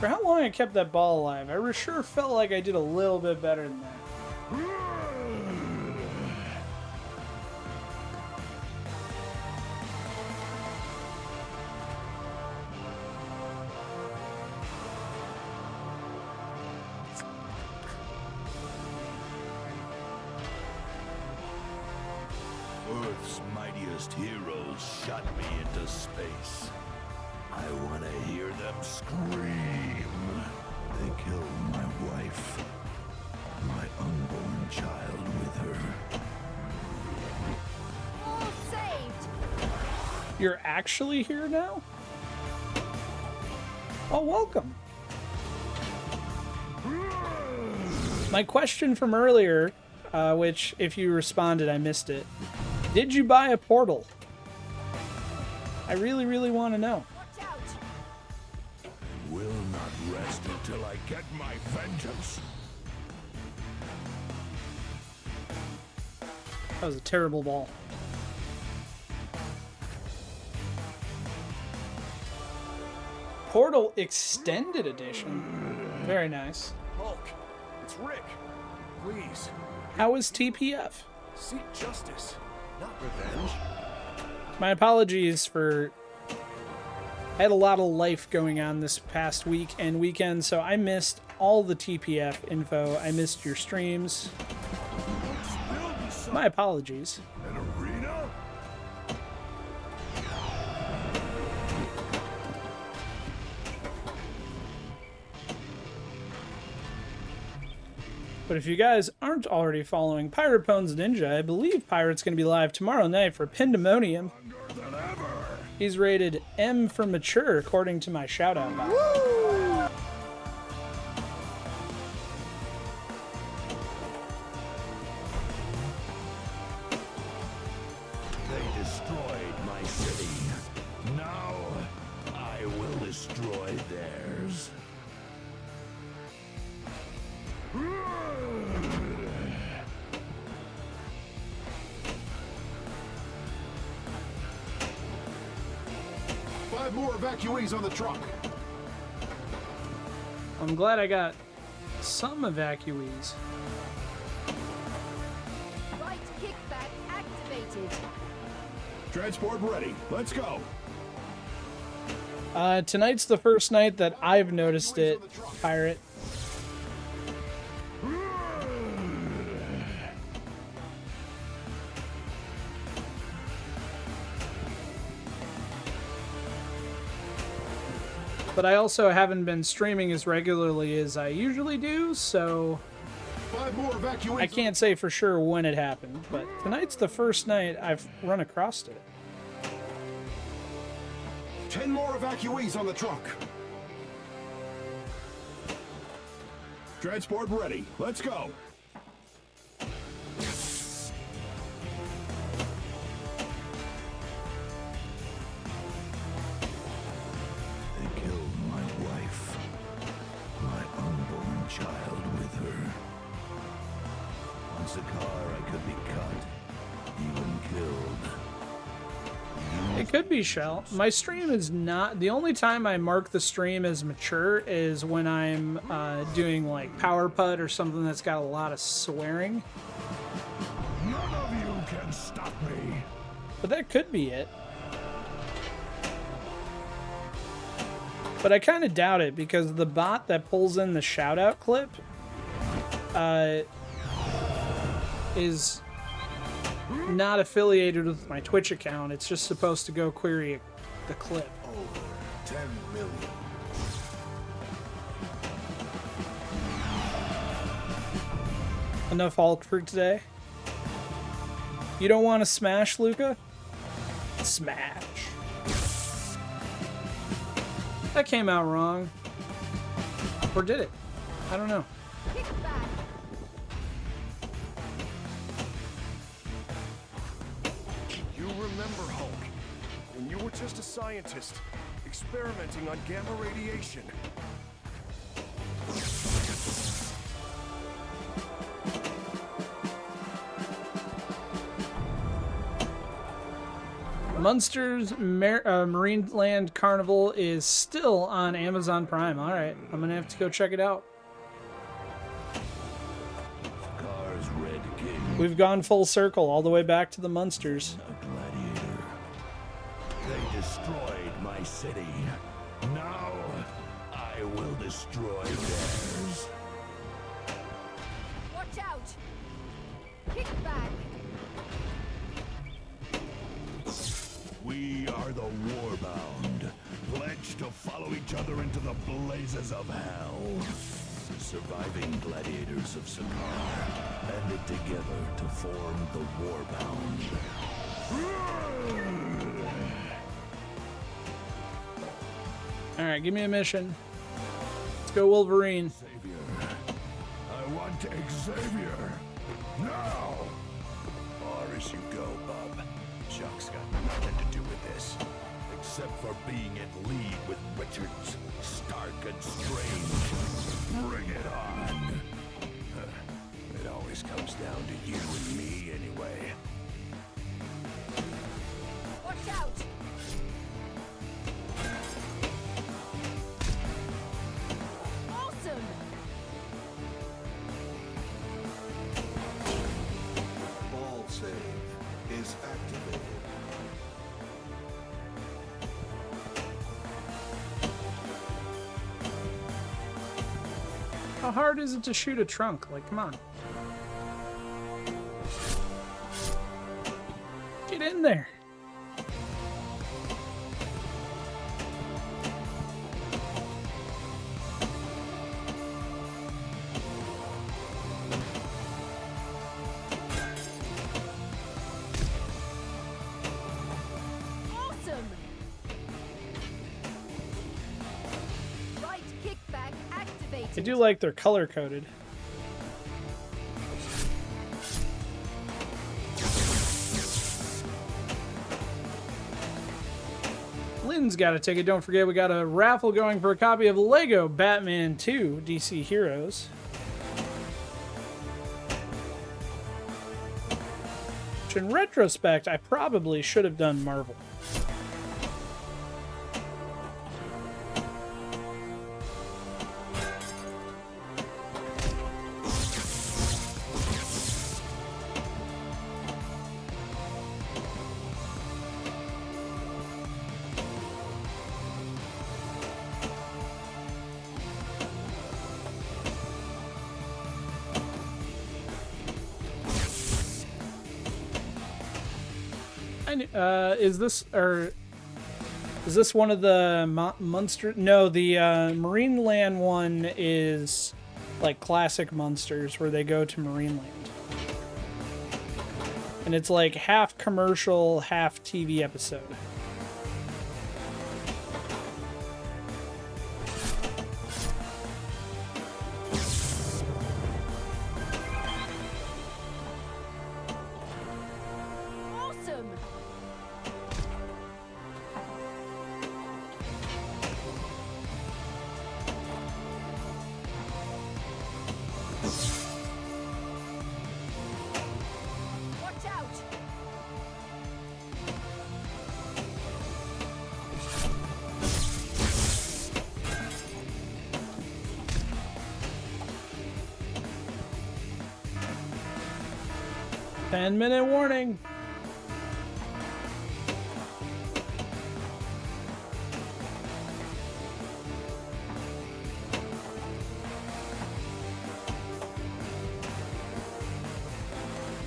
For how long I kept that ball alive, I sure felt like I did a little bit better than that. Earth's mightiest heroes shot me into space. I want to hear them scream. They killed my wife, my unborn child with her. All saved. You're actually here now? Oh, welcome. My question from earlier, which if you responded, I missed it. Did you buy a portal? I really, really want to know. Will not rest until I get my vengeance. That was a terrible ball. Portal Extended Edition. Very nice. Hulk, it's Rick. Please. How is TPF? Seek justice, not revenge. My apologies for... I had a lot of life going on this past week and weekend, so I missed all the TPF info. I missed your streams. My apologies. An arena? But if you guys aren't already following Pirate Bones Ninja, I believe Pirate's going to be live tomorrow night for Pandemonium. He's rated M for mature, according to my shout-out box. They destroyed my city. Now, I will destroy theirs. 5 more evacuees on the truck. I'm glad I got some evacuees. Right kickback activated. Transport ready. Let's go. Tonight's the first night that I've noticed it, Pirate. But I also haven't been streaming as regularly as I usually do, so 5 more evacuees. I can't say for sure when it happened, but tonight's the first night I've run across it. 10 more evacuees on the truck. Transport ready. Let's go. They killed my wife, my unborn child with her. On Zakar, I could be cut, even killed. It could be Shell. My stream is not... The only time I mark the stream as mature is when I'm doing like Power Putt or something that's got a lot of swearing. None of you can stop me. But that could be it. But I kind of doubt it because the bot that pulls in the shoutout clip is not affiliated with my Twitch account. It's just supposed to go query the clip. Over 10 million. Enough Hulk for today. You don't want to smash, Luca? Smash. That came out wrong. Or did it? I don't know. You remember Hulk, when you were just a scientist, experimenting on gamma radiation. Munsters Marine Land Carnival is still on Amazon Prime. All right, I'm gonna have to go check it out. Scar's Red King, We've gone full circle all the way back to the Munsters. a gladiator. They destroyed my city. Now, I will destroy theirs. Watch out! Kick back! We are the Warbound, pledged to follow each other into the blazes of hell. Surviving gladiators of Sakaar banded together to form the Warbound. All right, give me a mission. Let's go, Wolverine. Xavier. I want Xavier. Now! Far as you go, bub. Chuck's got nothing to do with this. Except for being in league with Richards, Stark, and Strange. Bring it on! It always comes down to you and me, anyway. Watch out! Awesome! Ball save is activated. How hard is it to shoot a trunk? Like, come on. Get in there. Awesome! Right kickback activated. I do like they're color coded. Lynn's got a ticket. Don't forget, we got a raffle going for a copy of Lego Batman 2 DC Heroes. Which, in retrospect, I probably should have done Marvel. Is this one of the Munster? No, the Marine Land one is like classic Munsters where they go to Marine Land. And it's like half commercial, half TV episode. Awesome! Watch out! Ten-minute warning.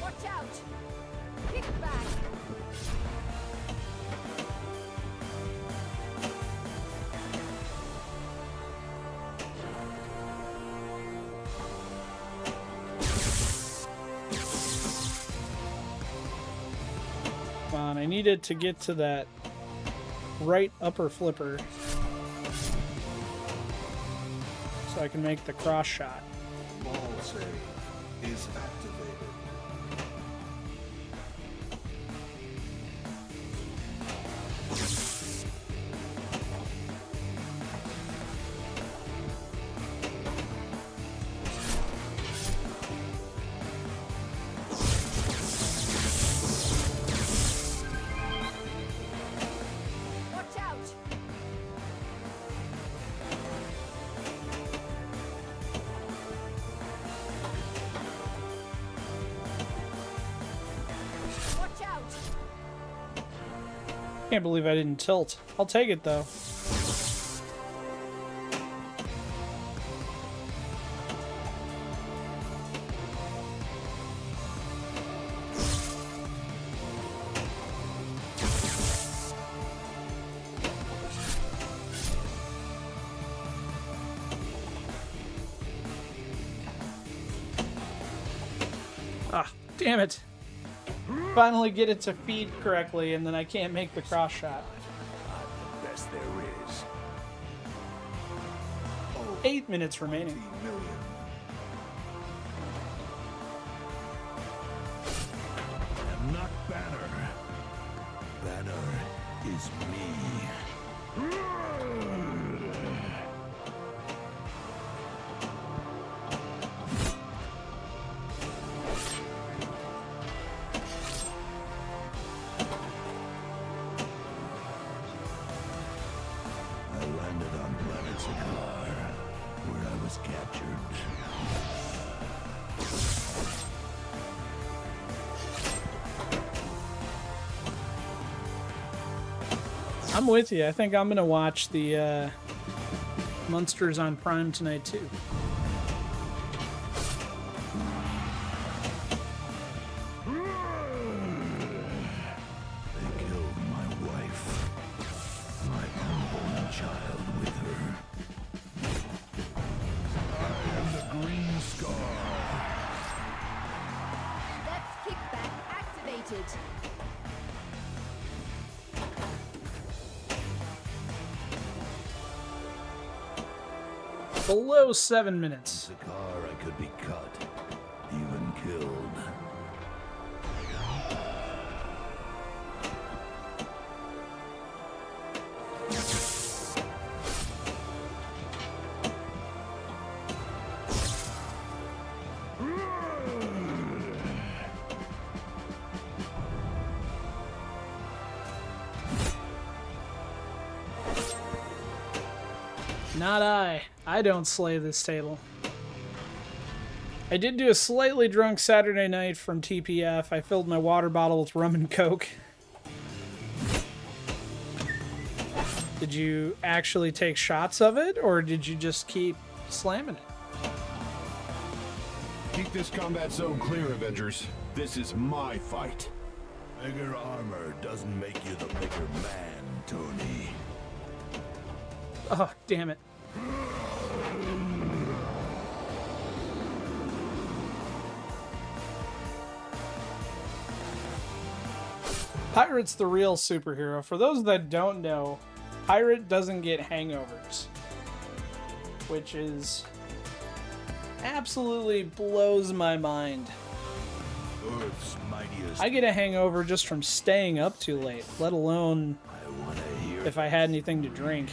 Watch out! Kick back! need it to get to that right upper flipper so I can make the cross shot. Ball save is activated. Watch out! Watch out! Can't believe I didn't tilt. I'll take it though. Ah, damn it. Finally get it to feed correctly, and then I can't make the cross shot. The best there is. 8 minutes remaining. And not Banner. Banner is me. I landed on planet Sakaar, where I was captured. I'm with you. I think I'm gonna watch the Monsters on Prime tonight too. They killed my wife, my unborn child with her. I am the Green Scar. Left kickback activated. Below 7 minutes. Sakaar, I could be cut, even killed. Not I. I don't slay this table. I did do a slightly drunk Saturday night from TPF. I filled my water bottle with rum and coke. Did you actually take shots of it, or did you just keep slamming it? Keep this combat zone clear, Avengers. This is my fight. Bigger armor doesn't make you the bigger man, Tony. Oh, damn it. Pirate's the real superhero. For those that don't know, Pirate doesn't get hangovers, which is absolutely blows my mind. Earth's mightiest. I get a hangover just from staying up too late, let alone if I had anything to drink.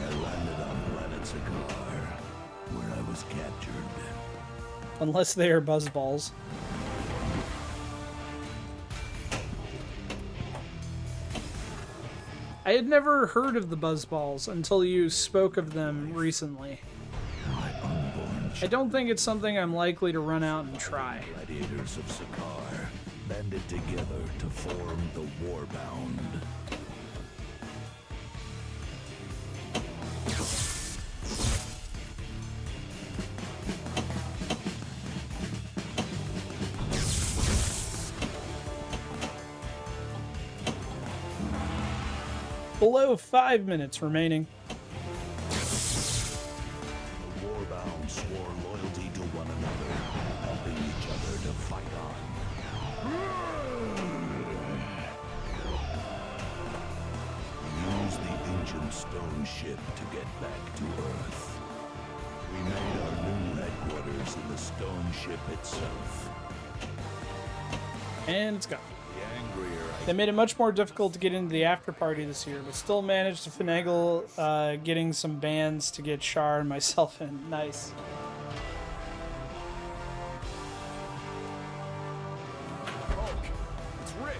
I landed on planet Sakaar, where I was captured. Unless they are buzzballs. I had never heard of the buzzballs until you spoke of them recently. I don't think it's something I'm likely to run out and try. Gladiators of Sakaar banded together to form the Warbound. Below 5 minutes remaining. The Warbound swore loyalty to one another, helping each other to fight on. Use the ancient stone ship to get back to Earth. We made our new headquarters in the stone ship itself. And it's gone. The angrier They made it much more difficult to get into the after party this year, but still managed to finagle getting some bands to get Char and myself in. Nice. It's Rick.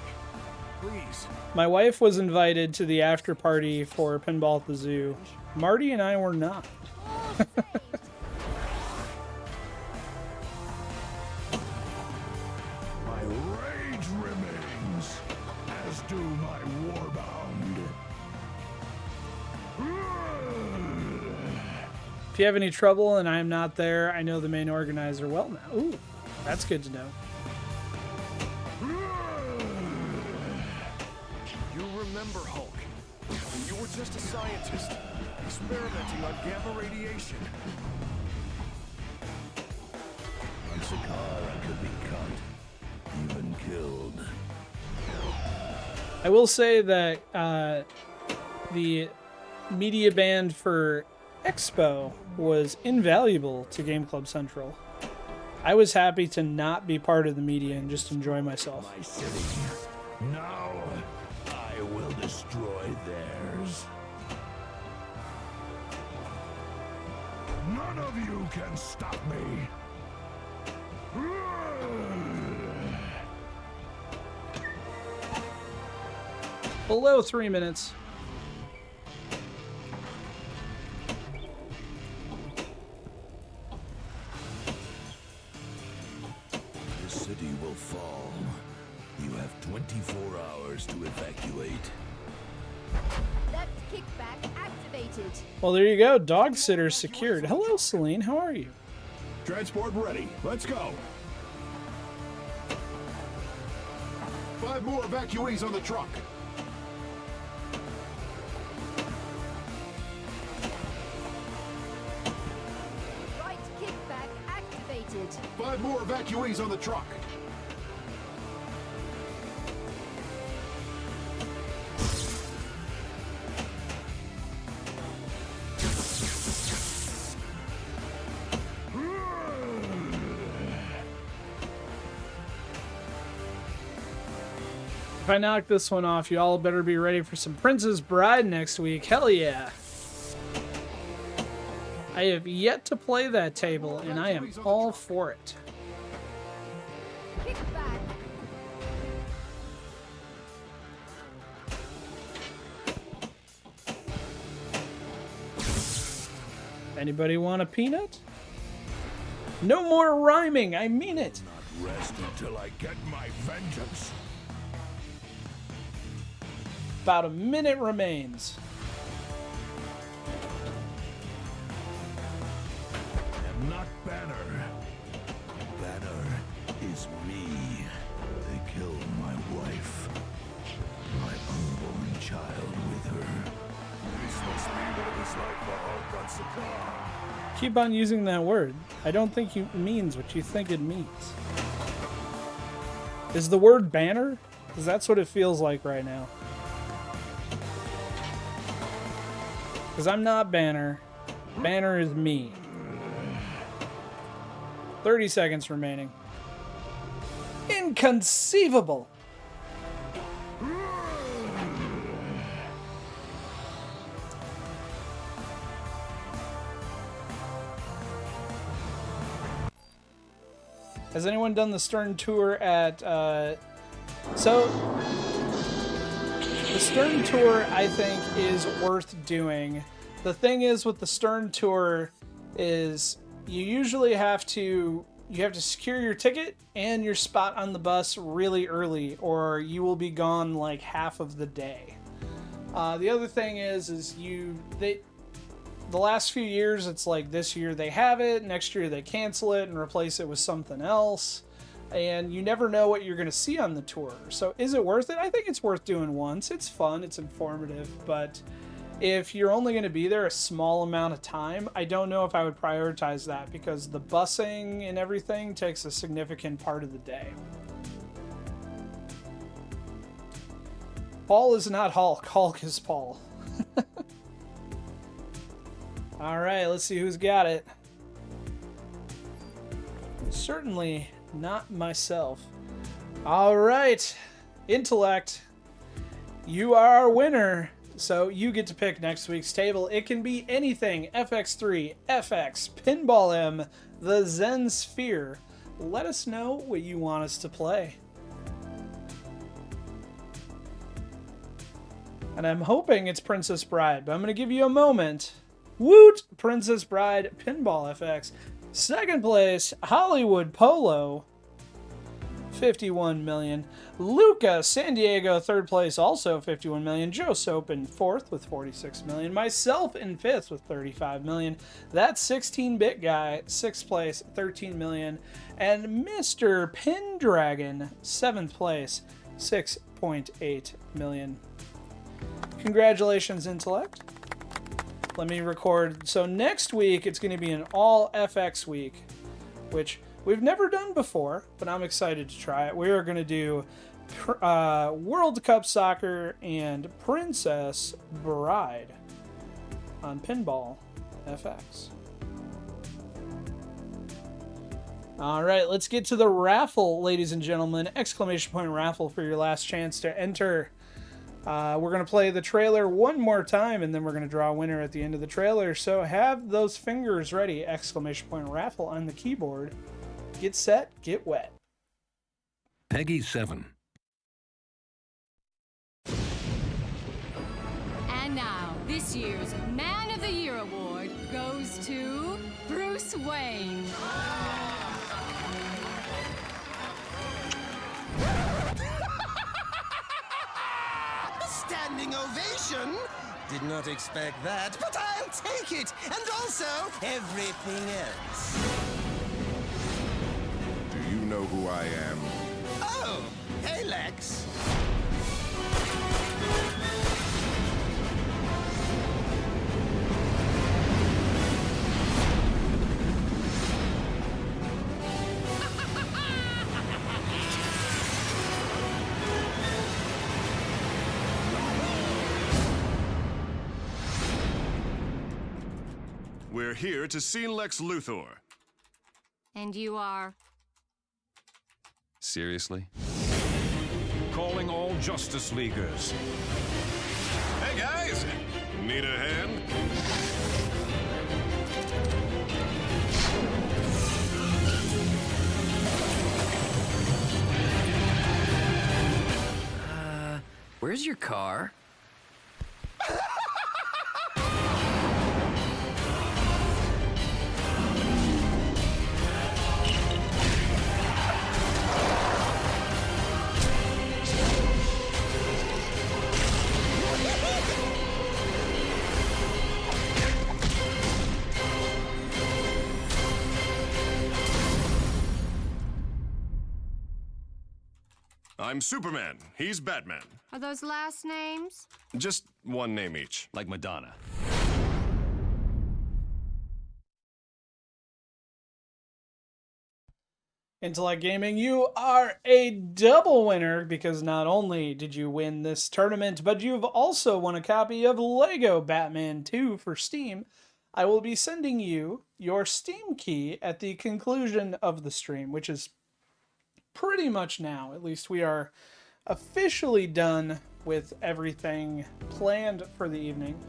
Please. My wife was invited to the after party for Pinball at the Zoo. Marty and I were not. My rage remains, as do my warbound. If you have any trouble and I am not there, I know the main organizer well now. Ooh, that's good to know. You remember Hulk. When you were just a scientist, experimenting on gamma radiation. Once a car, I could be cut, even killed. I will say that the media band for Expo was invaluable to Game Club Central. I was happy to not be part of the media and just enjoy myself. My city. Now, I will destroy theirs. None of you can stop me. Below 3 minutes. The city will fall. You have 24 hours to evacuate. Left kickback activated. Well, there you go. Dog sitter secured. Hello, Celine. How are you? Transport ready. Let's go. 5 more evacuees on the truck. Right kickback activated. 5 more evacuees on the truck. If I knock this one off, you all better be ready for some Princess Bride next week. Hell yeah. I have yet to play that table, and I am all for it. Kickback. Anybody want a peanut? No more rhyming, I mean it. Not rest until I get my vengeance. About a minute remains. I'm not Banner. Banner is me. They killed my wife. My unborn child with her. This must be what it was like for Hulk on Sakaar. Keep on using that word. I don't think it means what you think it means. Is the word banner? Because that's what it feels like right now. Because I'm not Banner. Banner is me. 30 seconds remaining. Inconceivable! Has anyone done the Stern Tour at... So, the Stern Tour, I think, is worth doing. The thing is with the Stern Tour is you usually have to secure your ticket and your spot on the bus really early, or you will be gone like half of the day. The other thing is the last few years, it's like this year they have it, next year they cancel it and replace it with something else. And you never know what you're going to see on the tour. So is it worth it? I think it's worth doing once. It's fun, it's informative, but if you're only going to be there a small amount of time, I don't know if I would prioritize that because the busing and everything takes a significant part of the day. Paul is not Hulk. Hulk is Paul. All right, let's see who's got it. Certainly not myself. All right, Intellect, you are our winner. So you get to pick next week's table. It can be anything. FX3, FX, Pinball M, the Zen Sphere. Let us know what you want us to play. And I'm hoping it's Princess Bride, but I'm going to give you a moment. Woot! Princess Bride, Pinball FX. Second place, Hollywood Polo, 51 million. Luca, San Diego, third place, also 51 million. Joe Soap in fourth with 46 million. Myself in fifth with 35 million. That 16-bit guy, sixth place, 13 million. And Mr. Pendragon, seventh place, 6.8 million. Congratulations, Intellect. Let me record. So next week, it's going to be an all FX week, which we've never done before, but I'm excited to try it. We are going to do World Cup Soccer and Princess Bride on Pinball FX. All right, let's get to the raffle, ladies and gentlemen. Exclamation point raffle for your last chance to enter. We're going to play the trailer one more time, and then we're going to draw a winner at the end of the trailer. So have those fingers ready. Exclamation point raffle on the keyboard. Get set, get wet. Peggy 7. And now, this year's Man of the Year award goes to Bruce Wayne. Standing ovation? Did not expect that, but I'll take it. And also, everything else. Do you know who I am? Oh, hey, Lex. We're here to see Lex Luthor. And you are? Seriously? Calling all Justice Leaguers. Hey, guys! Need a hand? Where's your car? I'm Superman. He's Batman. Are those last names? Just one name each. Like Madonna. Intellect Gaming, you are a double winner because not only did you win this tournament, but you've also won a copy of Lego Batman 2 for Steam. I will be sending you your Steam key at the conclusion of the stream, which is pretty much now. At least we are officially done with everything planned for the evening.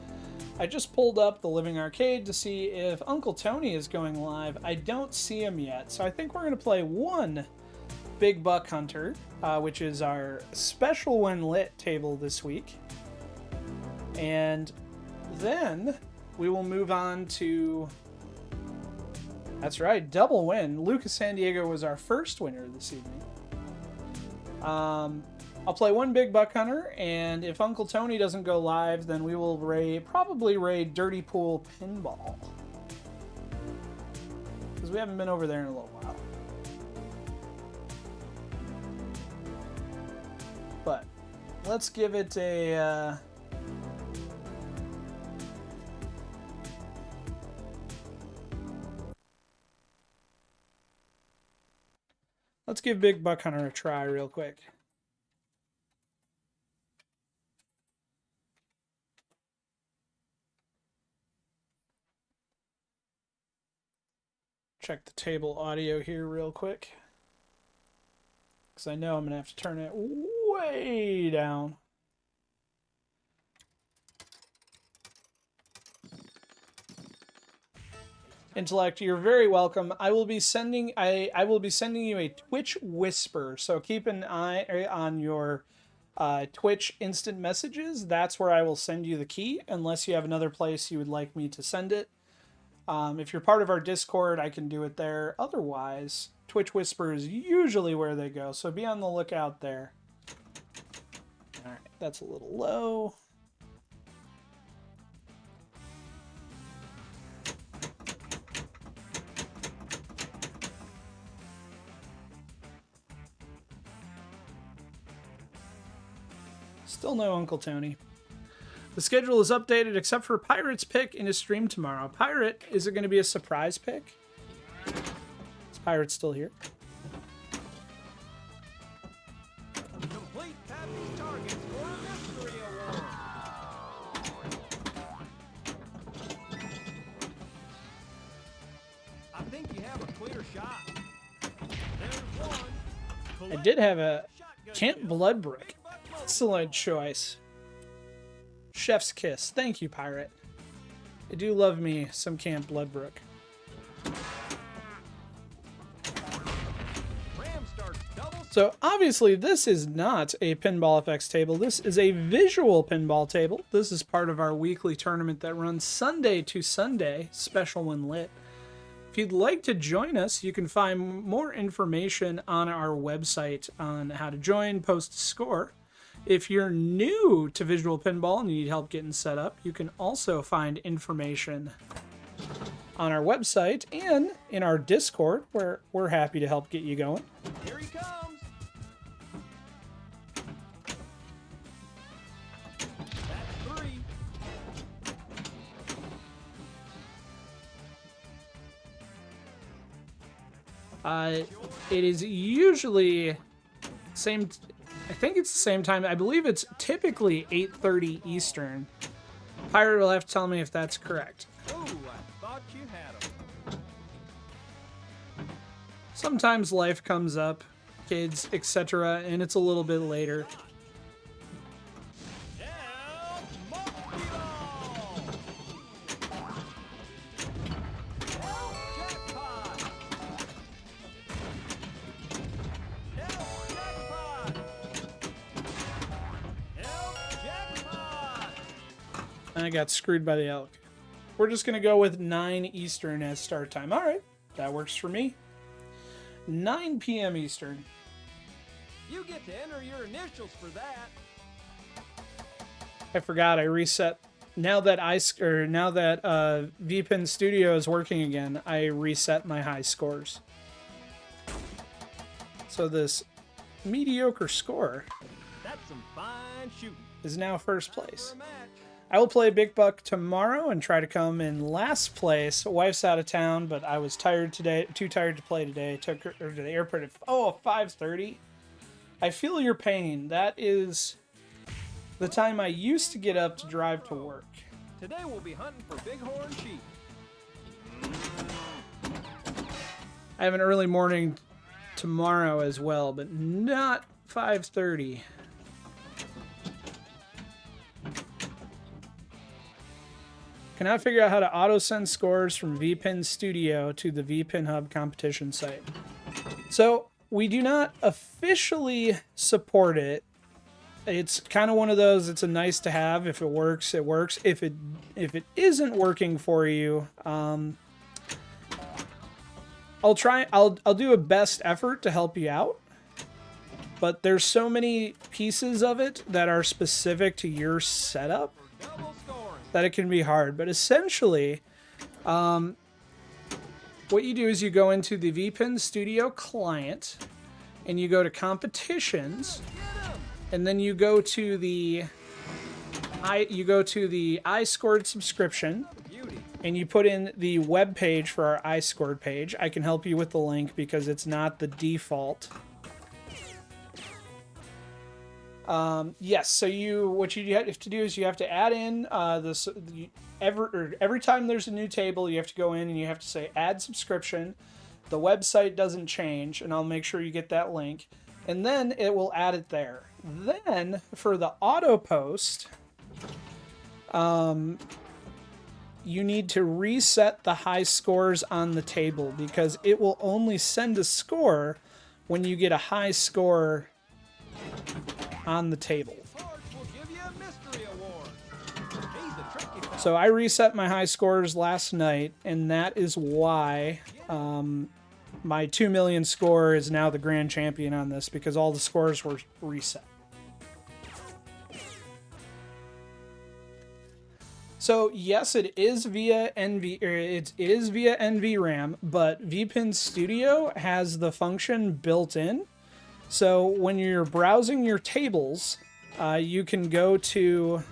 I just pulled up the Living Arcade to see if Uncle Tony is going live. I don't see him yet, so I think we're going to play one Big Buck Hunter, which is our special when lit table this week. And then we will move on to... That's right, double win. Lucas San Diego was our first winner this evening. I'll play one Big Buck Hunter, and if Uncle Tony doesn't go live, then we will probably raid Dirty Pool Pinball. Because we haven't been over there in a little while. But let's give it a... Let's give Big Buck Hunter a try real quick. check the table audio here real quick, because I know I'm going to have to turn it way down. Intellect, you're very welcome. I will be sending you a Twitch whisper, so keep an eye on your Twitch instant messages. That's where I will send you the key, unless you have another place you would like me to send it. If you're part of our Discord, I can do it there. Otherwise, Twitch whisper is usually where they go, so be on the lookout there. All right, that's a little low. Still no Uncle Tony. The schedule is updated except for Pirate's pick in his stream tomorrow. Pirate, is it going to be a surprise pick? Is Pirate still here? Complete Tappy's targets for a mystery award. I think you have a clear shot. There's one. I did have a Camp Bloodbrook. Excellent choice. Chef's kiss. Thank you, Pirate. I do love me some Camp Bloodbrook. So obviously this is not a Pinball FX table. This is a visual pinball table. This is part of our weekly tournament that runs Sunday to Sunday, special when lit. If you'd like to join us, you can find more information on our website on how to join, post, score. If you're new to Visual Pinball and you need help getting set up, you can also find information on our website and in our Discord, where we're happy to help get you going. Here he comes. That's 3. It is usually same. I think it's the same time. I believe it's typically 8:30 Eastern. Pirate will have to tell me if that's correct. Ooh, I thought you had him. Sometimes life comes up, kids, etc., and it's a little bit later. I got screwed by the elk. We're just going to go with 9 Eastern as start time. All right, that works for me. 9 p.m. Eastern. You get to enter your initials for that. I forgot I reset. Now that VPin Studio is working again, I reset my high scores. So this mediocre score That's some fine shooting. is now first place. I will play Big Buck tomorrow and try to come in last place. Wife's out of town, but I was tired today, too tired to play today. Took her to the airport at 5:30. I feel your pain. That is the time I used to get up to drive to work. Today we'll be hunting for bighorn sheep. I have an early morning tomorrow as well, but not 5:30. Cannot figure out how to auto-send scores from VPin Studio to the VPin Hub competition site. So, we do not officially support it. It's kind of one of those, it's a nice to have. If it works, it works. If it isn't working for you, I'll do a best effort to help you out. But there's so many pieces of it that are specific to your setup that it can be hard. But essentially, what you do is you go into the VPin Studio client and you go to competitions, and then you go to the iScored subscription, and you put in the web page for our iScored page. I can help you with the link because it's not the default. Yes, so what you have to do is you have to add in every time there's a new table, you have to go in and you have to say add subscription. the website doesn't change, and I'll make sure you get that link, and then it will add it there. Then for the auto post, you need to reset the high scores on the table, because it will only send a score when you get a high score on the table. So I reset my high scores last night, and that is why my 2 million score is now the grand champion on this, because all the scores were reset. So yes, it is via NVRAM, but VPN Studio has the function built in. So when you're browsing your tables, you can go to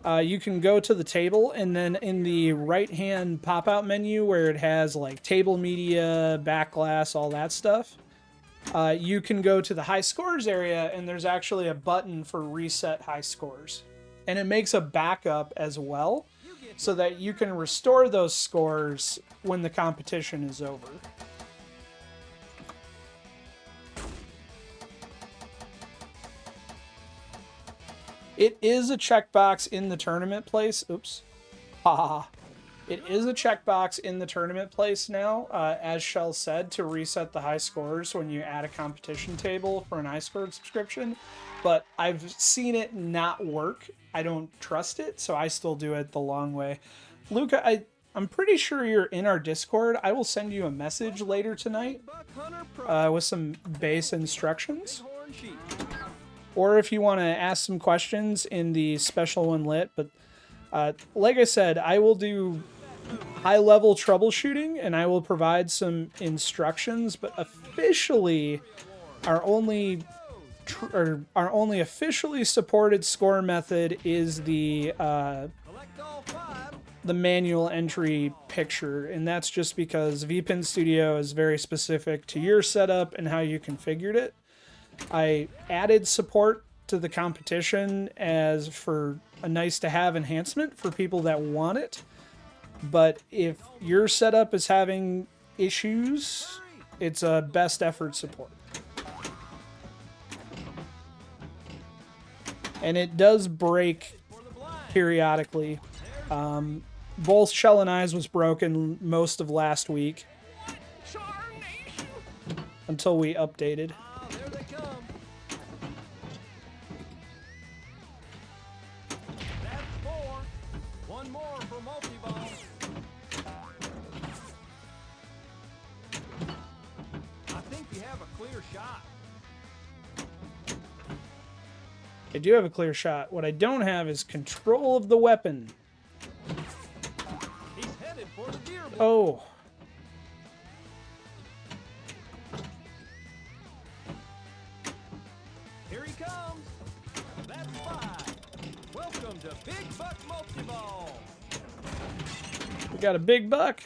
the table, and then in the right-hand pop-out menu where it has like table media, backglass, all that stuff, you can go to the high scores area, and there's actually a button for reset high scores. And it makes a backup as well, so that you can restore those scores when the competition is over. It is a checkbox in the tournament place. Oops. Ha. It is a checkbox in the tournament place now, as Shell said, to reset the high scores when you add a competition table for an iScore subscription. But I've seen it not work. I don't trust it, so I still do it the long way. Luca, I'm pretty sure you're in our Discord. I will send you a message later tonight with some base instructions. Or if you want to ask some questions in the special one lit. But like I said, I will do high-level troubleshooting, and I will provide some instructions. But officially, our only officially supported score method is the manual entry picture, and that's just because VPN Studio is very specific to your setup and how you configured it. I added support to the competition as for a nice-to-have enhancement for people that want it, but if your setup is having issues, it's a best effort support. And it does break periodically. Both Shell and I's was broken most of last week until we updated. There they come. That's 4. One more for multi-ball. I think you have a clear shot. I do have a clear shot. What I don't have is control of the weapon. He's headed for the deer. Oh. Here he comes. That's 5. Welcome to Big Buck Multi-Ball. We got a big buck.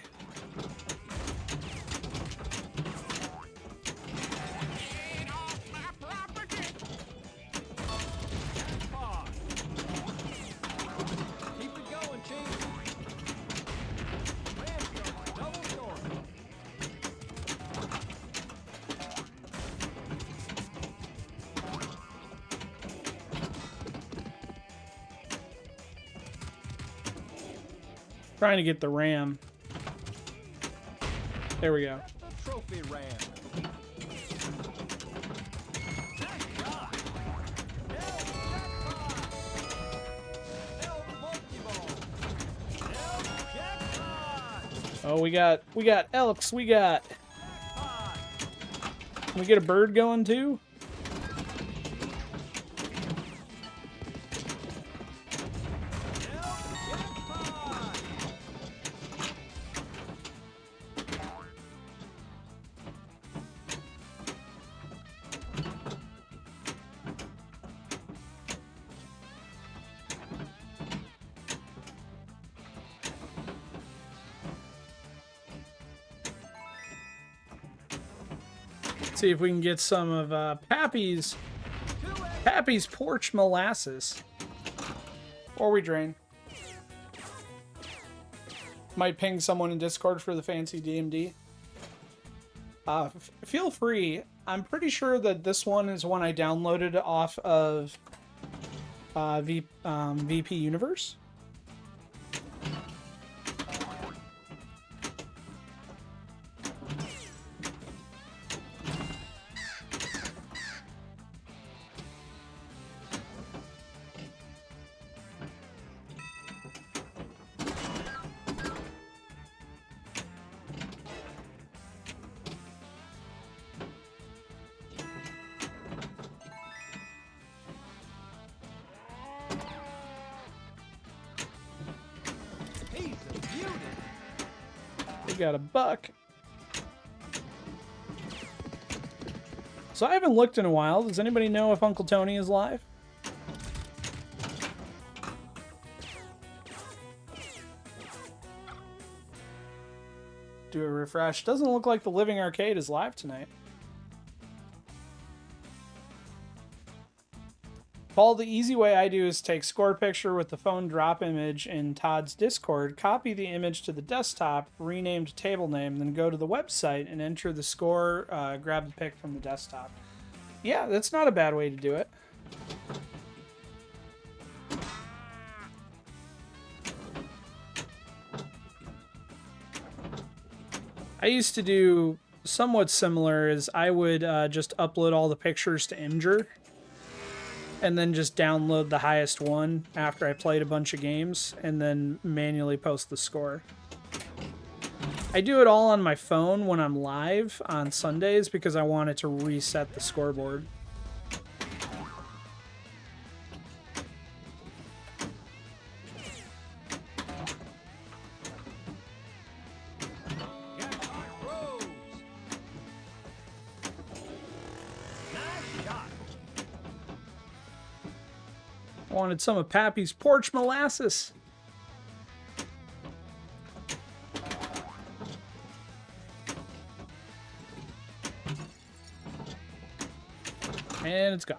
Trying to get the ram. There we go. The trophy ram. Oh, we got elks. We got. Can we get a bird going too? See if we can get some of Pappy's porch molasses. Or we drain. Might ping someone in Discord for the fancy DMD. Feel free. I'm pretty sure that this one is one I downloaded off of VP Universe. Got a buck. So I haven't looked in a while. Does anybody know if Uncle Tony is live? Do a refresh. Doesn't look like the Living Arcade is live tonight. Paul, the easy way I do is take score picture with the phone drop image in Todd's Discord, copy the image to the desktop, renamed table name, then go to the website and enter the score, grab the pic from the desktop. Yeah, that's not a bad way to do it. I used to do somewhat similar, as I would just upload all the pictures to Imgur, and then just download the highest one after I played a bunch of games, and then manually post the score. I do it all on my phone when I'm live on Sundays because I want it to reset the scoreboard. Wanted some of Pappy's porch molasses. And it's gone.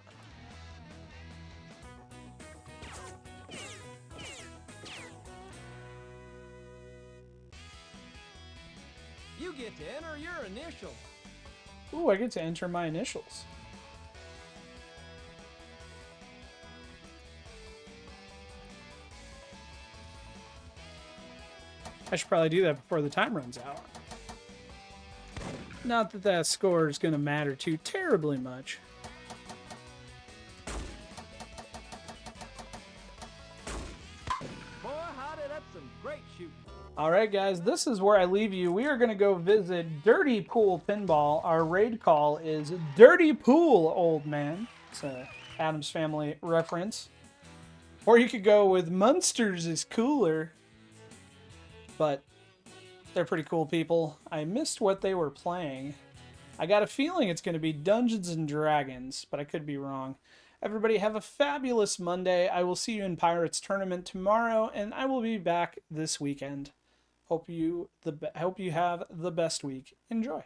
You get to enter your initials. Ooh, I get to enter my initials. I should probably do that before the time runs out. Not that that score is going to matter too terribly much. Boy, hotted up some great shooting. Alright guys, this is where I leave you. We are going to go visit Dirty Pool Pinball. Our raid call is Dirty Pool, old man. It's a Addams Family reference. Or you could go with Munsters is cooler. But they're pretty cool people. I missed what they were playing. I got a feeling it's going to be Dungeons and Dragons, but I could be wrong. Everybody have a fabulous Monday. I will see you in Pirates Tournament tomorrow, and I will be back this weekend. Hope you have the best week. Enjoy.